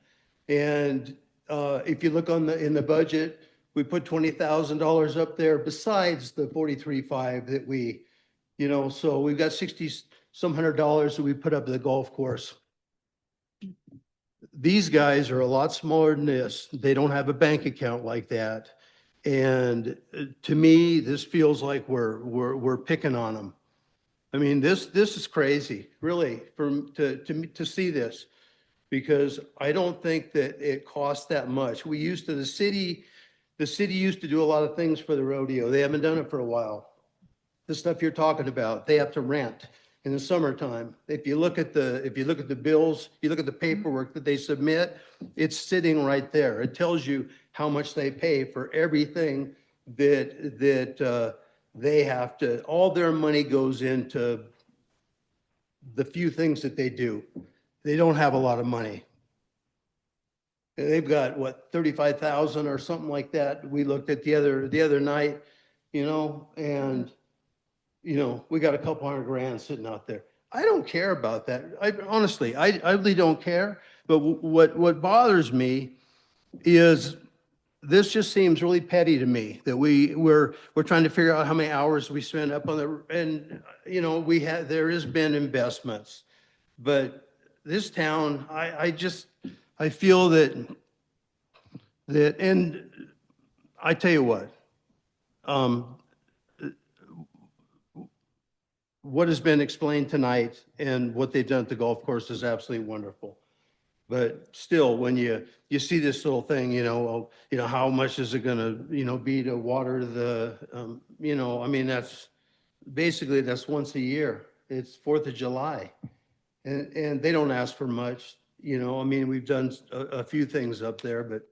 Speaker 4: And if you look in the budget, we put $20,000 up there besides the 43.5 that we, so we've got 60 some $100 that we put up at the golf course. These guys are a lot smaller than this. They don't have a bank account like that. And to me, this feels like we're picking on them. I mean, this is crazy, really, to see this, because I don't think that it costs that much. The city used to do a lot of things for the rodeo. They haven't done it for a while. The stuff you're talking about, they have to rent in the summertime. If you look at the bills, you look at the paperwork that they submit, it's sitting right there. It tells you how much they pay for everything that they have to, all their money goes into the few things that they do. They don't have a lot of money. They've got, what, 35,000 or something like that. We looked at the other night, and, we got a couple $100,000 sitting out there. I don't care about that. Honestly, I really don't care. But what bothers me is this just seems really petty to me, that we're trying to figure out how many hours we spend up on and there has been investments, but this town, I feel that, and I tell you what has been explained tonight and what they've done at the golf course is absolutely wonderful. But still, when you see this little thing, how much is it gonna, be to water the, I mean, that's once a year. It's 4th of July. And they don't ask for much, I mean, we've done a few things up there, but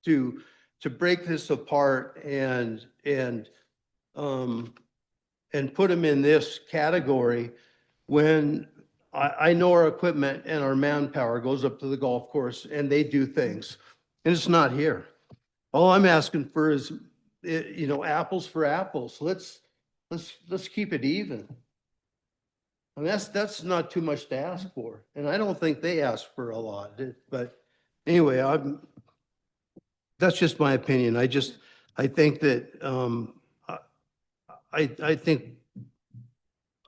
Speaker 4: to break this apart and put them in this category when I know our equipment and our manpower goes up to the golf course and they do things, and it's not here. All I'm asking for is, apples for apples. Let's keep it even. I mean, that's not too much to ask for, and I don't think they ask for a lot. But anyway, that's just my opinion. I think that I think,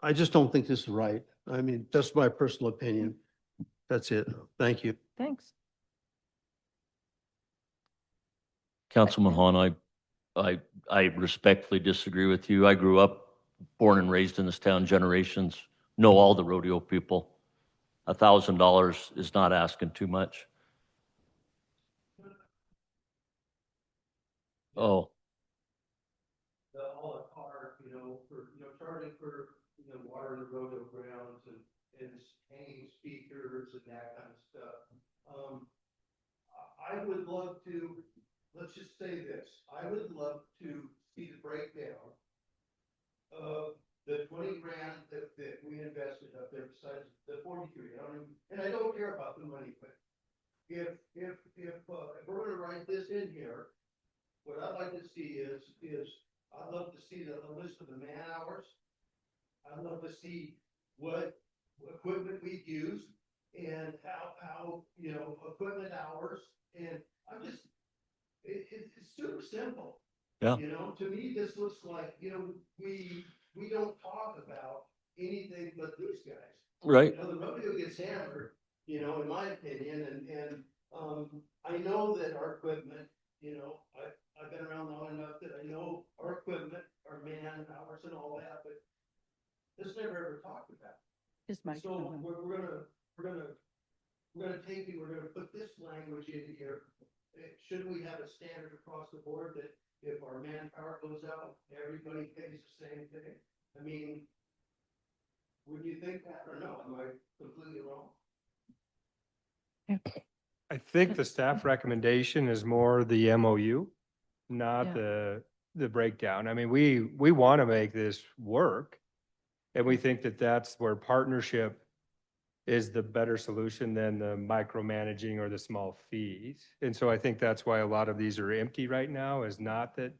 Speaker 4: I just don't think this is right. I mean, that's my personal opinion. That's it. Thank you.
Speaker 10: Thanks.
Speaker 16: Councilman Hahn, I respectfully disagree with you. I grew up, born and raised in this town, generations, know all the rodeo people. $1,000 is not asking too much. Oh,
Speaker 4: The a la carte, charging for, water in the rodeo grounds and hanging speakers and that kind of stuff. I would love to, let's just say this, I would love to see the breakdown of the 20 grand that we invested up there besides the 43. And I don't care about the money, but if we're gonna write this in here, what I'd like to see is I'd love to see the list of the man hours. I'd love to see what equipment we use and how, equipment hours. And I'm just, it's super simple.
Speaker 16: yeah.
Speaker 4: To me, this looks like, we don't talk about anything but these guys.
Speaker 16: Right.
Speaker 4: The rodeo gets hammered, in my opinion, and I know that our equipment, I've been around long enough that I know our equipment, our man hours and all that, but this never ever talked about. So we're gonna take it, we're gonna put this language in here. Should we have a standard across the board that if our manpower goes out, everybody pays the same thing? I mean, would you think that or no? Am I completely wrong?
Speaker 11: I think the staff recommendation is more the MOU, not
Speaker 10: Yeah.
Speaker 11: the breakdown. I mean, we want to make this work. And we think that that's where partnership is the better solution than the micromanaging or the small fees. And so I think that's why a lot of these are empty right now, is not that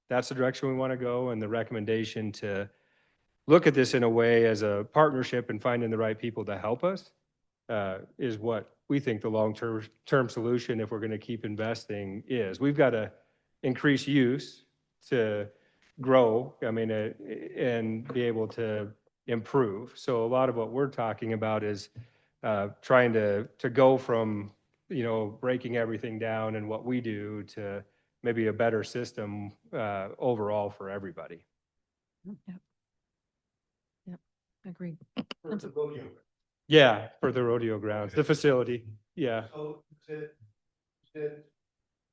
Speaker 11: that's the direction we want to go. And the recommendation to look at this in a way as a partnership and finding the right people to help us is what we think the long-term solution, if we're going to keep investing, is. We've got to increase use to grow, and be able to improve. So a lot of what we're talking about is trying to go from, breaking everything down and what we do to maybe a better system overall for everybody.
Speaker 10: Yep. Yep. Agreed.
Speaker 4: For the rodeo.
Speaker 11: Yeah, for the rodeo grounds, the facility. Yeah.
Speaker 4: So,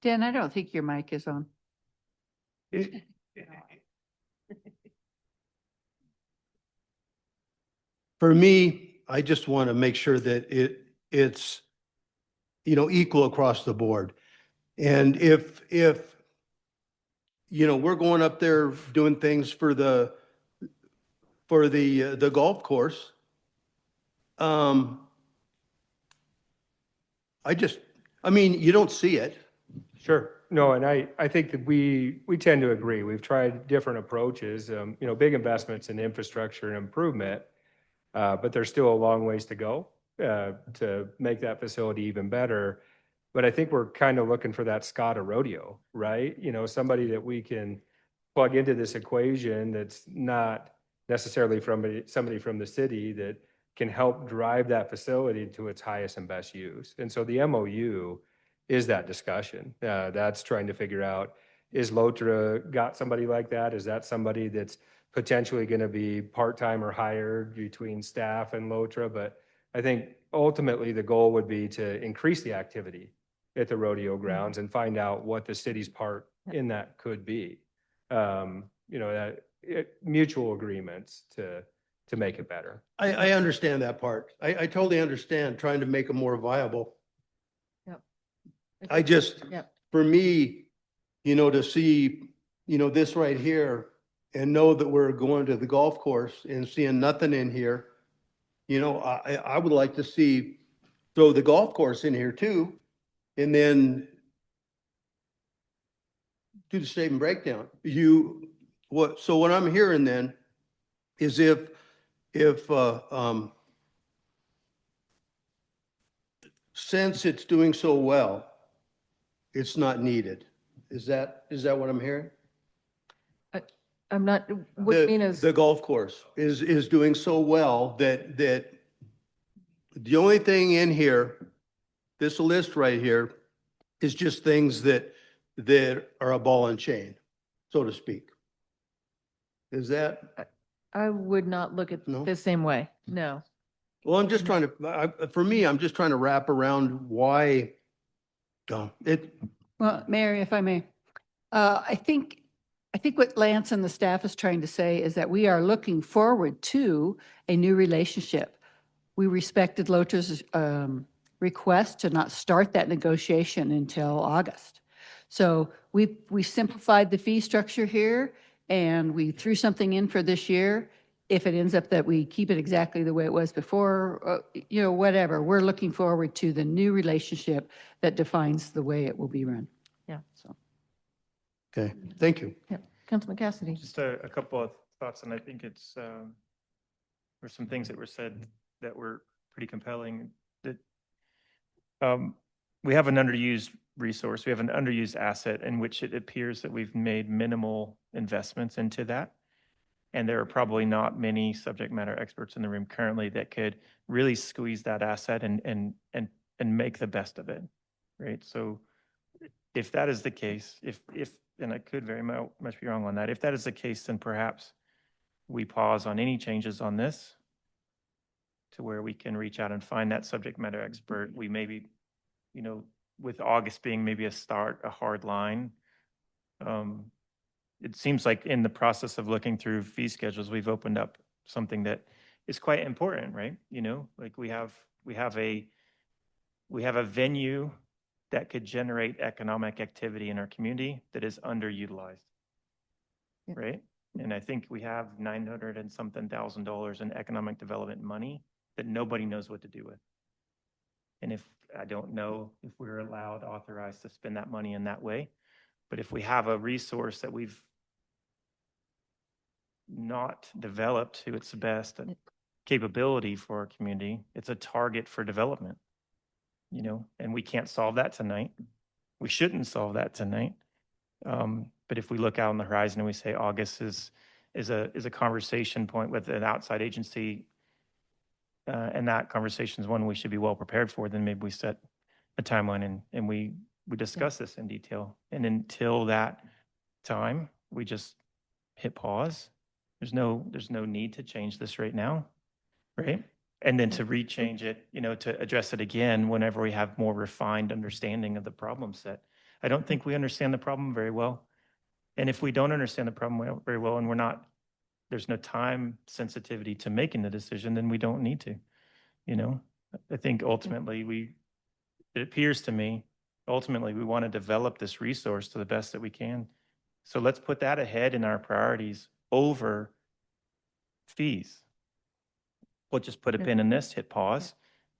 Speaker 12: Dan, I don't think your mic is on.
Speaker 4: For me, I just want to make sure that it's, equal across the board. And if, we're going up there doing things for the golf course, you don't see it.
Speaker 11: Sure. No, and I think that we tend to agree. We've tried different approaches, big investments in infrastructure and improvement, but there's still a long ways to go to make that facility even better. But I think we're kind of looking for that SCOTA rodeo, right? Somebody that we can plug into this equation that's not necessarily from somebody from the city that can help drive that facility to its highest and best use. And so the MOU is that discussion. That's trying to figure out, is LOTRA got somebody like that? Is that somebody that's potentially going to be part-time or hired between staff and LOTRA? But I think ultimately the goal would be to increase the activity at the rodeo grounds and find out what the city's part in that could be. Mutual agreements to make it better.
Speaker 4: I understand that part. I totally understand trying to make them more viable.
Speaker 10: Yep.
Speaker 4: I just,
Speaker 10: Yep.
Speaker 4: for me, to see, this right here and know that we're going to the golf course and seeing nothing in here, I would like to throw the golf course in here too, and then do the same breakdown. So what I'm hearing then is if since it's doing so well, it's not needed. Is that what I'm hearing?
Speaker 10: I'm not, what do you mean is,
Speaker 4: The golf course is doing so well that the only thing in here, this list right here, is just things that are a ball and chain, so to speak. Is that,
Speaker 10: I would not look at
Speaker 4: No?
Speaker 10: the same way. No.
Speaker 4: well, I'm just trying to, for me, I'm just trying to wrap around why, it,
Speaker 12: Well, Mayor, if I may, I think what Lance and the staff is trying to say is that we are looking forward to a new relationship. We respected Lotra's request to not start that negotiation until August. So we simplified the fee structure here and we threw something in for this year. If it ends up that we keep it exactly the way it was before, whatever, we're looking forward to the new relationship that defines the way it will be run.
Speaker 10: Yeah.
Speaker 12: So.
Speaker 4: okay, thank you.
Speaker 10: Yeah. Councilman Cassidy.
Speaker 3: Just a couple of thoughts, and I think it's, there's some things that were said that were pretty compelling. That we have an underused resource, we have an underused asset in which it appears that we've made minimal investments into that. And there are probably not many subject matter experts in the room currently that could really squeeze that asset and make the best of it, right? So if that is the case, if and I could very much be wrong on that, if that is the case, then perhaps we pause on any changes on this to where we can reach out and find that subject matter expert. We maybe, with August being maybe a hard line, it seems like in the process of looking through fee schedules, we've opened up something that is quite important, right? Like we have a venue that could generate economic activity in our community that is underutilized, right? And I think we have $900 and something thousand in economic development money that nobody knows what to do with. And I don't know if we're authorized to spend that money in that way, but if we have a resource that we've not developed to its best capability for our community, it's a target for development, and we can't solve that tonight. We shouldn't solve that tonight. But if we look out on the horizon and we say August is a conversation point with an outside agency, and that conversation is one we should be well prepared for, then maybe we set a timeline and we discuss this in detail. And until that time, we just hit pause. There's no need to change this right now, right? And then to rechange it, to address it again whenever we have more refined understanding of the problem set. I don't think we understand the problem very well. And if we don't understand the problem very well and there's no time sensitivity to making the decision, then we don't need to, I think ultimately it appears to me, ultimately we want to develop this resource to the best that we can. So let's put that ahead in our priorities over fees. We'll just put a pin in this, hit pause.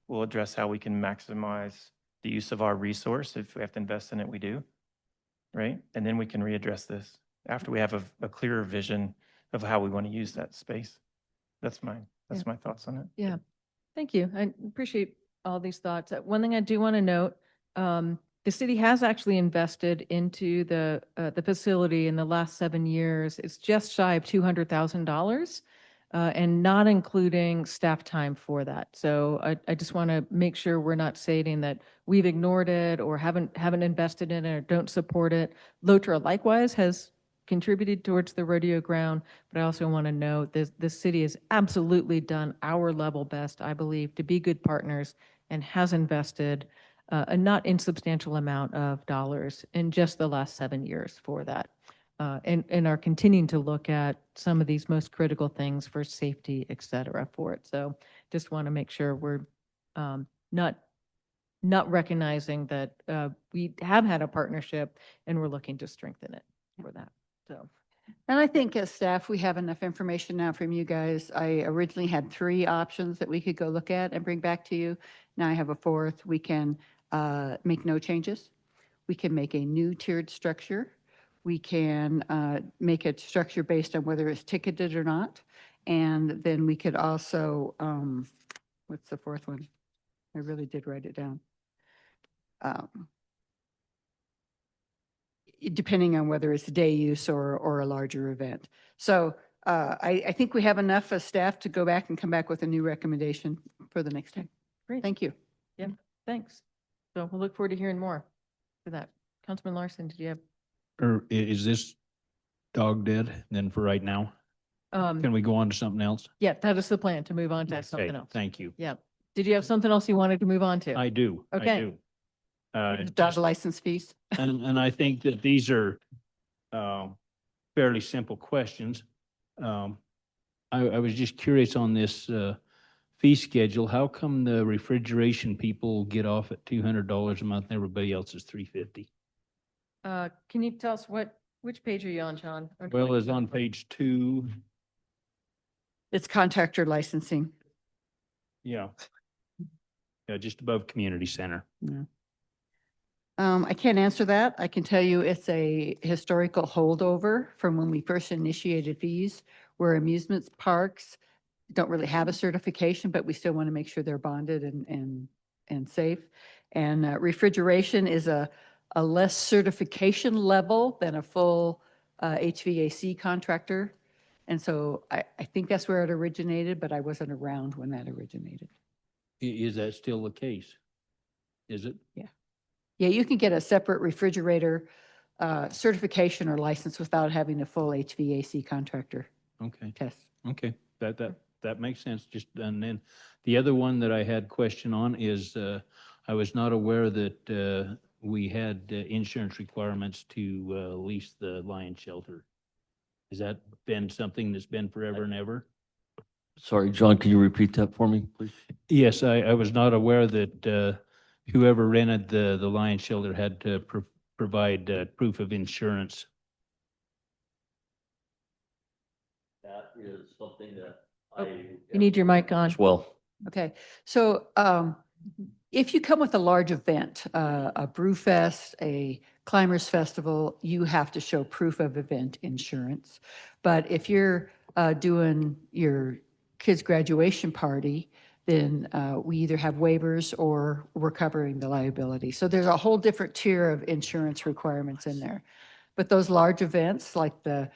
Speaker 3: We'll address how we can maximize the use of our resource. If we have to invest in it, we do, right? And then we can readdress this after we have a clearer vision of how we want to use that space. That's my thoughts on it.
Speaker 10: Yeah. Thank you. I appreciate all these thoughts. One thing I do want to note, the city has actually invested into the facility in the last 7 years. It's just shy of $200,000, and not including staff time for that. So I just want to make sure we're not stating that we've ignored it or haven't invested in it or don't support it. Lotra likewise has contributed towards the rodeo ground, but I also want to note the city has absolutely done our level best, I believe, to be good partners and has invested a not insubstantial amount of dollars in just the last 7 years for that. And are continuing to look at some of these most critical things for safety, et cetera, for it. So just want to make sure we're not recognizing that we have had a partnership and we're looking to strengthen it for that. So.
Speaker 12: And I think as staff, we have enough information now from you guys. I originally had 3 options that we could go look at and bring back to you. Now I have a 4th. We can make no changes. We can make a new tiered structure. We can make a structure based on whether it's ticketed or not. And then we could also, what's the 4th one? I really did write it down. depending on whether it's day use or a larger event. So I think we have enough staff to go back and come back with a new recommendation for the next time.
Speaker 10: Great.
Speaker 12: Thank you.
Speaker 10: Yeah, thanks. So we'll look forward to hearing more for that. Councilman Larson, did you have?
Speaker 2: Or is this dog dead then for right now? Can we go on to something else?
Speaker 10: Yeah, that is the plan, to move on to something
Speaker 2: Okay,
Speaker 10: else.
Speaker 2: thank you.
Speaker 10: Yeah. Did you have something else you wanted to move on to?
Speaker 2: I do. I
Speaker 10: Okay.
Speaker 2: do.
Speaker 12: Dog license fees.
Speaker 2: And I think that these are fairly simple questions. I was just curious on this fee schedule. How come the refrigeration people get off at $200 a month and everybody else is $350?
Speaker 10: Can you tell us which page are you on, Sean? Or
Speaker 2: Well, it's on page 2.
Speaker 12: It's contractor licensing.
Speaker 2: Yeah. Yeah, just above community center.
Speaker 12: Yeah. I can't answer that. I can tell you it's a historical holdover from when we first initiated fees, where amusement parks don't really have a certification, but we still want to make sure they're bonded and safe. And refrigeration is a less certification level than a full HVAC contractor. And so I think that's where it originated, but I wasn't around when that originated.
Speaker 2: Is that still the case? Is it?
Speaker 12: Yeah. Yeah, you can get a separate refrigerator certification or license without having a full HVAC contractor
Speaker 2: Okay.
Speaker 12: test.
Speaker 2: Okay, that makes sense. Just, and then the other one that I had question on is, I was not aware that we had insurance requirements to lease the lion shelter. Has that been something that's been forever and ever?
Speaker 16: Sorry, John, can you repeat that for me, please?
Speaker 2: Yes, I was not aware that whoever rented the lion shelter had to provide proof of insurance.
Speaker 16: That is something that
Speaker 10: You need your mic on.
Speaker 16: as well.
Speaker 12: Okay, so if you come with a large event, a brew fest, a climbers festival, you have to show proof of event insurance. But if you're doing your kids' graduation party, then we either have waivers or we're covering the liability. So there's a whole different tier of insurance requirements in there. But those large events like the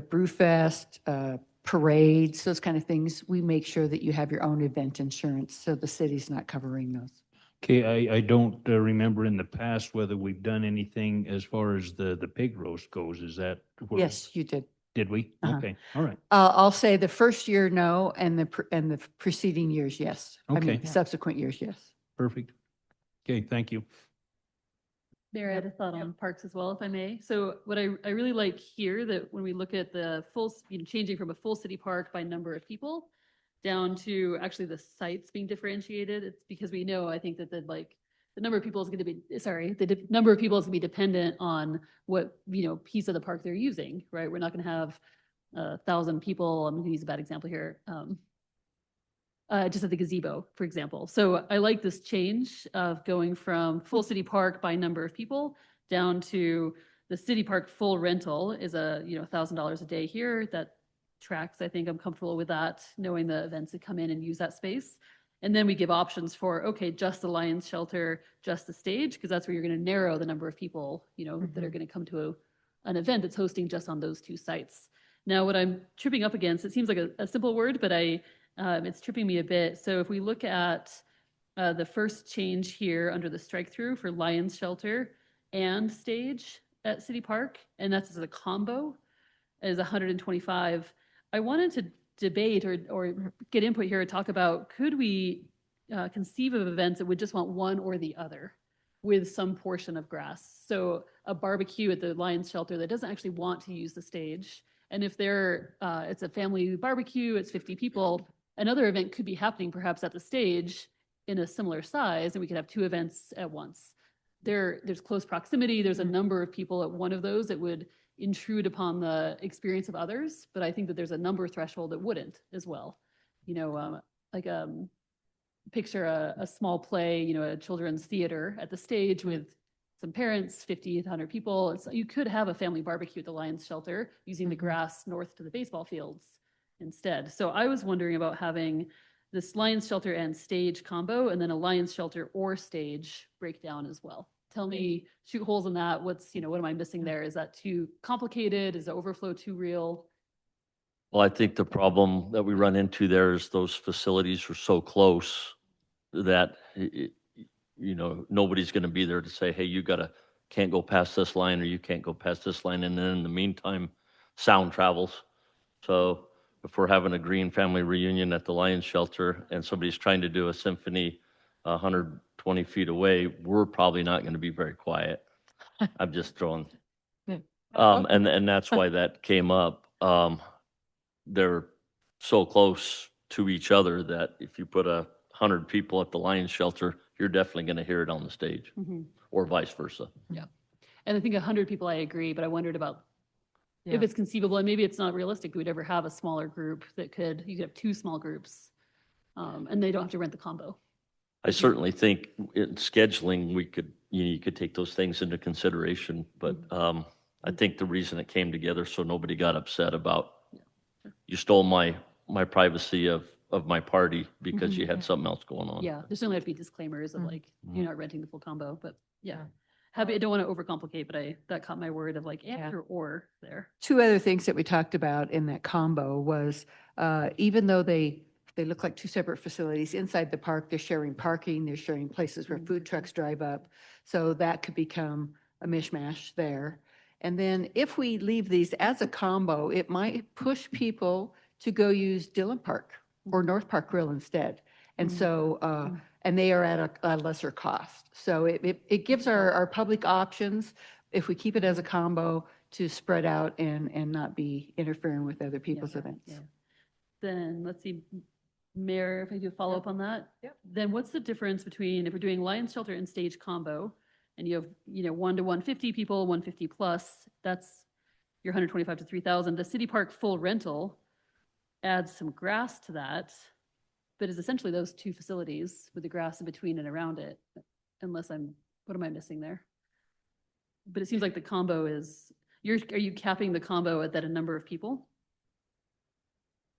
Speaker 12: brew fest, parades, those kind of things, we make sure that you have your own event insurance, so the city's not covering those.
Speaker 2: Okay, I don't remember in the past whether we've done anything as far as the pig roast goes. Is that?
Speaker 12: Yes, you did.
Speaker 2: Did we?
Speaker 12: Uh-huh.
Speaker 2: Okay, all right.
Speaker 12: I'll say the first year, no, and the preceding years, yes. I mean,
Speaker 2: Okay.
Speaker 12: subsequent years, yes.
Speaker 2: Perfect. Okay, thank you.
Speaker 8: Mayor, I had a thought on parks as well, if I may. So what I really like here, that when we look at the full, changing from a full city park by number of people down to actually the sites being differentiated, it's because we know, I think that the number of people is going to be, number of people is going to be dependent on what, piece of the park they're using, right? We're not going to have 1,000 people. I'm going to use a bad example here. Just at the gazebo, for example. So I like this change of going from full city park by number of people down to the city park full rental is $1,000 a day here. That tracks. I think I'm comfortable with that, knowing the events that come in and use that space. And then we give options for, okay, just the Lions Shelter, just the stage, because that's where you're going to narrow the number of people, that are going to come to an event that's hosting just on those two sites. Now, what I'm tripping up against, it seems like a simple word, but it's tripping me a bit. So if we look at the first change here under the strike through for Lions Shelter and stage at City Park, and that's as a combo, is 125. I wanted to debate or get input here and talk about, could we conceive of events that would just want one or the other with some portion of grass? So a barbecue at the Lions Shelter that doesn't actually want to use the stage. And if it's a family barbecue, it's 50 people, another event could be happening perhaps at the stage in a similar size, and we could have two events at once. There's close proximity. There's a number of people at one of those that would intrude upon the experience of others, but I think that there's a number threshold that wouldn't as well. Picture a small play, a children's theater at the stage with some parents, 50, 100 people. You could have a family barbecue at the Lions Shelter using the grass north to the baseball fields instead. So I was wondering about having this Lions Shelter and stage combo, and then a Lions Shelter or stage breakdown as well, tell me, shoot holes in that. What's, what am I missing there? Is that too complicated? Is the overflow too real?
Speaker 16: Well, I think the problem that we run into there is those facilities are so close that, nobody's going to be there to say, hey, can't go past this line, or you can't go past this line. And then in the meantime, sound travels. So if we're having a green family reunion at the Lions Shelter and somebody's trying to do a symphony 120 feet away, we're probably not going to be very quiet. I'm just throwing.
Speaker 10: Yeah.
Speaker 16: And that's why that came up. They're so close to each other that if you put 100 people at the Lions Shelter, you're definitely going to hear it on the stage, or vice versa.
Speaker 8: Yeah. And I think 100 people, I agree, but I wondered about
Speaker 10: Yeah.
Speaker 8: if it's conceivable, and maybe it's not realistic, we'd ever have a smaller group you could have two small groups, and they don't have to rent the combo.
Speaker 16: I certainly think in scheduling, you could take those things into consideration, but I think the reason it came together so nobody got upset about, you stole my privacy of my party because you had something else going on.
Speaker 8: Yeah, there's certainly have to be disclaimers of like, you're not renting the full combo, but yeah. I don't want to overcomplicate, but that caught my word of like, or there.
Speaker 12: Two other things that we talked about in that combo was, even though they look like two separate facilities inside the park, they're sharing parking, they're sharing places where food trucks drive up. So that could become a mishmash there. And then if we leave these as a combo, it might push people to go use Dillon Park or North Park Grill instead. And so, and they are at a lesser cost. So it gives our public options, if we keep it as a combo, to spread out and not be interfering with other people's events.
Speaker 8: Yeah. Then let's see, Mayor, if I do a follow up on that, then what's the difference between if we're doing Lions Shelter and stage combo, and you have 1 to 150 people, 150 plus, that's your 125 to 3,000. The city park full rental adds some grass to that, but is essentially those two facilities with the grass in between and around it, unless what am I missing there? But it seems like the combo is, are you capping the combo at that a number of people?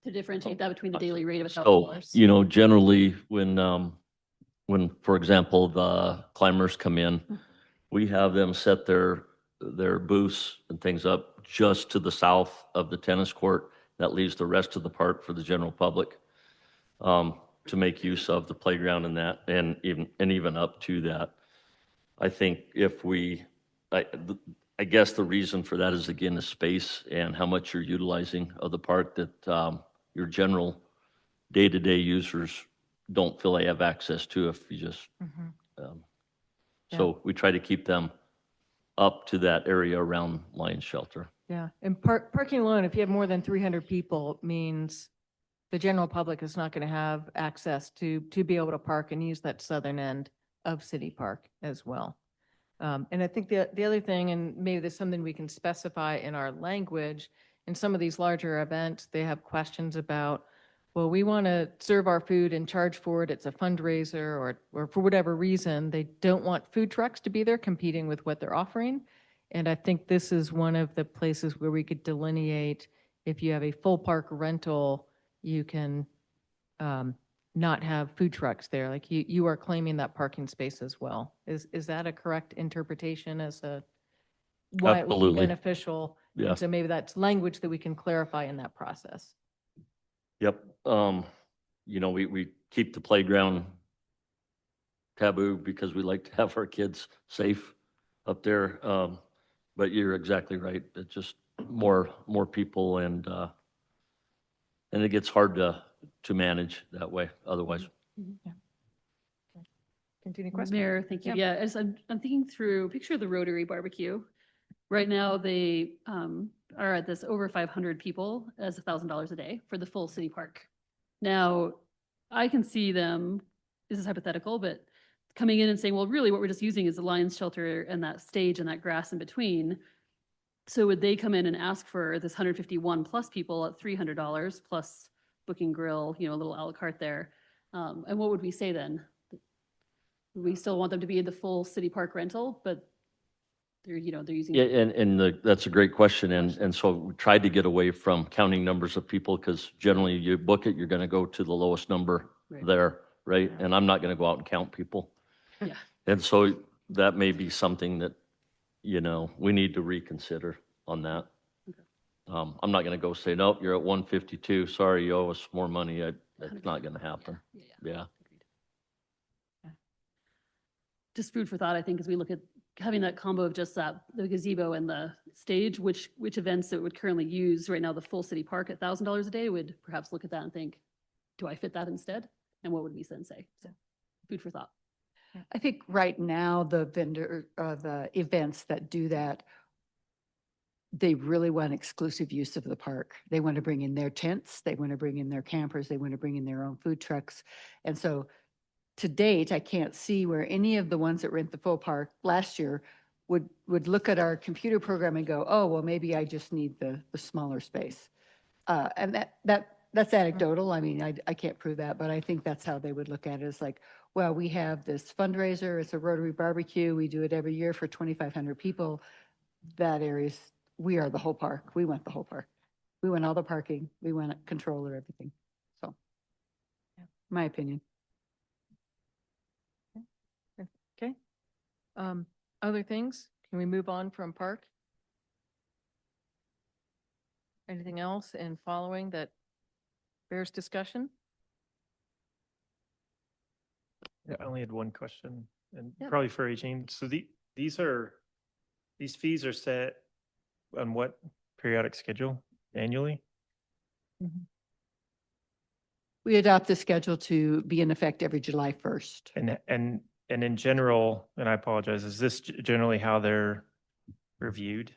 Speaker 8: To differentiate that between the daily rate of $1,000?
Speaker 16: So, generally when, for example, the climbers come in, we have them set their booths and things up just to the south of the tennis court. That leaves the rest of the park for the general public to make use of the playground and that, and even up to that. I think I guess the reason for that is, again, the space and how much you're utilizing of the park, that your general day-to-day users don't feel they have access to if you just, so we try to keep them up to that area around Lions Shelter.
Speaker 10: Yeah, and parking alone, if you have more than 300 people, means the general public is not going to have access to be able to park and use that southern end of City Park as well. And I think the other thing, and maybe there's something we can specify in our language, in some of these larger events, they have questions about, well, we want to serve our food and charge for it. It's a fundraiser, or for whatever reason, they don't want food trucks to be there competing with what they're offering. And I think this is one of the places where we could delineate, if you have a full park rental, you can not have food trucks there. Like you are claiming that parking space as well. Is that a correct interpretation as why it would be
Speaker 16: Absolutely.
Speaker 10: beneficial?
Speaker 16: Yeah.
Speaker 10: And so maybe that's language that we can clarify in that process.
Speaker 16: Yep. We keep the playground taboo because we like to have our kids safe up there. But you're exactly right. It's just more people, and it gets hard to manage that way otherwise.
Speaker 10: Yeah. Okay. Continue question.
Speaker 8: Mayor, thank you. Yeah, as I'm thinking through, picture the Rotary barbecue. Right now, they are at this over 500 people as $1,000 a day for the full city park. Now, I can see them, this is hypothetical, but coming in and saying, well, really what we're just using is the Lions Shelter and that stage and that grass in between. So would they come in and ask for this 151 plus people at $300 plus booking grill, a little a la carte there? And what would we say then? We still want them to be in the full city park rental, but they're using.
Speaker 16: Yeah, and that's a great question. And so we tried to get away from counting numbers of people, because generally you book it, you're going to go to the lowest number there, right? And I'm not going to go out and count people.
Speaker 8: Yeah.
Speaker 16: And so that may be something that, we need to reconsider on that. I'm not gonna go say, nope, you're at 152. Sorry, you owe us more money. That's not gonna happen. Yeah.
Speaker 8: Just food for thought, I think, as we look at having that combo of just that, the gazebo and the stage, which events that would currently use right now, the full city park at $1,000 a day would perhaps look at that and think, do I fit that instead? And what would we then say? So food for thought.
Speaker 12: I think right now, the events that do that, they really want exclusive use of the park. They want to bring in their tents, they want to bring in their campers, they want to bring in their own food trucks. And so to date, I can't see where any of the ones that rent the full park last year would look at our computer program and go, oh, well, maybe I just need the smaller space. And that's anecdotal. I mean, I can't prove that, but I think that's how they would look at it. It's like, well, we have this fundraiser, it's a Rotary barbecue, we do it every year for 2,500 people. That area's, we are the whole park. We want the whole park. We want all the parking. We want control of everything. So, my opinion.
Speaker 10: Okay. Other things? Can we move on from park? Anything else in following that bears discussion?
Speaker 3: Yeah, I only had one question, and
Speaker 10: Yeah.
Speaker 3: probably for Eugene. So these fees are set on what periodic schedule? Annually?
Speaker 12: We adopt the schedule to be in effect every July 1st.
Speaker 3: And in general, and I apologize, is this generally how they're reviewed?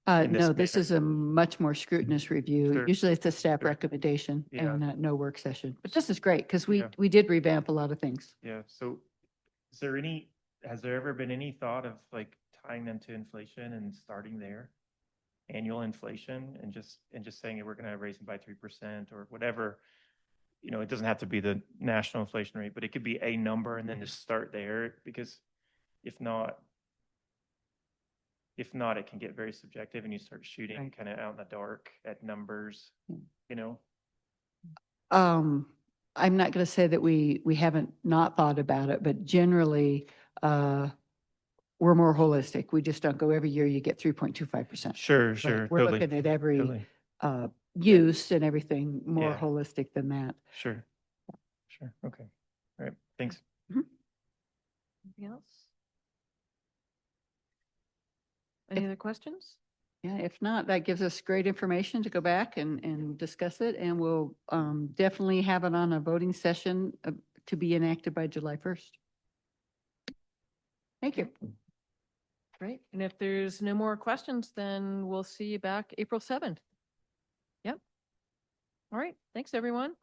Speaker 3: in
Speaker 12: No, this
Speaker 3: manner?
Speaker 12: is a much more scrutinous review.
Speaker 3: Sure.
Speaker 12: Usually it's a staff
Speaker 3: Sure.
Speaker 12: recommendation
Speaker 3: Yeah.
Speaker 12: and no work session. But this is great because
Speaker 3: Yeah.
Speaker 12: we did revamp a lot of things.
Speaker 3: Yeah, so has there ever been any thought of like tying them to inflation and starting there? Annual inflation and just saying we're gonna raise them by 3% or whatever. It doesn't have to be the national inflation rate, but it could be a number and then just start there, because if not, it can get very subjective and you start shooting
Speaker 12: Right.
Speaker 3: kind of out in the dark at numbers,
Speaker 12: I'm not going to say that we haven't not thought about it, but generally, we're more holistic. We just don't go every year, you get 3.25%.
Speaker 3: Sure,
Speaker 12: We're
Speaker 3: totally.
Speaker 12: looking at every
Speaker 3: Totally.
Speaker 12: use and everything more
Speaker 3: Yeah.
Speaker 12: holistic than that.
Speaker 3: Sure. Okay. All right. Thanks.
Speaker 10: Anything else? Any other questions?
Speaker 12: Yeah, if not, that gives us great information to go back and discuss it, and we'll definitely have it on a voting session to be enacted by July 1st. Thank you.
Speaker 10: Great. And if there's no more questions, then we'll see you back April 7th. Yep. All right. Thanks, everyone.